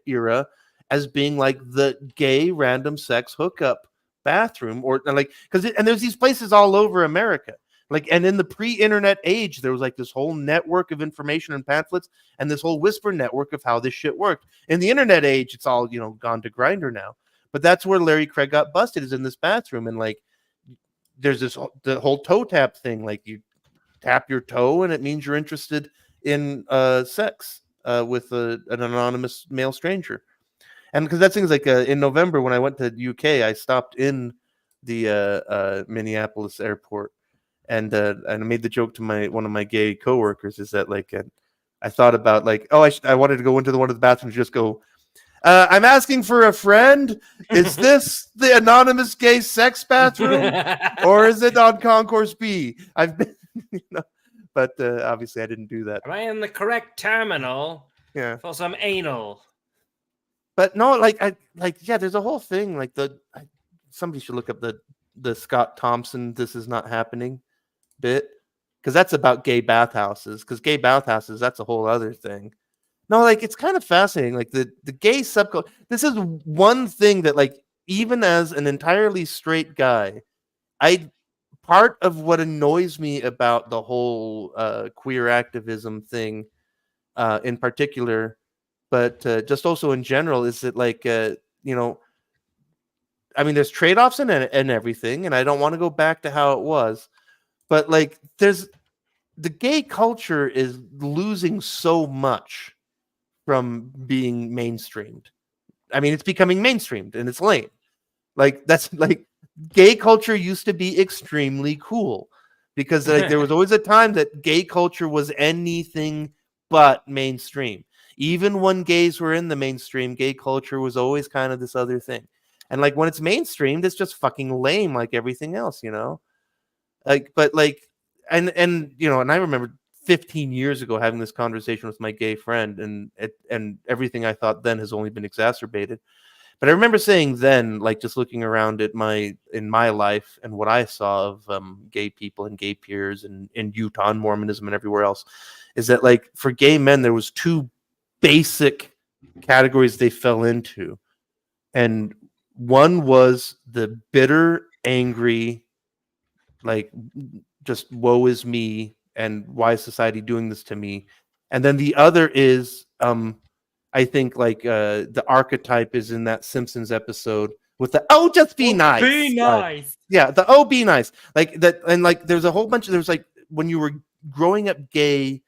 era as being like the gay random sex hookup bathroom or like and there's these places all over America. Like, and in the pre-internet age, there was like this whole network of information and pamphlets and this whole whisper network of how this shit worked. In the internet age, it's all, gone to Grindr now. But that's where Larry Craig got busted, is in this bathroom. And like, there's the whole toe tap thing. Like you tap your toe and it means you're interested in sex with an anonymous male stranger. And because that thing's like in November when I went to UK, I stopped in the Minneapolis airport. And I made the joke to one of my gay coworkers is that like I thought about like I wanted to go into one of the bathrooms and just go, I'm asking for a friend. Is this the anonymous gay sex bathroom or is it on Concourse B? I've been, but obviously I didn't do that. Am I in the correct terminal? Yeah, for some anal. But no, there's a whole thing like somebody should look up the Scott Thompson "This Is Not Happening" bit because that's about gay bathhouses. Because gay bathhouses, that's a whole other thing. No, like it's kind of fascinating. Like the gay subculture. This is one thing that like even as an entirely straight guy, part of what annoys me about the whole queer activism thing, in particular. But just also in general, is that like, I mean, there's trade-offs and everything, and I don't want to go back to how it was, but like the gay culture is losing so much from being mainstreamed. I mean, it's becoming mainstreamed and it's lame. Like that's like gay culture used to be extremely cool because like there was always a time that gay culture was anything but mainstream. Even when gays were in the mainstream, gay culture was always kind of this other thing. And like when it's mainstreamed, it's just fucking lame like everything else, Like, but like, and I remember 15 years ago having this conversation with my gay friend and everything I thought then has only been exacerbated. But I remember saying then, like just looking around at in my life and what I saw of gay people and gay peers and in Utah and Mormonism and everywhere else, is that like for gay men there was two basic categories they fell into, and one was the bitter, angry, like just woe is me and why is society doing this to me, and then the other is I think like the archetype is in that Simpsons episode with the just be nice. Be nice. Yeah, the be nice. Like that, and like there's a whole bunch of there's like when you were growing up gay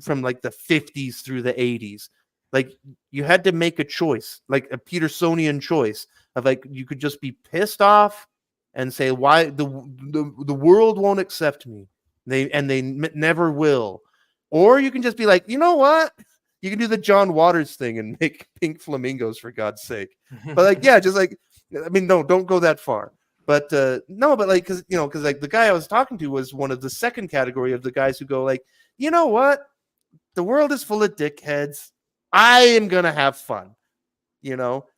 from like the 50s through the 80s, like you had to make a choice, like a Petersonian choice of like you could just be pissed off and say why the world won't accept me. They never will. Or you can just be like, you know what? You can do the John Waters thing and make pink flamingos for God's sake. But like, yeah, just like, I mean, no, don't go that far. But no, but like, because like the guy I was talking to was one of the second category of the guys who go like, you know what? The world is full of dickheads. I am gonna have fun,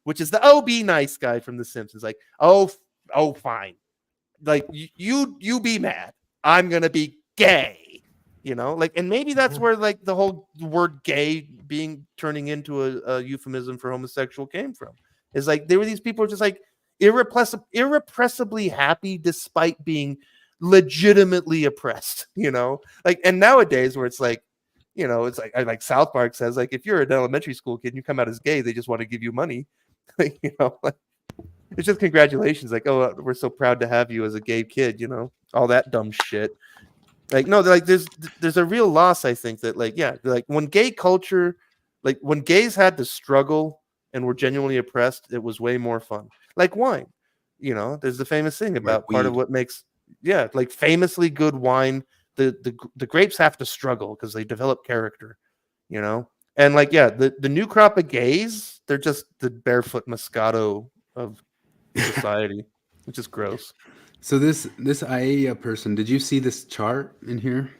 which is the be nice guy from The Simpsons. Like, oh, fine. Like you be mad. I'm gonna be gay. Like, and maybe that's where like the whole word gay turning into a euphemism for homosexual came from. Is like there were these people just like irrepressibly happy despite being legitimately oppressed, like, and nowadays where it's like, it's like South Park says, like, if you're an elementary school kid and you come out as gay, they just want to give you money. Like, like, it's just congratulations. Like, oh, we're so proud to have you as a gay kid, all that dumb shit. Like, no, like there's a real loss, I think, that like, yeah, like when gay culture, like when gays had to struggle and were genuinely oppressed, it was way more fun. Like wine, there's the famous thing about part of what makes, like famously good wine. The grapes have to struggle because they develop character, and like, yeah, the new crop of gays, they're just the barefoot Moscato of society, which is gross. So this IAEA person, did you see this chart in here?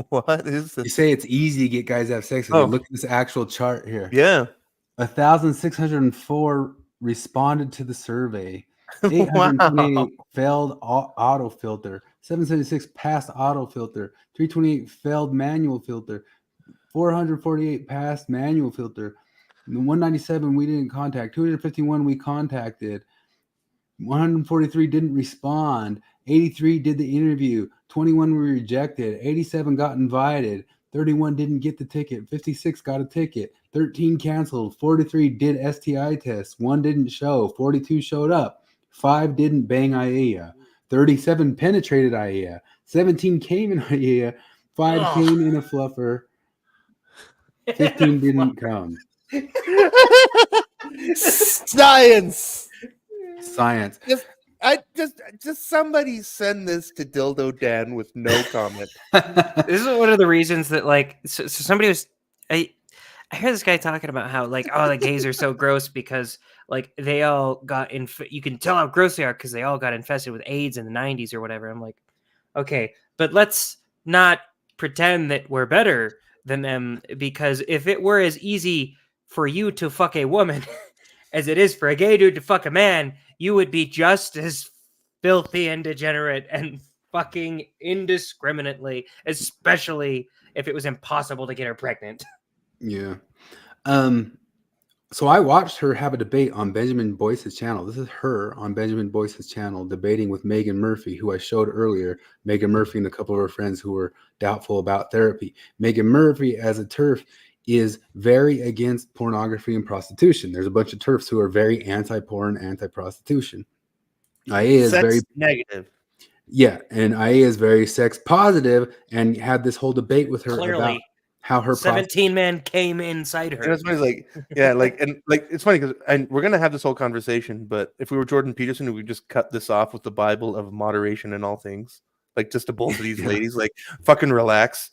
What is this? You say it's easy to get guys to have sex. Look at this actual chart here. Yeah. 1,604 responded to the survey. 828 failed auto filter. 776 passed auto filter. 328 failed manual filter. 448 passed manual filter. 197 we didn't contact. 251 we contacted. 143 didn't respond. 83 did the interview. 21 were rejected. 87 got invited. 31 didn't get the ticket. 56 got a ticket. 13 canceled. 43 did STI tests. 1 didn't show. 42 showed up. 5 didn't bang IAEA. 37 penetrated IAEA. 17 came in IAEA. 5 came in a fluffer. 15 didn't come. Science. Just somebody send this to Dildo Dan with no comment. This is one of the reasons that like so somebody was I hear this guy talking about how like, oh, the gays are so gross because like they all got you can tell how gross they are because they all got infested with AIDS in the 90s or whatever. I'm like, okay, but let's not pretend that we're better than them, because if it were as easy for you to fuck a woman as it is for a gay dude to fuck a man, you would be just as filthy and degenerate and fucking indiscriminately, especially if it was impossible to get her pregnant. Yeah. So I watched her have a debate on Benjamin Boyce's channel. This is her on Benjamin Boyce's channel debating with Megan Murphy, who I showed earlier. Megan Murphy and a couple of her friends who were doubtful about therapy. Megan Murphy, as a TERF, is very against pornography and prostitution. There's a bunch of TERFs who are very anti-porn, anti-prostitution. IA is sex very negative. Yeah, and IA is very sex positive, and had this whole debate with her about how her 17 men came inside her. And it's funny, like, yeah, like, and like, it's funny because, and we're gonna have this whole conversation, but if we were Jordan Peterson, we would just cut this off with the Bible of moderation in all things, like, just to both of these ladies, like, fucking relax.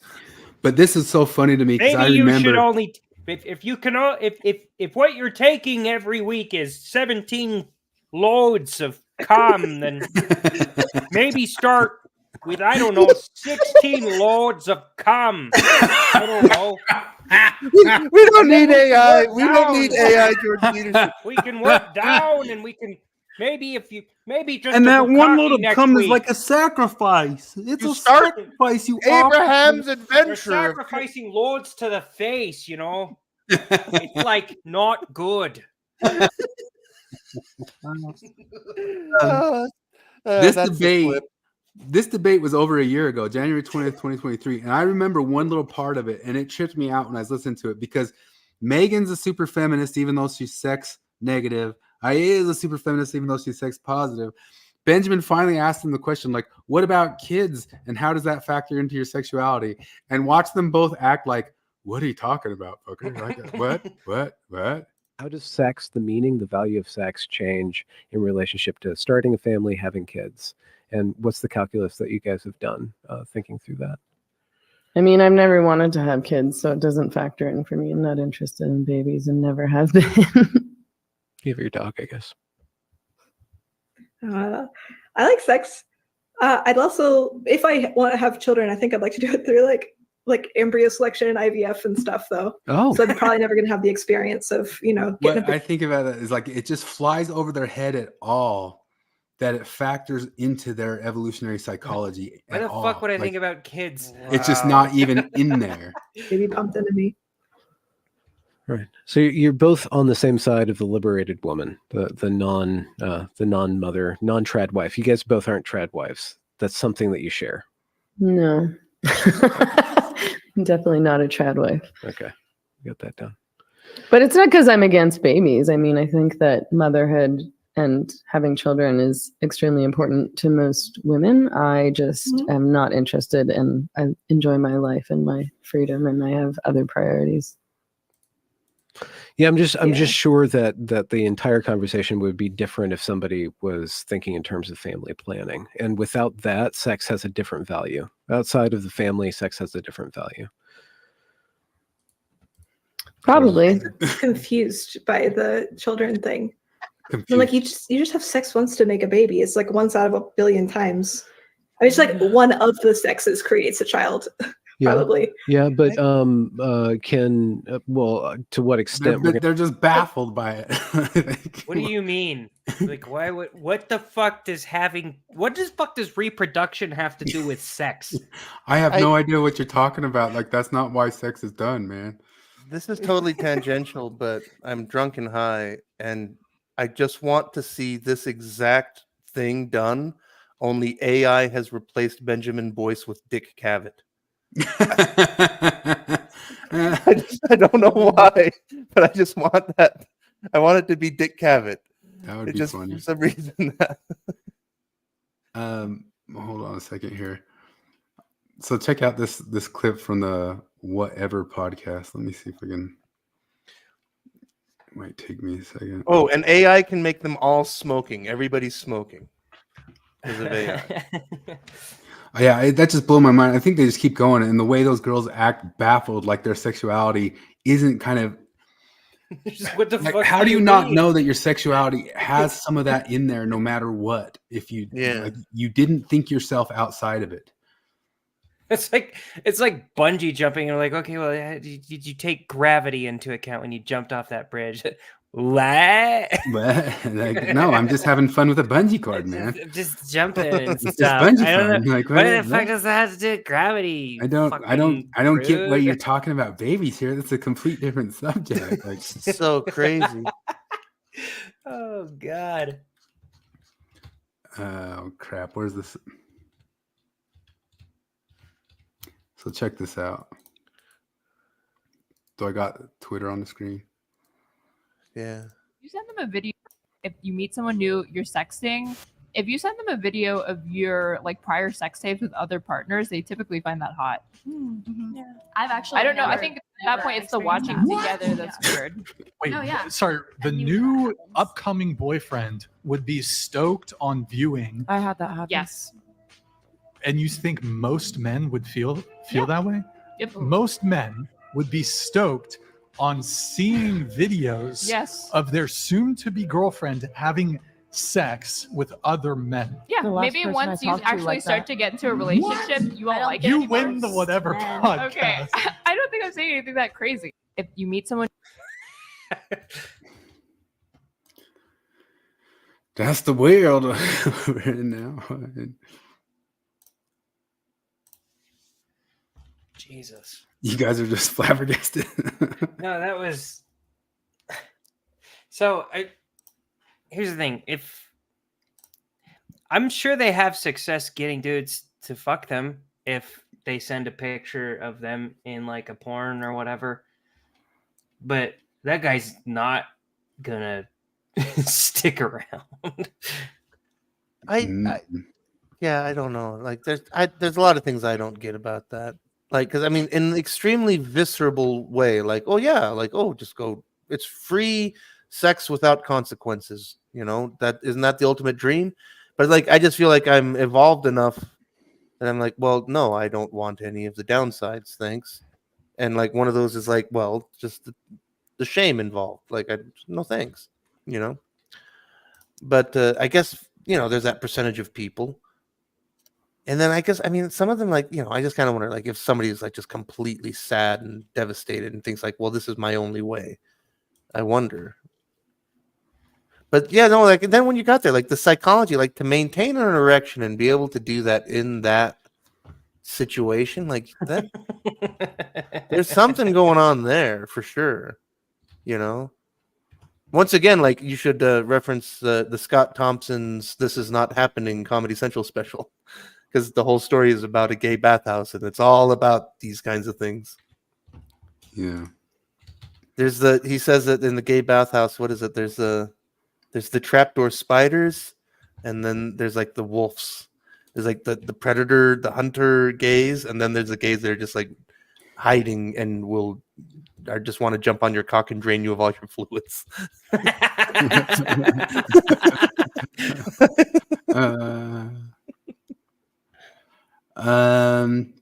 But this is so funny to me because I Maybe remember. You should only if you can if what you're taking every week is 17 loads of cum, then maybe start with, I don't know, 16 loads of cum. I don't know. We don't need AI. We don't need AI, Jordan Peterson. We can work down and we can maybe just And a that one bukkake little next cum is week. like a sacrifice. It's You a start sacrifice. You Abraham's You're adventure. sacrificing lords to the face, you know. It's like not good. This That's the debate. clip. This debate was over a year ago, January 20th, 2023. And I remember one little part of it, and it tripped me out when I was listening to it because Megan's a super feminist, even though she's sex negative. Ia is a super feminist, even though she's sex positive. Benjamin finally asked him the question, like, what about kids? And how does that factor into your sexuality? And watch them both act like, what are you talking about, fucker? Like, what? How does sex, the meaning, the value of sex change in relationship to starting a family, having kids? And what's the calculus that you guys have done thinking through that? I mean, I've never wanted to have kids, so it doesn't factor in for me. I'm not interested in babies and never have been. You have your dog, I guess. I like sex. I'd also, if I want to have children, I think I'd like to do it through like embryo selection and IVF and stuff, though. Oh, so I'm probably never going to have the experience of getting What I think about it is like it just flies over their head at all that it factors into their evolutionary psychology. What the fuck would I think about kids? It's just not even in there. Maybe bumped into me. Right. So you're both on the same side of the liberated woman, the non-mother, non-trad wife. You guys both aren't trad wives. That's something that you share. No. I'm definitely not a trad wife. Okay. Got that down. But it's not because I'm against babies. I mean, I think that motherhood and having children is extremely important to most women. I just am not interested, and I enjoy my life and my freedom, and I have other priorities. Yeah, I'm just sure that the entire conversation would be different if somebody was thinking in terms of family planning. And without that, sex has a different value. Outside of the family, sex has a different value. Probably. Confused by the children thing. Like you just have sex once to make a baby. It's like once out of a billion times. I mean, it's like one of the sexes creates a child. Probably. Yeah, but to what extent? They're just baffled by it. What do you mean? Like, what the fuck does reproduction have to do with sex? I have no idea what you're talking about. Like, that's not why sex is done, man. This is totally tangential, but I'm drunk and high, and I just want to see this exact thing done. Only AI has replaced Benjamin Boyce with Dick Cavett. I don't know why, but I just want that. I want it to be Dick Cavett. That would be funny. For some reason. Hold on a second here. So check out this clip from the Whatever podcast. Let me see if I can. It might take me a second. Oh, and AI can make them all smoking. Everybody's smoking because of AI. Yeah, that just blew my mind. I think they just keep going, and the way those girls act baffled, like their sexuality isn't kind of. What the fuck? How do you not know that your sexuality has some of that in there, no matter what? If you, you didn't think yourself outside of it. It's like bungee jumping. And like, okay, well, did you take gravity into account when you jumped off that bridge? What? Like, no, I'm just having fun with a bungee cord, man. Just jumping and It's stuff. just bungee I don't fun. know. Like, what the fuck does that have to do with gravity? I don't get what you're talking about babies here. That's a complete different subject. Like, so crazy. Oh God. Oh crap. Where's this? So check this out. Do I got Twitter on the screen? Yeah. You send them a video if you meet someone new, you're sexting. If you send them a video of your like prior sex tapes with other partners, they typically find that hot. Yeah. I've actually I don't know. I never- think at that point it's the watching together that's weird. Wait, Oh, yeah. sorry. The new upcoming boyfriend would be stoked on viewing, I had that happen. Yes. and you think most men would feel that way? Yep. Most men would be stoked on seeing videos Yes. of their soon-to-be girlfriend having sex with other men. Yeah, The last maybe person once I you talked to actually like start that. to get into a relationship, you won't like it. You win the whatever podcast. Okay, I don't think I'm saying anything that crazy. If you meet someone, That's the world we're in now. Jesus. You guys are just flabbergasted. No, that was. So here's the thing: if I'm sure they have success getting dudes to fuck them if they send a picture of them in like a porn or whatever, but that guy's not gonna stick around. Yeah, I don't know. Like, there's a lot of things I don't get about that. Like, because I mean, in an extremely visceral way, like, oh yeah, like, oh, just go. It's free sex without consequences. You know, that isn't that the ultimate dream? But like, I just feel like I'm evolved enough that I'm like, well, no, I don't want any of the downsides, thanks. And like, one of those is like, well, just the shame involved. Like, no thanks. You know. But I guess there's that percentage of people. And then I guess, I mean, some of them, like, I just kind of wonder, like, if somebody's like just completely sad and devastated and thinks like, well, this is my only way. I wonder. But yeah, no, like, then when you got there, like the psychology, like to maintain an erection and be able to do that in that situation, like that, there's something going on there for sure. Once again, like you should reference the Scott Thompson's "This Is Not Happening" Comedy Central special. Because the whole story is about a gay bathhouse, and it's all about these kinds of things. Yeah. He says that in the gay bathhouse, what is it? There's the trapdoor spiders, and then there's like the wolves. There's like the predator, the hunter gays, and then there's the gays that are just like hiding and I just want to jump on your cock and drain you of all your fluids.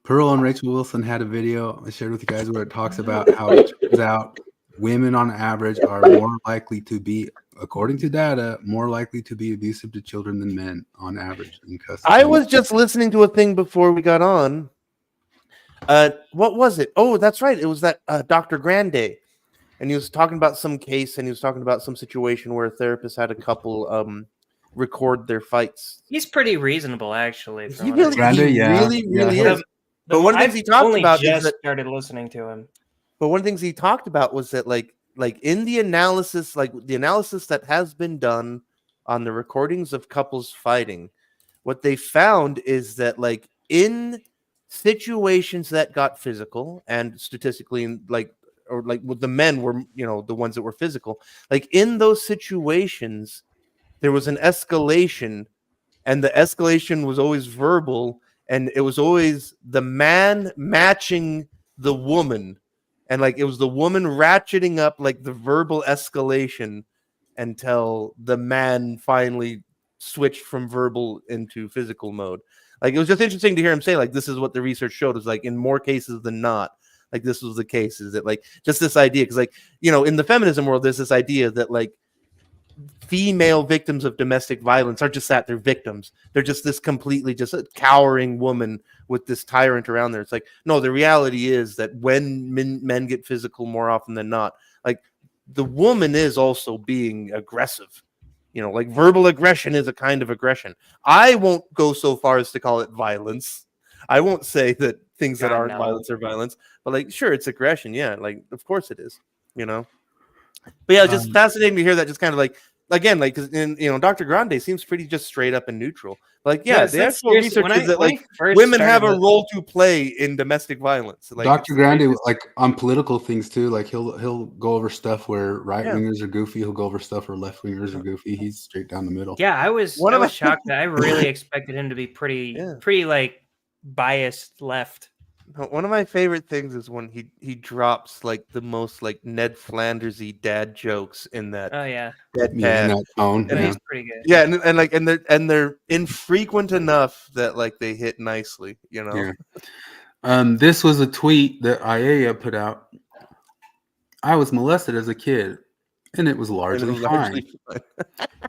Pearl and Rachel Wilson had a video I shared with you guys where it talks about how it turns out women on average are more likely to be, according to data, more likely to be abusive to children than men on average in custody. I was just listening to a thing before we got on. What was it? Oh, that's right. It was that Dr. Grande. And he was talking about some case, and he was talking about some situation where a therapist had a couple record their fights. He's pretty reasonable, actually. He really is. But one of the things he talked about is that started listening to him. But one of the things he talked about was that, like in the analysis, like the analysis that has been done on the recordings of couples fighting, what they found is that, like, in situations that got physical, and statistically, like with the men were, the ones that were physical, like in those situations, there was an escalation, and the escalation was always verbal, and it was always the man matching the woman, and like it was the woman ratcheting up like the verbal escalation until the man finally switched from verbal into physical mode. Like, it was just interesting to hear him say, like, this is what the research showed, is like in more cases than not, like this was the case, is that like just this idea, because like in the feminism world, there's this idea that like female victims of domestic violence are just that, they're victims. They're just this completely just a cowering woman with this tyrant around there. It's like, no, the reality is that when men get physical more often than not, like the woman is also being aggressive. Like verbal aggression is a kind of aggression. I won't go so far as to call it violence. I won't say that things that aren't violence are violence, but like, sure, it's aggression. Yeah, like of course it is. But yeah, it's just fascinating to hear that. Just kind of like, again, like, because Dr. Grande seems pretty just straight up and neutral. Like, yeah, the actual research is that like women have a role to play in domestic violence. Like, Dr. Grande, like on political things too, like he'll go over stuff where right wingers are goofy. He'll go over stuff where left wingers are goofy. He's straight down the middle. Yeah, I was shocked that I really expected him to be pretty like biased left. One of my favorite things is when he drops like the most like Ned Flanders-y dad jokes in that. Oh yeah, in that tone. And he's pretty good. Yeah, and they're infrequent enough that like they hit nicely. Yeah. This was a tweet that Aya put out. I was molested as a kid, and it was largely fine.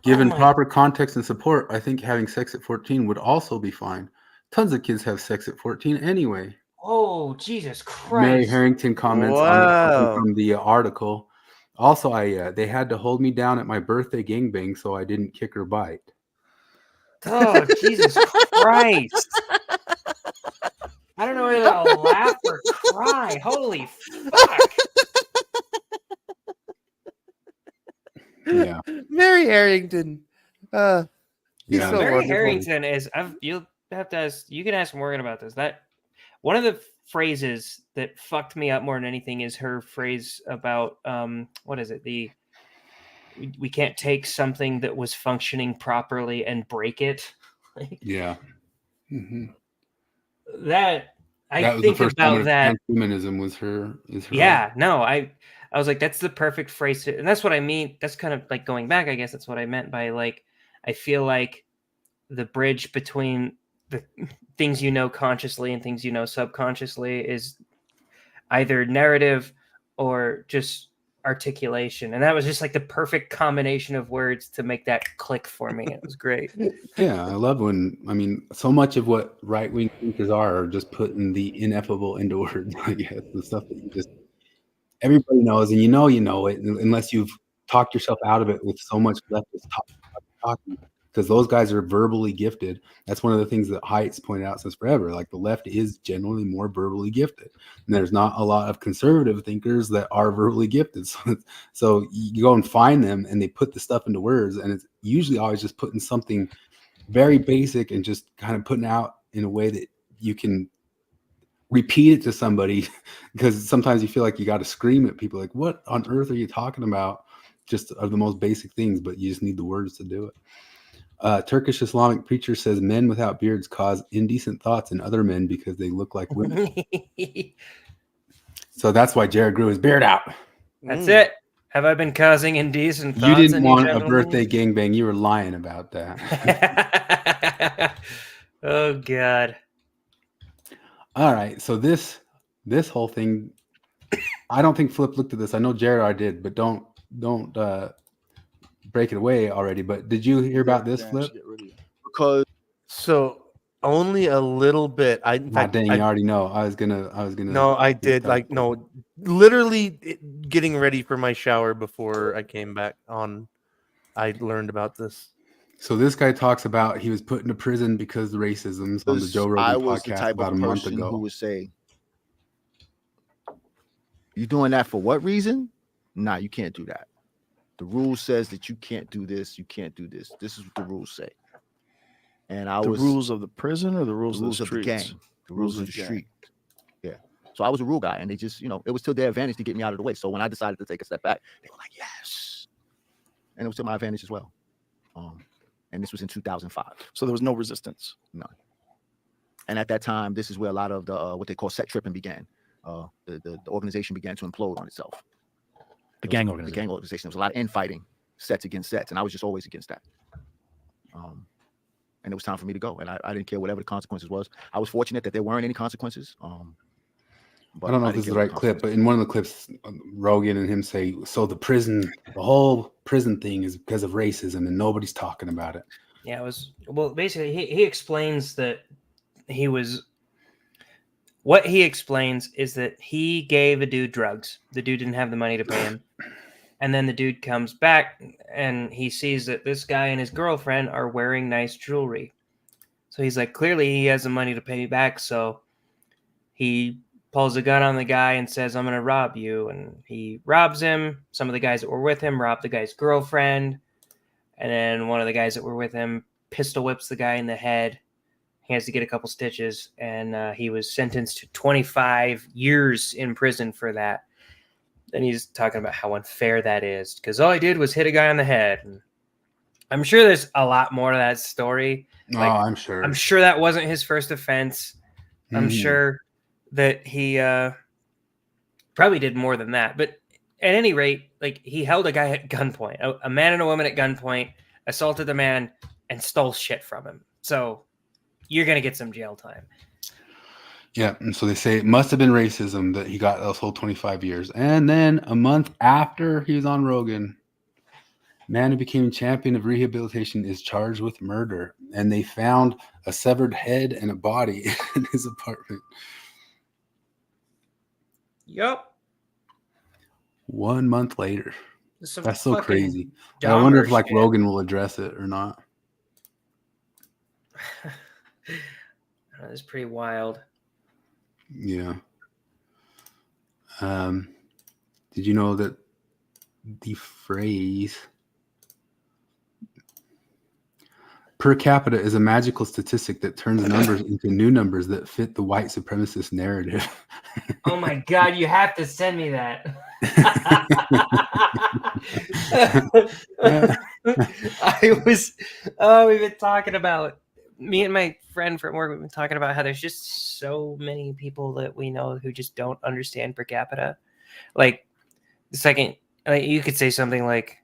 Given proper context and support, I think having sex at 14 would also be fine. Tons of kids have sex at 14 anyway. Oh, Jesus Christ. Mary Harrington comments on from the article. Also, they had to hold me down at my birthday gangbang so I didn't kick or bite. Oh, Jesus Christ. I don't know whether to laugh or cry. Holy fuck. Yeah. Mary Harrington. He's Yeah. so Mary wonderful. Harrington is. You'll have to ask. You can ask Morgan about this. That one of the phrases that fucked me up more than anything is her phrase about what is it? We can't take something that was functioning properly and break it. Yeah. Mm-hmm. That That was the think first time about that. transhumanism was her. Yeah, no, I was like, that's the perfect phrase and that's what I mean. That's kind of like going back, I guess that's what I meant by like, I feel like the bridge between the things you know consciously and things you know subconsciously is either narrative or just articulation. And that was just like the perfect combination of words to make that click for me. It was great. Yeah, I love so much of what right-wing thinkers are just putting the ineffable into words. I guess the stuff that everybody knows, and you know it, unless you've talked yourself out of it with so much leftist talking, because those guys are verbally gifted. That's one of the things that Heitz pointed out since forever. Like the left is generally more verbally gifted, and there's not a lot of conservative thinkers that are verbally gifted. So you go and find them, and they put the stuff into words, and it's usually always just putting something very basic and just kind of putting out in a way that you can repeat it to somebody, because sometimes you feel like you got to scream at people like, what on earth are you talking about? Just are the most basic things, but you just need the words to do it. Turkish Islamic preacher says men without beards cause indecent thoughts in other men because they look like women. So that's why Jared grew his beard out. That's it. Have I been causing indecent thoughts? You didn't want a gentlemen? birthday gangbang. You were lying about that. Oh God. All right. So this whole thing, I don't think Flip looked at this. I know Jared I did, but don't break it away already. But did you hear about this, Flip? Because only a little bit. You already know. I was gonna. No, I did. Literally getting ready for my shower before I came back on. I learned about this. So this guy talks about he was put into prison because of racism on the Joe Rogan podcast about a month ago. Who would say, "You doing that for what reason? Nah, you can't do that. The rule says that you can't do this. You can't do this. This is what the rules say." And the rules of the prison or the rules of the streets? gang, the rules of the street. Yeah. So I was a rule guy, and they just, it was to their advantage to get me out of the way. So when I decided to take a step back, they were like, "Yes," and it was to my advantage as well. And this was in 2005. So there was no resistance. None. And at that time, this is where a lot of the what they call set tripping began. The organization began to implode on itself. The gang organization. The gang organization. There was a lot of infighting, sets against sets, and I was just always against that. And it was time for me to go, and I didn't care whatever the consequences was. I was fortunate that there weren't any consequences. But I don't know if this is the right clip, but in one of the clips, Rogan and him say, so the whole prison thing is because of racism, and nobody's talking about it. Yeah, it was, well, basically, he explains that what he explains is that he gave a dude drugs. The dude didn't have the money to pay him. And then the dude comes back and he sees that this guy and his girlfriend are wearing nice jewelry. So he's like, clearly he has the money to pay me back. So he pulls a gun on the guy and says, "I'm going to rob you." And he robs him. Some of the guys that were with him robbed the guy's girlfriend. And then one of the guys that were with him pistol whips the guy in the head. He has to get a couple stitches. And he was sentenced to 25 years in prison for that. And he's talking about how unfair that is because all he did was hit a guy on the head. And I'm sure there's a lot more to that story. I'm sure. I'm sure that wasn't his first offense. I'm sure that he probably did more than that. But at any rate, he held a guy at gunpoint, a man and a woman at gunpoint, assaulted the man, and stole shit from him. So you're going to get some jail time. Yeah, and so they say it must have been racism that he got those whole 25 years. And then a month after he was on Rogan, man who became champion of rehabilitation is charged with murder. And they found a severed head and a body in his apartment. Yep. 1 month later. Some That's so fucking crazy. I wonder if Dahmer like shit. Rogan will address it or not. That's pretty wild. Yeah. Did you know that the phrase per capita is a magical statistic that turns numbers into new numbers that fit the white supremacist narrative? Oh my god, you have to send me that. We've been talking about, me and my friend from work, we've been talking about how there's just so many people that we know who just don't understand per capita. Like, the second, like, you could say something like,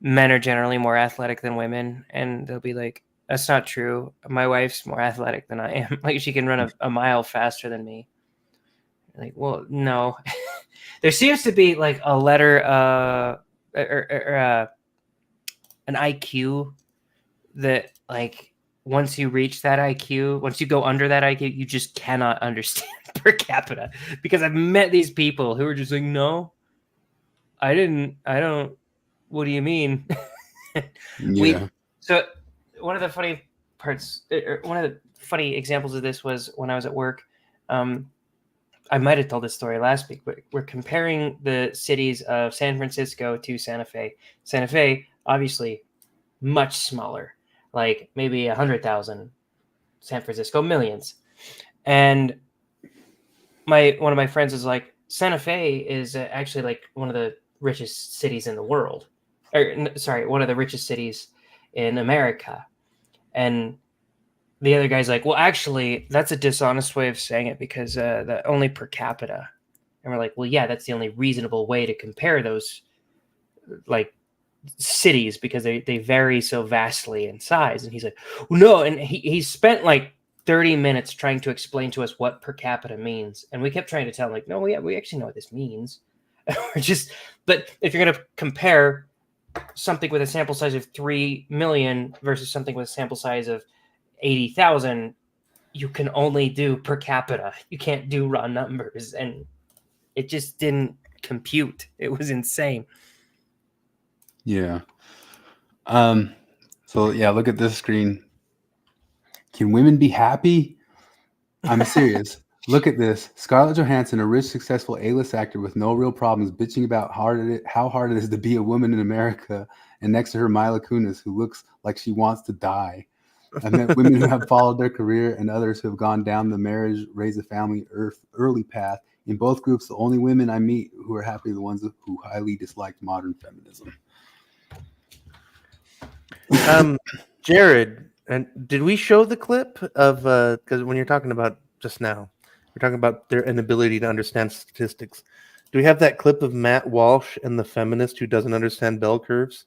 men are generally more athletic than women, and they'll be like, that's not true. My wife's more athletic than I am. Like, she can run a mile faster than me. Like, well, no. There seems to be like a letter, an IQ that, like, once you reach that IQ, once you go under that IQ, you just cannot understand per capita. Because I've met these people who are just like, no, I don't. What do you mean? Yeah. So one of the funny parts, one of the funny examples of this was when I was at work. I might have told this story last week, but we're comparing the cities of San Francisco to Santa Fe. Santa Fe, obviously, much smaller, like maybe 100,000. San Francisco, millions. And one of my friends is like, Santa Fe is actually like one of the richest cities in the world. Sorry, one of the richest cities in America. And the other guy's like, well, actually, that's a dishonest way of saying it because the only per capita. And we're like, well, yeah, that's the only reasonable way to compare those like cities because they vary so vastly in size. And he's like, well, no. And he spent like 30 minutes trying to explain to us what per capita means. And we kept trying to tell him like, no, we actually know what this means. But if you're going to compare something with a sample size of 3 million versus something with a sample size of 80,000, you can only do per capita. You can't do raw numbers, and it just didn't compute. It was insane. Yeah. So yeah, look at this screen. Can women be happy? I'm serious. Look at this. Scarlett Johansson, a rich, successful A-list actor with no real problems, bitching about how hard it is to be a woman in America, and next to her, Mila Kunis, who looks like she wants to die. I've met women who have followed their career and others who have gone down the marriage, raise a family, early path. In both groups, the only women I meet who are happy are the ones who highly disliked modern feminism. Jared, and did we show the clip of because when you're talking about just now, we're talking about their inability to understand statistics. Do we have that clip of Matt Walsh and the feminist who doesn't understand bell curves?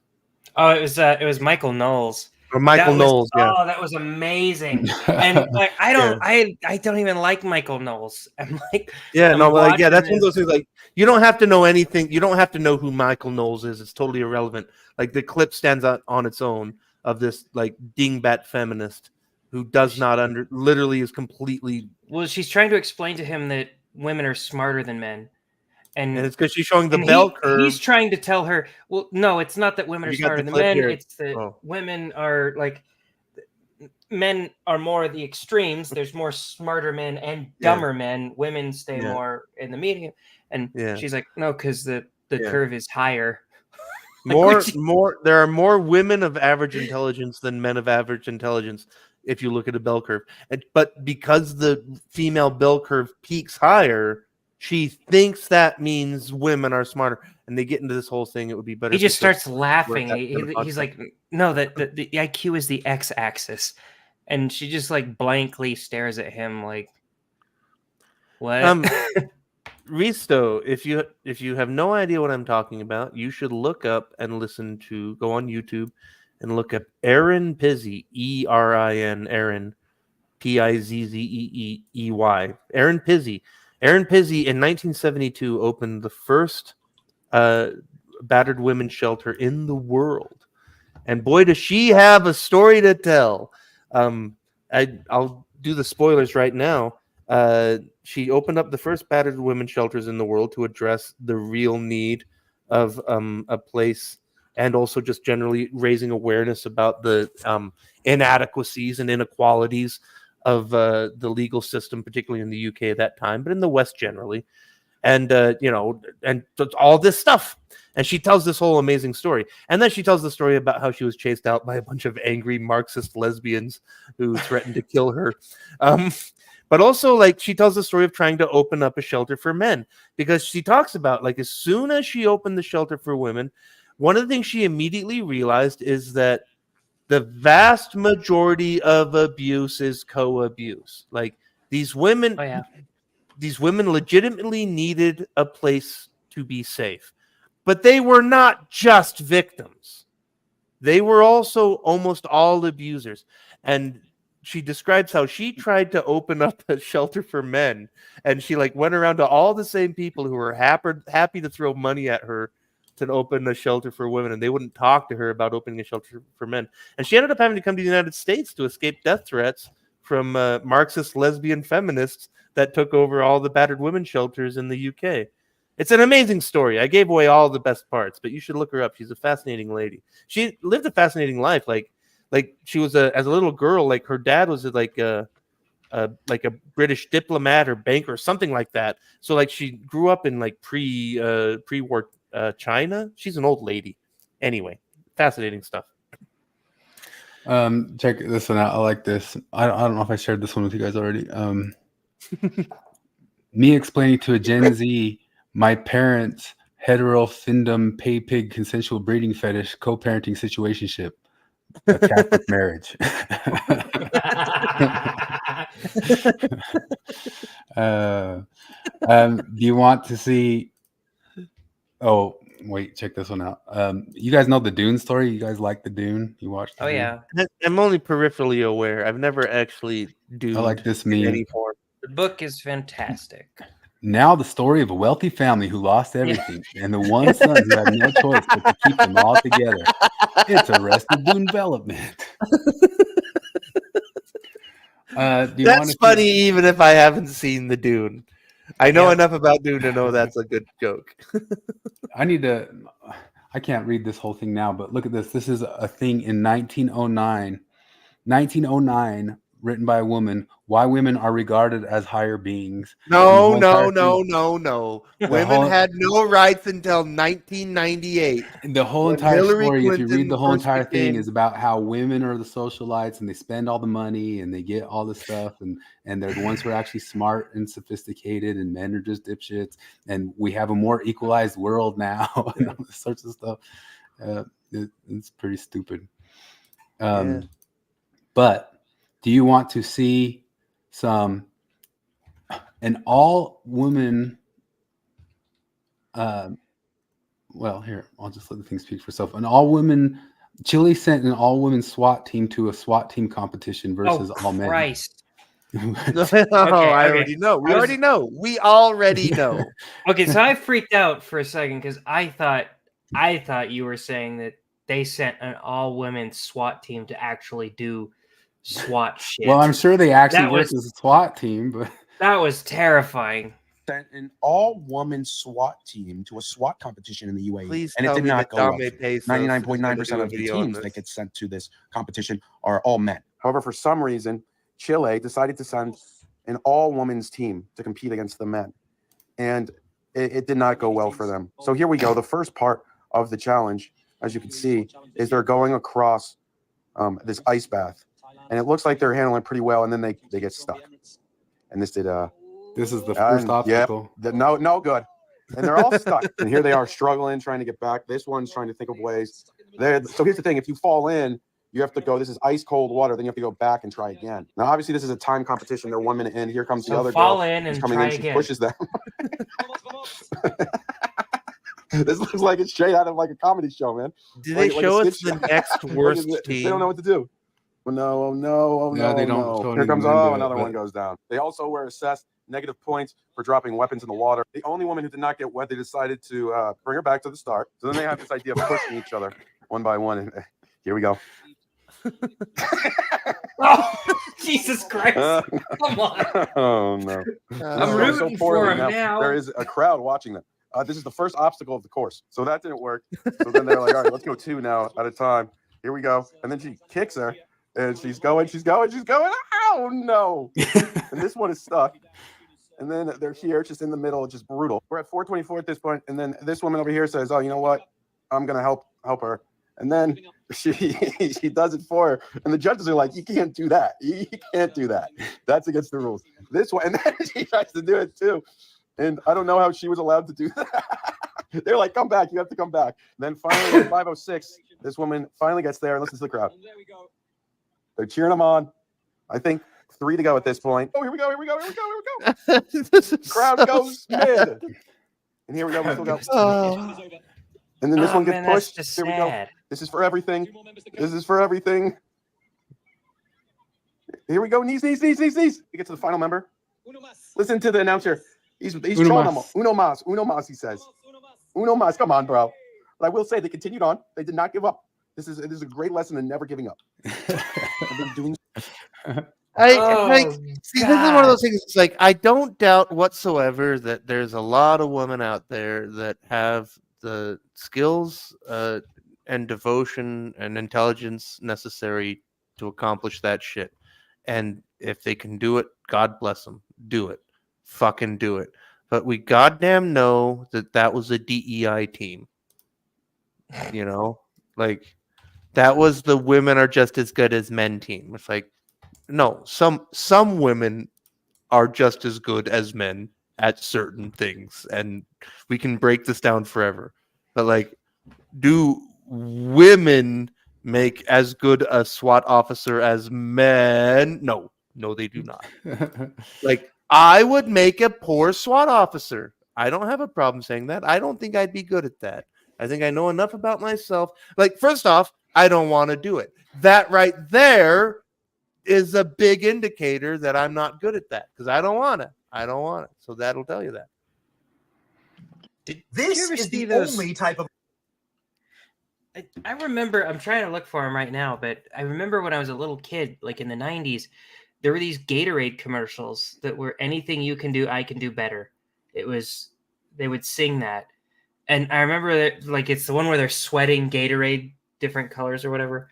Oh, it was Michael Knowles. Or Michael Knowles, yeah. Oh, that was amazing. And like, I don't even like Michael Knowles. I'm like, yeah, I'm no, but like, yeah, that's one of this. those things. Like, you don't have to know anything. You don't have to know who Michael Knowles is. It's totally irrelevant. Like, the clip stands out on its own of this like dingbat feminist who does not literally is completely. Well, she's trying to explain to him that women are smarter than men. And it's because she's showing the bell curve. He's trying to tell her, well, no, it's not that women are smarter than men. Here. It's that women are like, men are more the extremes. There's more smarter men and dumber men. Women stay more in the medium. And she's like, no, because the curve is higher. There are more women of average intelligence than men of average intelligence if you look at a bell curve. But because the female bell curve peaks higher, she thinks that means women are smarter, and they get into this whole thing. It would be better. He just starts laughing. He's like, "No, the IQ is the x-axis," and she just like blankly stares at him, like, "What?" Risto, if you have no idea what I'm talking about, you should look up and go on YouTube and look up Erin Pizzey, ERIN, Erin, PIZZEEEY, Erin Pizzey. Erin Pizzey in 1972 opened the first battered women's shelter in the world, and boy, does she have a story to tell. I'll do the spoilers right now. She opened up the first battered women's shelters in the world to address the real need of a place, and also just generally raising awareness about the inadequacies and inequalities of the legal system, particularly in the UK at that time, but in the West generally. And and all this stuff. And she tells this whole amazing story. And then she tells the story about how she was chased out by a bunch of angry Marxist lesbians who threatened to kill her. But also, like, she tells the story of trying to open up a shelter for men, because she talks about, like, as soon as she opened the shelter for women, one of the things she immediately realized is that the vast majority of abuse is co-abuse. Like, these women, these women legitimately needed a place to be safe, but they were not just victims. They were also almost all abusers. And she describes how she tried to open up a shelter for men, and she like went around to all the same people who were happy to throw money at her to open a shelter for women, and they wouldn't talk to her about opening a shelter for men. And she ended up having to come to the United States to escape death threats from Marxist lesbian feminists that took over all the battered women shelters in the UK. It's an amazing story. I gave away all the best parts, but you should look her up. She's a fascinating lady. She lived a fascinating life. Like she was as a little girl, like her dad was like a British diplomat or banker or something like that. So like she grew up in like pre-war China. She's an old lady. Anyway, fascinating stuff. Check this one out. I like this. I don't know if I shared this one with you guys already. Me explaining to a Gen Z my parents' hetero findom pay pig consensual breeding fetish co-parenting situationship, a Catholic marriage. Do you want to see? Oh wait, check this one out. You guys know the Dune story? You guys like the Dune? You watched? Oh yeah. I'm only peripherally aware. I've never actually Duned I like this in meme. any form. The book is fantastic. Now the story of a wealthy family who lost everything, and the one son who had no choice but to keep them all together. It's Arrested Development. That's funny, even if I haven't seen the Dune. I know enough about Dune to know that's a good joke. I can't read this whole thing now, but look at this. This is a thing in 1909. 1909, written by a woman. Why women are regarded as higher beings. No. Women had no rights until 1998. The whole entire story, if you read the whole entire thing, is about how women are the socialites and they spend all the money and they get all the stuff, and they're the ones who are actually smart and sophisticated, and men are just dipshits, and we have a more equalized world now and all this sorts of stuff. It's pretty stupid. But do you want to see an all-woman? Well, here, I'll just let the thing speak for itself. Chile sent an all-women SWAT team to a SWAT team competition versus all men. Christ. I already know. We already know. We already know. Okay, so I freaked out for a second because I thought you were saying that they sent an all-women SWAT team to actually do SWAT shit. Well, I'm sure they actually worked as a SWAT team, but that was terrifying. Sent an all-woman SWAT team to a SWAT competition in the UAE, Please and it tell did me not that go well. Dame Pesos 99.9% of the video on teams this. that get sent to this competition are all men. However, for some reason, Chile decided to send an all-women's team to compete against the men, and it did not go well for them. So here we go. The first part of the challenge, as you can see, is they're going across this ice bath, and it looks like they're handling it pretty well, and then they get stuck. And this did this is the first obstacle. No good. And they're all stuck. And here they are struggling, trying to get back. This one's trying to think of ways. So here's the thing. If you fall in, you have to go. This is ice cold water. Then you have to go back and try again. Now, obviously, this is a time competition. They're 1 minute in. Here comes the other fall girl. in and coming try in. She again. pushes them. This looks like it's straight out of like a comedy show, man. Do they show us the next worst They team? don't know what to do. Oh no. They don't show Here comes anything, another but one goes down. They also were assessed negative points for dropping weapons in the water. The only woman who did not get wet, they decided to bring her back to the start. So then they have this idea of pushing each other one by one. And here we go. Oh, Jesus Christ. Come on. Oh, no. I'm rooting for him now. There is a crowd watching them. This is the first obstacle of the course. So that didn't work. So then they're like, all right, let's go 2 now at a time. Here we go. And then she kicks her, and she's going. Oh, no. And this one is stuck. And then they're here, just in the middle, just brutal. We're at 424 at this point, and then this woman over here says, "Oh, you know what? I'm gonna help her." And then she does it for her, and the judges are like, "You can't do that. You can't do that. That's against the rules." This one, and then she tries to do it too, and I don't know how she was allowed to do that. They're like, "Come back. You have to come back." And then finally, at 506, this woman finally gets there and listens to the crowd. They're cheering them on. I think 3 to go at this point. Oh, here we go. Crowd goes mid. And here we go. We still go. And then this one gets pushed. Here we go. This is for everything. Here we go. Knees. We get to the final member. Listen to the announcer. He's trolling them. Uno mas, he says. Uno mas. Come on, bro. But I will say they continued on. They did not give up. This is a great lesson in never giving up. I've been doing. See, this is one of those things. It's like, I don't doubt whatsoever that there's a lot of women out there that have the skills and devotion and intelligence necessary to accomplish that shit. And if they can do it, God bless them. Do it. Fucking do it. But we goddamn know that was a DEI team. You know? Like, that was the women are just as good as men team. It's like, no, some women are just as good as men at certain things, and we can break this down forever. But like, do women make as good a SWAT officer as men? No, they do not. Like, I would make a poor SWAT officer. I don't have a problem saying that. I don't think I'd be good at that. I think I know enough about myself. Like, first off, I don't want to do it. That right there is a big indicator that I'm not good at that, because I don't want it. So that'll tell you that. This is the only type of. I remember, I'm trying to look for them right now, but I remember when I was a little kid, like in the 90s, there were these Gatorade commercials that were anything you can do, I can do better. They would sing that. And I remember that, like, it's the one where they're sweating Gatorade, different colors or whatever.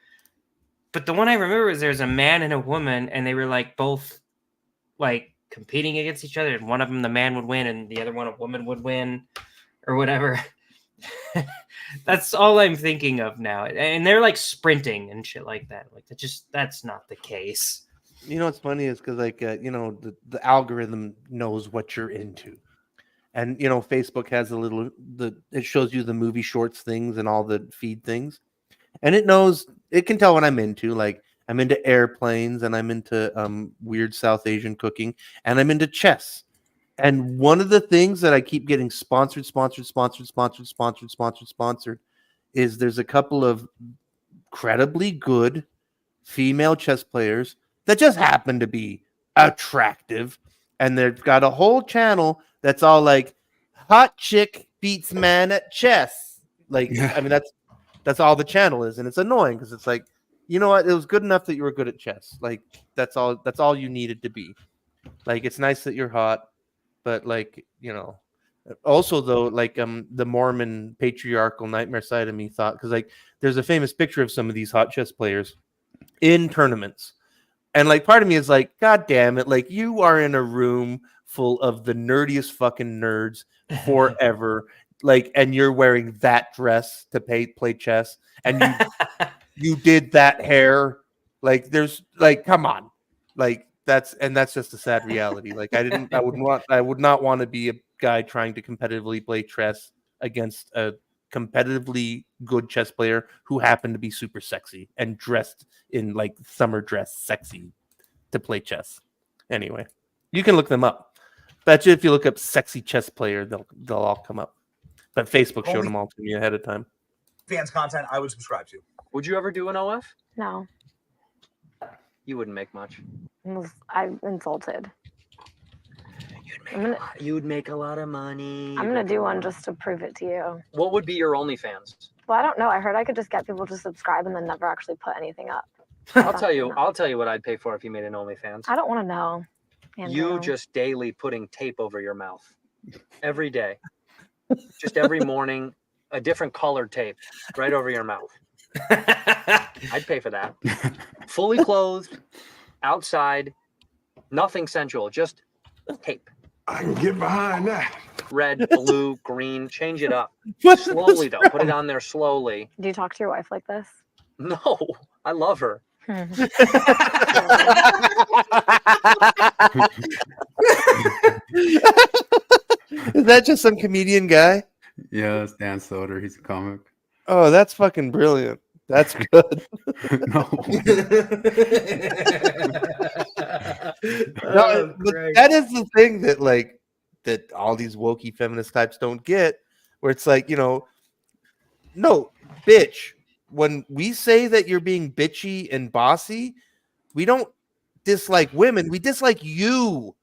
But the one I remember is there's a man and a woman, and they were like both like competing against each other. And one of them, the man would win, and the other one, a woman would win, or whatever. That's all I'm thinking of now. And they're like sprinting and shit like that. Like, that's not the case. You know what's funny is because the algorithm knows what you're into. And Facebook has it shows you the movie shorts things and all the feed things. And it can tell what I'm into. Like, I'm into airplanes, and I'm into weird South Asian cooking, and I'm into chess. And one of the things that I keep getting sponsored is there's a couple of incredibly good female chess players that just happen to be attractive. And they've got a whole channel that's all like, hot chick beats man at chess. Like, I mean, that's all the channel is. And it's annoying because it's like, you know what? It was good enough that you were good at chess. Like, that's all you needed to be. Like, it's nice that you're hot, but like, also though, like, the Mormon patriarchal nightmare side of me thought, because like, there's a famous picture of some of these hot chess players in tournaments. And like, part of me is like, God damn it. Like, you are in a room full of the nerdiest fucking nerds forever. Like, and you're wearing that dress to play chess, and you did that hair. Like, there's like, come on. Like, that's just a sad reality. Like, I would not want to be a guy trying to competitively play chess against a competitively good chess player who happened to be super sexy and dressed in like summer dress sexy to play chess. Anyway, you can look them up. Bet you if you look up sexy chess player, they'll all come up. But Facebook showed them all to me ahead of time. Fans content I would subscribe to. Would you ever do an OF? No. You wouldn't make much. I'm insulted. You'd make a lot of money. I'm gonna do one just to prove it to you. What would be your OnlyFans? Well, I don't know. I heard I could just get people to subscribe and then never actually put anything up. I'll tell you what I'd pay for if you made an OnlyFans. I don't want to know. You just daily putting tape over your mouth every day. just every morning, a different colored tape right over your mouth. I'd pay for that. Fully clothed, outside, nothing sensual, just tape. I can get behind that. Red, blue, green, change it up. What is Slowly, this though. Put it from? on there slowly. Do you talk to your wife like this? No, I love her. Is that just some comedian guy? Yeah, it's Dan Soder. He's a comic. Oh, that's fucking brilliant. That's good. No. No, but that is the thing that like that all these wokey feminist types don't get, where it's like, you know, no, bitch. When we say that you're being bitchy and bossy, we don't dislike women. We dislike you.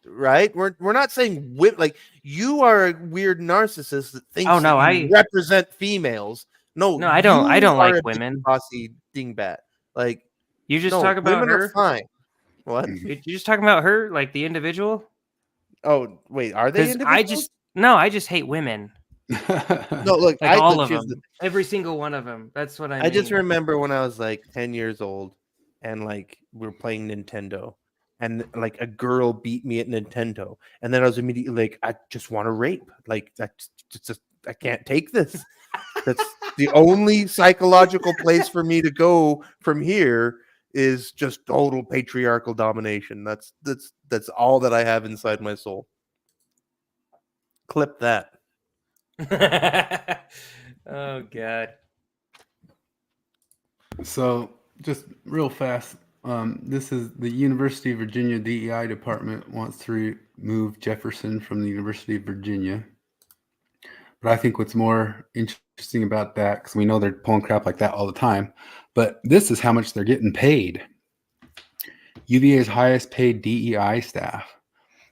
Right? We're not saying like you are a weird narcissist that thinks that you represent females. No, I don't. I don't like women. Bossy dingbat. Like you just talk about women her. Are fine. What? You just talking about her, like the individual? Oh wait, are they? I just hate women. No, look, like all of them, every single one of them. That's what I mean. just remember when I was like 10 years old, and like we were playing Nintendo, and like a girl beat me at Nintendo, and then I was immediately like, I just want to rape. Like I can't take this. That's the only psychological place for me to go from here is just total patriarchal domination. That's all that I have inside my soul. Clip that. Oh God. So just real fast, this is the University of Virginia DEI department wants to remove Jefferson from the University of Virginia. But I think what's more interesting about that, because we know they're pulling crap like that all the time, but this is how much they're getting paid. UVA's highest paid DEI staff.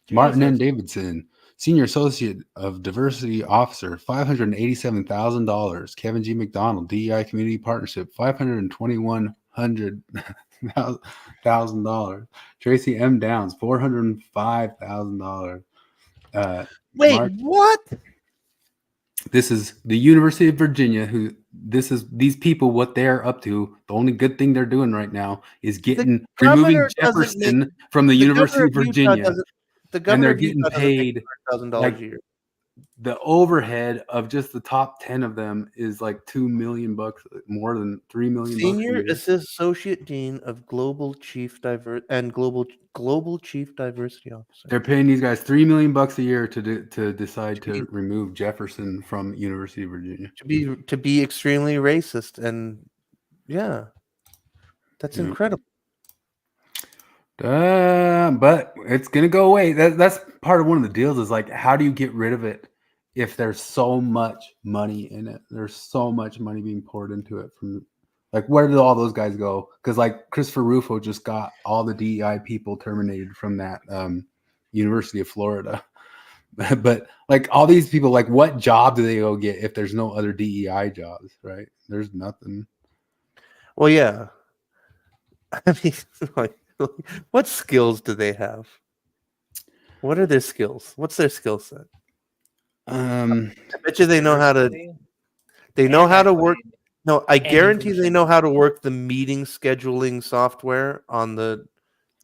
Jesus. Martin N. Davidson, Senior Associate of Diversity Officer, $587,000. Kevin G. McDonald, DEI Community Partnership, $521,000. Tracy M. Downs, $405,000. Wait, what? This is the University of Virginia. These people, what they're up to. The only good thing they're doing right now is removing Jefferson from the University of Virginia. And they're getting paid $1,000 a year. The overhead of just the top 10 of them is like $2 million, more than $3 million. Senior Associate Dean of Global Chief Diversity Officer. They're paying these guys $3 million a year to decide to remove Jefferson from University of Virginia. To be extremely racist, and yeah, that's incredible. But it's gonna go away. That's part of one of the deals. Is like, how do you get rid of it if there's so much money in it? There's so much money being poured into it. From like, where did all those guys go? Because like Christopher Rufo just got all the DEI people terminated from that University of Florida. But like all these people, like what job do they go get if there's no other DEI jobs? Right? There's nothing. Well, yeah. I mean, like. What skills do they have? What are their skills? What's their skill set? I bet you they know how to. They know how to work. No, I guarantee they know how to work the meeting scheduling software on the,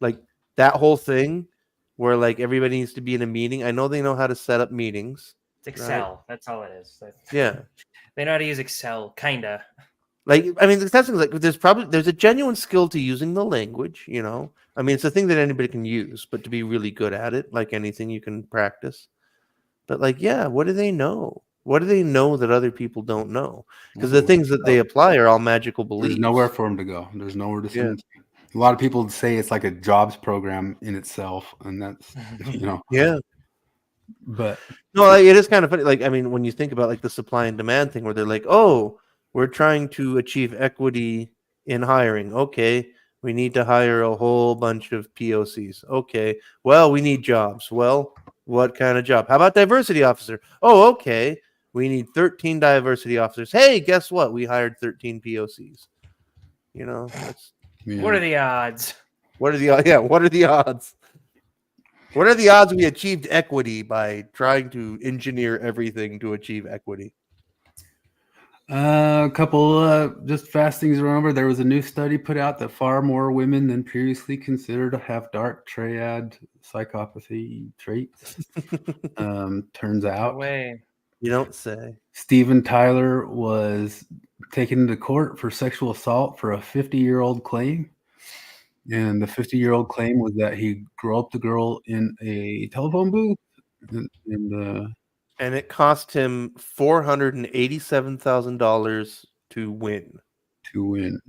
like that whole thing, where like everybody needs to be in a meeting. I know they know how to set up meetings. It's Excel. Right? That's all it is. Yeah, they know how to use Excel, kinda. Like, I mean, that's like there's a genuine skill to using the language, you know. I mean, it's a thing that anybody can use, but to be really good at it, like anything, you can practice. But like, yeah, what do they know? What do they know that other people don't know? Because the things that they apply are all magical beliefs. There's nowhere for them to go. There's nowhere to send. A lot of people say it's like a jobs program in itself, and that's yeah. But no, like, it is kind of funny. Like, I mean, when you think about like the supply and demand thing, where they're like, oh, we're trying to achieve equity in hiring. Okay, we need to hire a whole bunch of POCs. Okay, well, we need jobs. Well, what kind of job? How about diversity officer? Oh, okay, we need 13 diversity officers. Hey, guess what? We hired 13 POCs. You know, what are the odds? What are the odds? What are the odds we achieved equity by trying to engineer everything to achieve equity? A couple just fast things to remember. There was a new study put out that far more women than previously considered to have dark triad psychopathy traits. Turns out. Way. You don't say. Steven Tyler was taken into court for sexual assault for a 50-year-old claim. And the 50-year-old claim was that he groped the girl in a telephone booth. And it cost him $487,000 to win.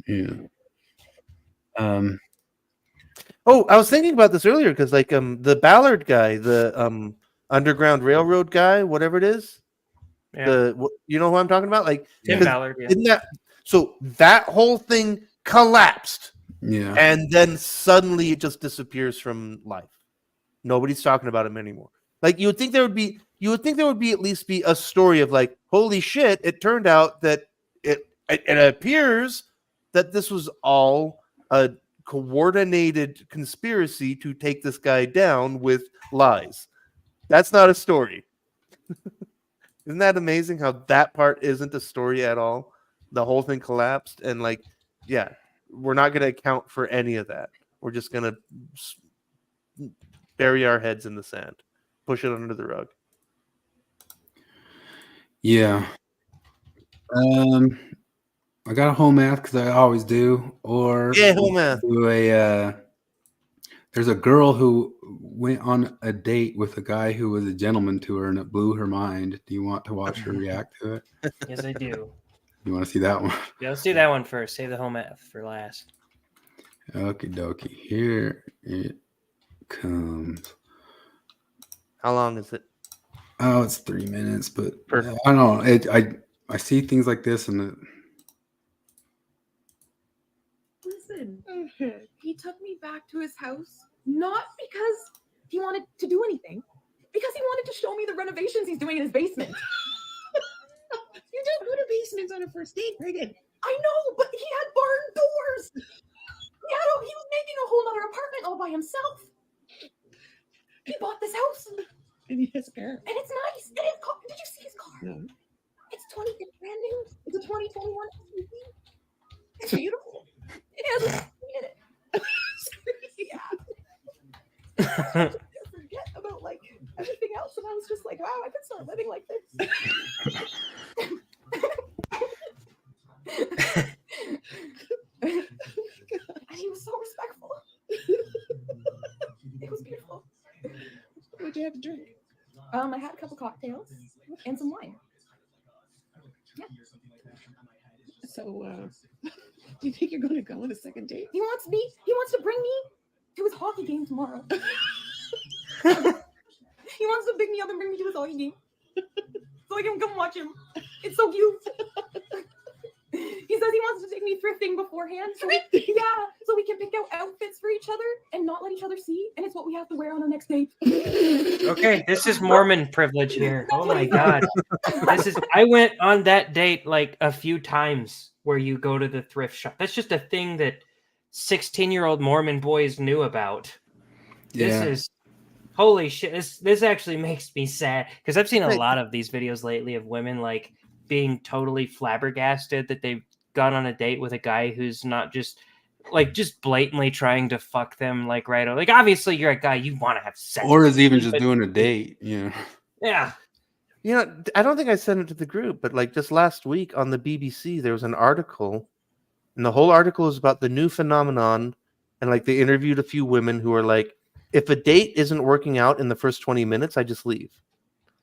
Yeah. Oh, I was thinking about this earlier because, like, the Ballard guy, the Underground Railroad guy, whatever it is, you know who I'm talking about? Like Tim Ballard. Yeah. Isn't that so? That whole thing collapsed. Yeah. And then suddenly it just disappears from life. Nobody's talking about him anymore. Like you would think there would be at least be a story of like, holy shit, it turned out that it appears that this was all a coordinated conspiracy to take this guy down with lies. That's not a story. Isn't that amazing how that part isn't a story at all? The whole thing collapsed and like, yeah. We're not going to account for any of that. We're just going to bury our heads in the sand, push it under the rug. Yeah. I got a home math because I always do. Or home math. There's a girl who went on a date with a guy who was a gentleman to her, and it blew her mind. Do you want to watch her react to it? Yes, I do. You want to see that one? Yeah, let's do that one first. Save the home math for last. Okie dokie. Here it comes. How long is it? Oh, it's 3 minutes, but I don't know. I see things like this and Listen, he took me back to his house, not because he wanted to do anything, because he wanted to show me the renovations he's doing in his basement. You don't go to basements on a first date, Reagan. I know, but he had barn doors. He was making a whole other apartment all by himself. He bought this house. And he has a car. And it's nice. And his car, did you see his car? No. It's brand new. It's a 2021 SUV. It's beautiful. It has a screen in it. Yeah. Forget about like everything else, and I was just like, wow, I could start living like this. And he was so respectful. It was beautiful. What'd you have to drink? I had a couple cocktails and some wine. Yeah. So, do you think you're going to go on a second date? He wants to bring me to his hockey game tomorrow. He wants to pick me up and bring me to his hockey game so I can come watch him. It's so cute. He says he wants to take me thrifting beforehand. So we can pick out outfits for each other and not let each other see. And it's what we have to wear on our next date. Okay, this is Mormon privilege here. Oh my God. I went on that date like a few times where you go to the thrift shop. That's just a thing that 16-year-old Mormon boys knew about. This is holy shit. This actually makes me sad because I've seen a lot of these videos lately of women like being totally flabbergasted that they've gone on a date with a guy who's not just blatantly trying to fuck them like right. Like obviously you're a guy, you want to have sex. Or is even just doing a date, you know. Yeah. You know, I don't think I sent it to the group, but like just last week on the BBC, there was an article, and the whole article is about the new phenomenon. And like they interviewed a few women who are like, if a date isn't working out in the first 20 minutes, I just leave.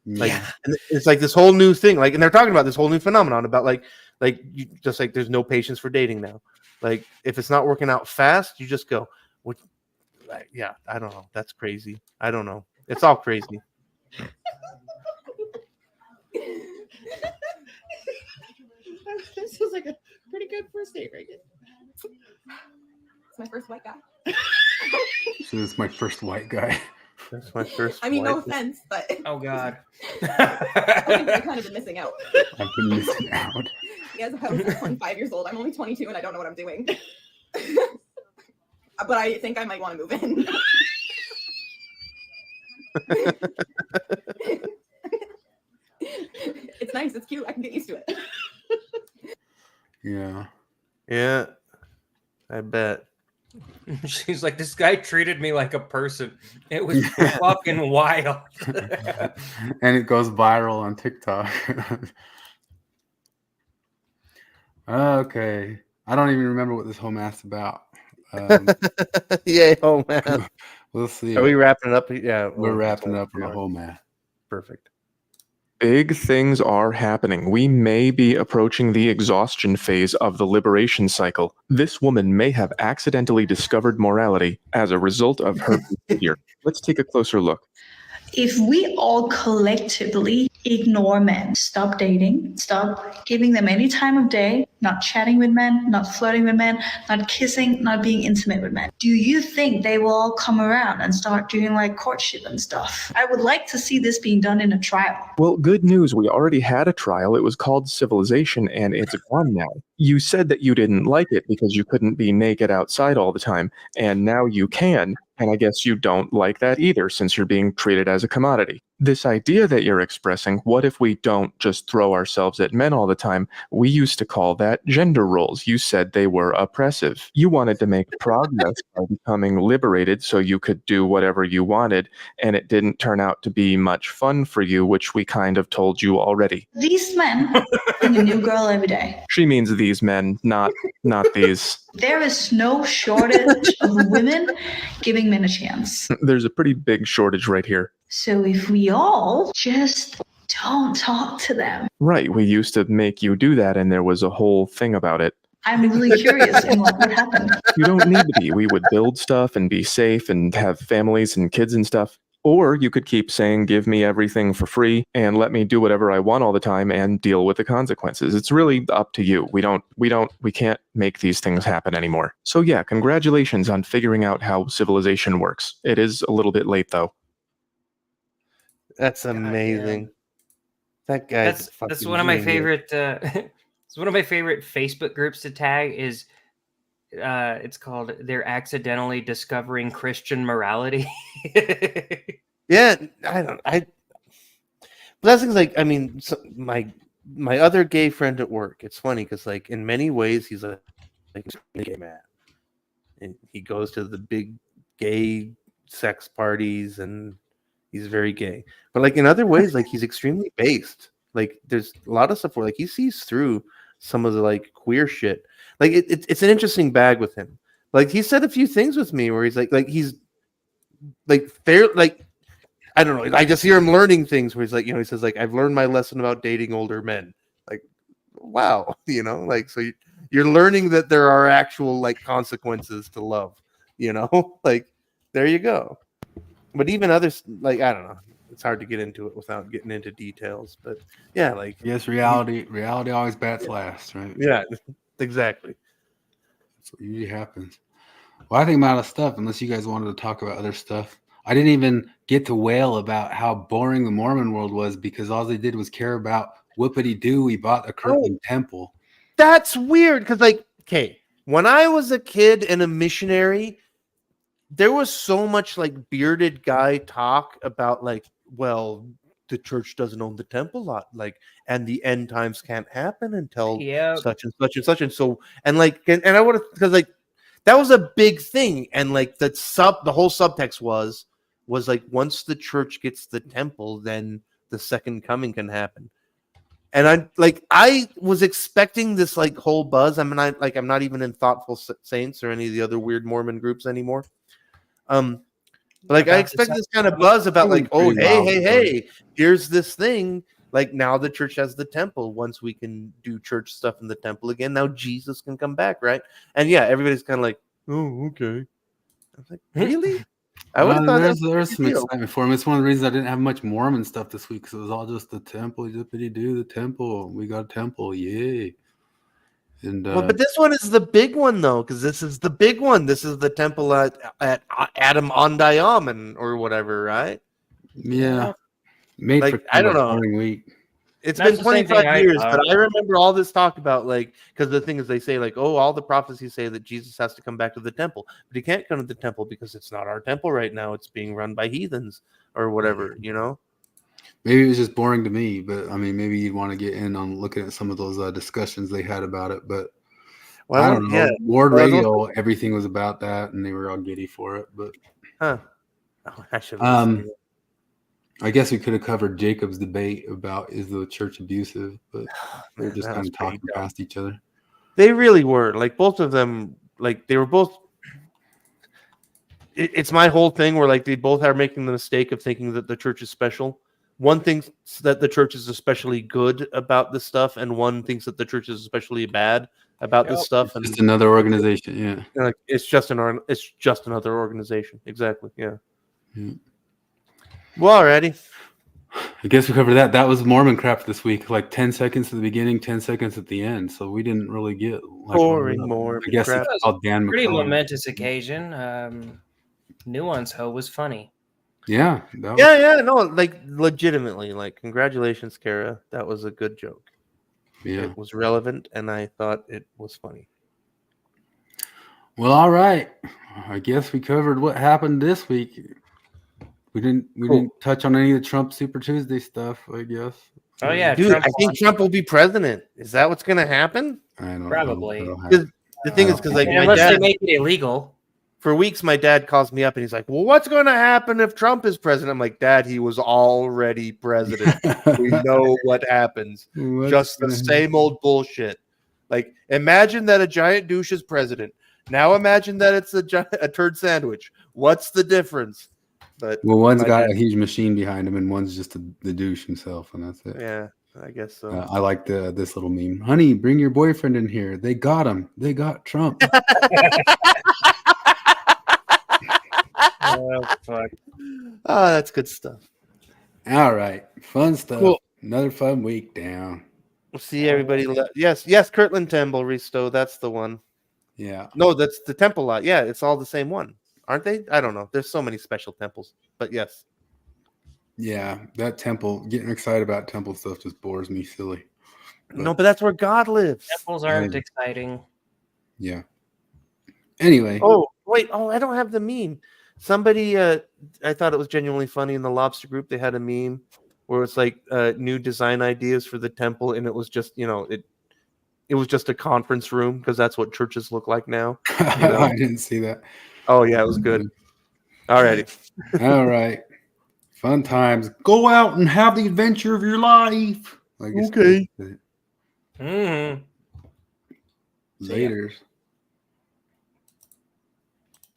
Like, and it's like this whole new thing. Like, and they're talking about this whole new phenomenon about like you just like there's no patience for dating now. Like, if it's not working out fast, you just go. What? Like, yeah, I don't know. That's crazy. I don't know. It's all crazy. This was like a pretty good first date, Reagan. It's my first white guy. So it's my first white guy. That's my first. I mean, no offense, but oh God, I've kind of been missing out. I've been missing out. He has a house at 25 years old. I'm only 22, and I don't know what I'm doing. But I think I might want to move in. It's nice. It's cute. I can get used to it. Yeah. Yeah. I bet. She's like, this guy treated me like a person. It was fucking wild. And it goes viral on TikTok. Okay. I don't even remember what this whole math's about. Yay, whole math. We'll see. Are we wrapping it up? Yeah. We're wrapping it up on the whole math. Perfect. Big things are happening. We may be approaching the exhaustion phase of the liberation cycle. This woman may have accidentally discovered morality as a result of her behavior. Let's take a closer look. If we all collectively ignore men, stop dating, stop giving them any time of day, not chatting with men, not flirting with men, not kissing, not being intimate with men, do you think they will all come around and start doing like courtship and stuff? I would like to see this being done in a trial. Well, good news. We already had a trial. It was called Civilization, and it's gone now. You said that you didn't like it because you couldn't be naked outside all the time, and now you can. And I guess you don't like that either, since you're being treated as a commodity. This idea that you're expressing, what if we don't just throw ourselves at men all the time? We used to call that gender roles. You said they were oppressive. You wanted to make progress by becoming liberated so you could do whatever you wanted, and it didn't turn out to be much fun for you, which we kind of told you already. These men bring a new girl every day. She means these men, not these. There is no shortage of women giving men a chance. There's a pretty big shortage right here. So if we all just don't talk to them. Right, we used to make you do that, and there was a whole thing about it. I'm really curious in what would happen. You don't need to be. We would build stuff and be safe and have families and kids and stuff. Or you could keep saying, give me everything for free and let me do whatever I want all the time and deal with the consequences. It's really up to you. We can't make these things happen anymore. So yeah, congratulations on figuring out how civilization works. It is a little bit late though. That's amazing. That guy's that's one of my favorite it's one of my favorite Facebook groups to tag is it's called They're Accidentally Discovering Christian Morality. Yeah, but that's things like, I mean, so my other gay friend at work, it's funny because like in many ways he's a gay man. And he goes to the big gay sex parties and he's very gay. But like in other ways, like he's extremely based. Like there's a lot of stuff where like he sees through some of the like queer shit. Like it's an interesting bag with him. Like he said a few things with me where he's like he's like fair, like I don't know. I just hear him learning things where he's like, you know, he says like, I've learned my lesson about dating older men. Like, wow, you know, like so you're learning that there are actual like consequences to love, you know, like there you go. But even others, like I don't know, it's hard to get into it without getting into details. But yeah, like yes, reality always bats last, right? Yeah, exactly. That's what usually happens. Well, I think I'm out of stuff unless you guys wanted to talk about other stuff. I didn't even get to wail about how boring the Mormon world was because all they did was care about whoopity-doo. We bought a Kirtland temple. That's weird because, like, okay, when I was a kid and a missionary, there was so much like bearded guy talk about like, well, the church doesn't own the temple lot, like, and the end times can't happen until such and such and such, and so and like and I would have because like that was a big thing, and like the whole subtext was like once the church gets the temple, then the second coming can happen. And I was expecting this like whole buzz. I'm not even in Thoughtful Saints or any of the other weird Mormon groups anymore. But like I expect this kind of buzz about like, oh hey, here's this thing. Like now the church has the temple. Once we can do church stuff in the temple again, now Jesus can come back, right? And yeah, everybody's kind of like, oh, okay. I was like, really? I would have thought there's some excitement for him. It's one of the reasons I didn't have much Mormon stuff this week because it was all just the temple, the temple. We got a temple, yay! And well, but this one is the big one though, because this is the big one. This is the temple at Adam Ondayam or whatever, right? Yeah, made like for I don't know. Week. It's That's been the same thing 25 I years, thought. but I remember all this talk about, like, because the thing is, they say, like, oh, all the prophecies say that Jesus has to come back to the temple, but he can't come to the temple because it's not our temple right now. It's being run by heathens or whatever, you know? Maybe it was just boring to me, but I mean, maybe you'd want to get in on looking at some of those discussions they had about it. But I don't know. Ward Radio, everything was about that, and they were all giddy for it. But oh, I should listen. I guess we could have covered Jacob's debate about is the church abusive, but they're just kind of talking past each other. They really were. Like, both of them, like, they were both. It's my whole thing where, like, they both are making the mistake of thinking that the church is special. One thinks that the church is especially good about this stuff, and one thinks that the church is especially bad about this stuff. It's just another organization, yeah. Like, it's just another organization. Exactly, yeah. Well, alrighty. I guess we covered that. That was Mormon crap this week. Like 10 seconds at the beginning, 10 seconds at the end. So we didn't really get like boring Mormon I guess crap. it's called Dan Pretty McCullough. momentous occasion. Nuance Ho was funny. Yeah. No, like, legitimately, like, congratulations, Kara. That was a good joke. Yeah. It was relevant, and I thought it was funny. Well, all right. I guess we covered what happened this week. We didn't touch on any of the Trump Super Tuesday stuff, I guess. Oh yeah, dude, I think Trump will be president. Is that what's going to happen? I don't Probably. know. The thing is, because, like, my unless dad, they make it illegal. For weeks, my dad calls me up and he's like, "Well, what's going to happen if Trump is president?" I'm like, "Dad, he was already president. We know what happens. Just the same old bullshit. Like, imagine that a giant douche is president. Now imagine that it's a turd sandwich. What's the difference?" But well, one's got a huge machine behind him, and one's just the douche himself, and that's it. Yeah, I guess so. I like this little meme. Honey, bring your boyfriend in here. They got him. They got Trump. Oh, fuck. Oh, that's good stuff. All right. Fun stuff. Cool. Another fun week down. We'll see everybody. Yes, Kirtland Temple, Risto. That's the one. Yeah. No, that's the temple lot. Yeah, it's all the same one. Aren't they? I don't know. There's so many special temples. But yes. Yeah, that temple, getting excited about temple stuff just bores me silly. No, but that's where God lives. Temples aren't exciting. Yeah. Anyway. Oh, wait. Oh, I don't have the meme. Somebody, I thought it was genuinely funny in the Lobster group. They had a meme where it's like new design ideas for the temple, and it was just, it was just a conference room because that's what churches look like now. I didn't see that. Oh yeah, it was good. Alrighty. All right. Fun times. Go out and have the adventure of your life. Okay. Mm-hmm. Laters.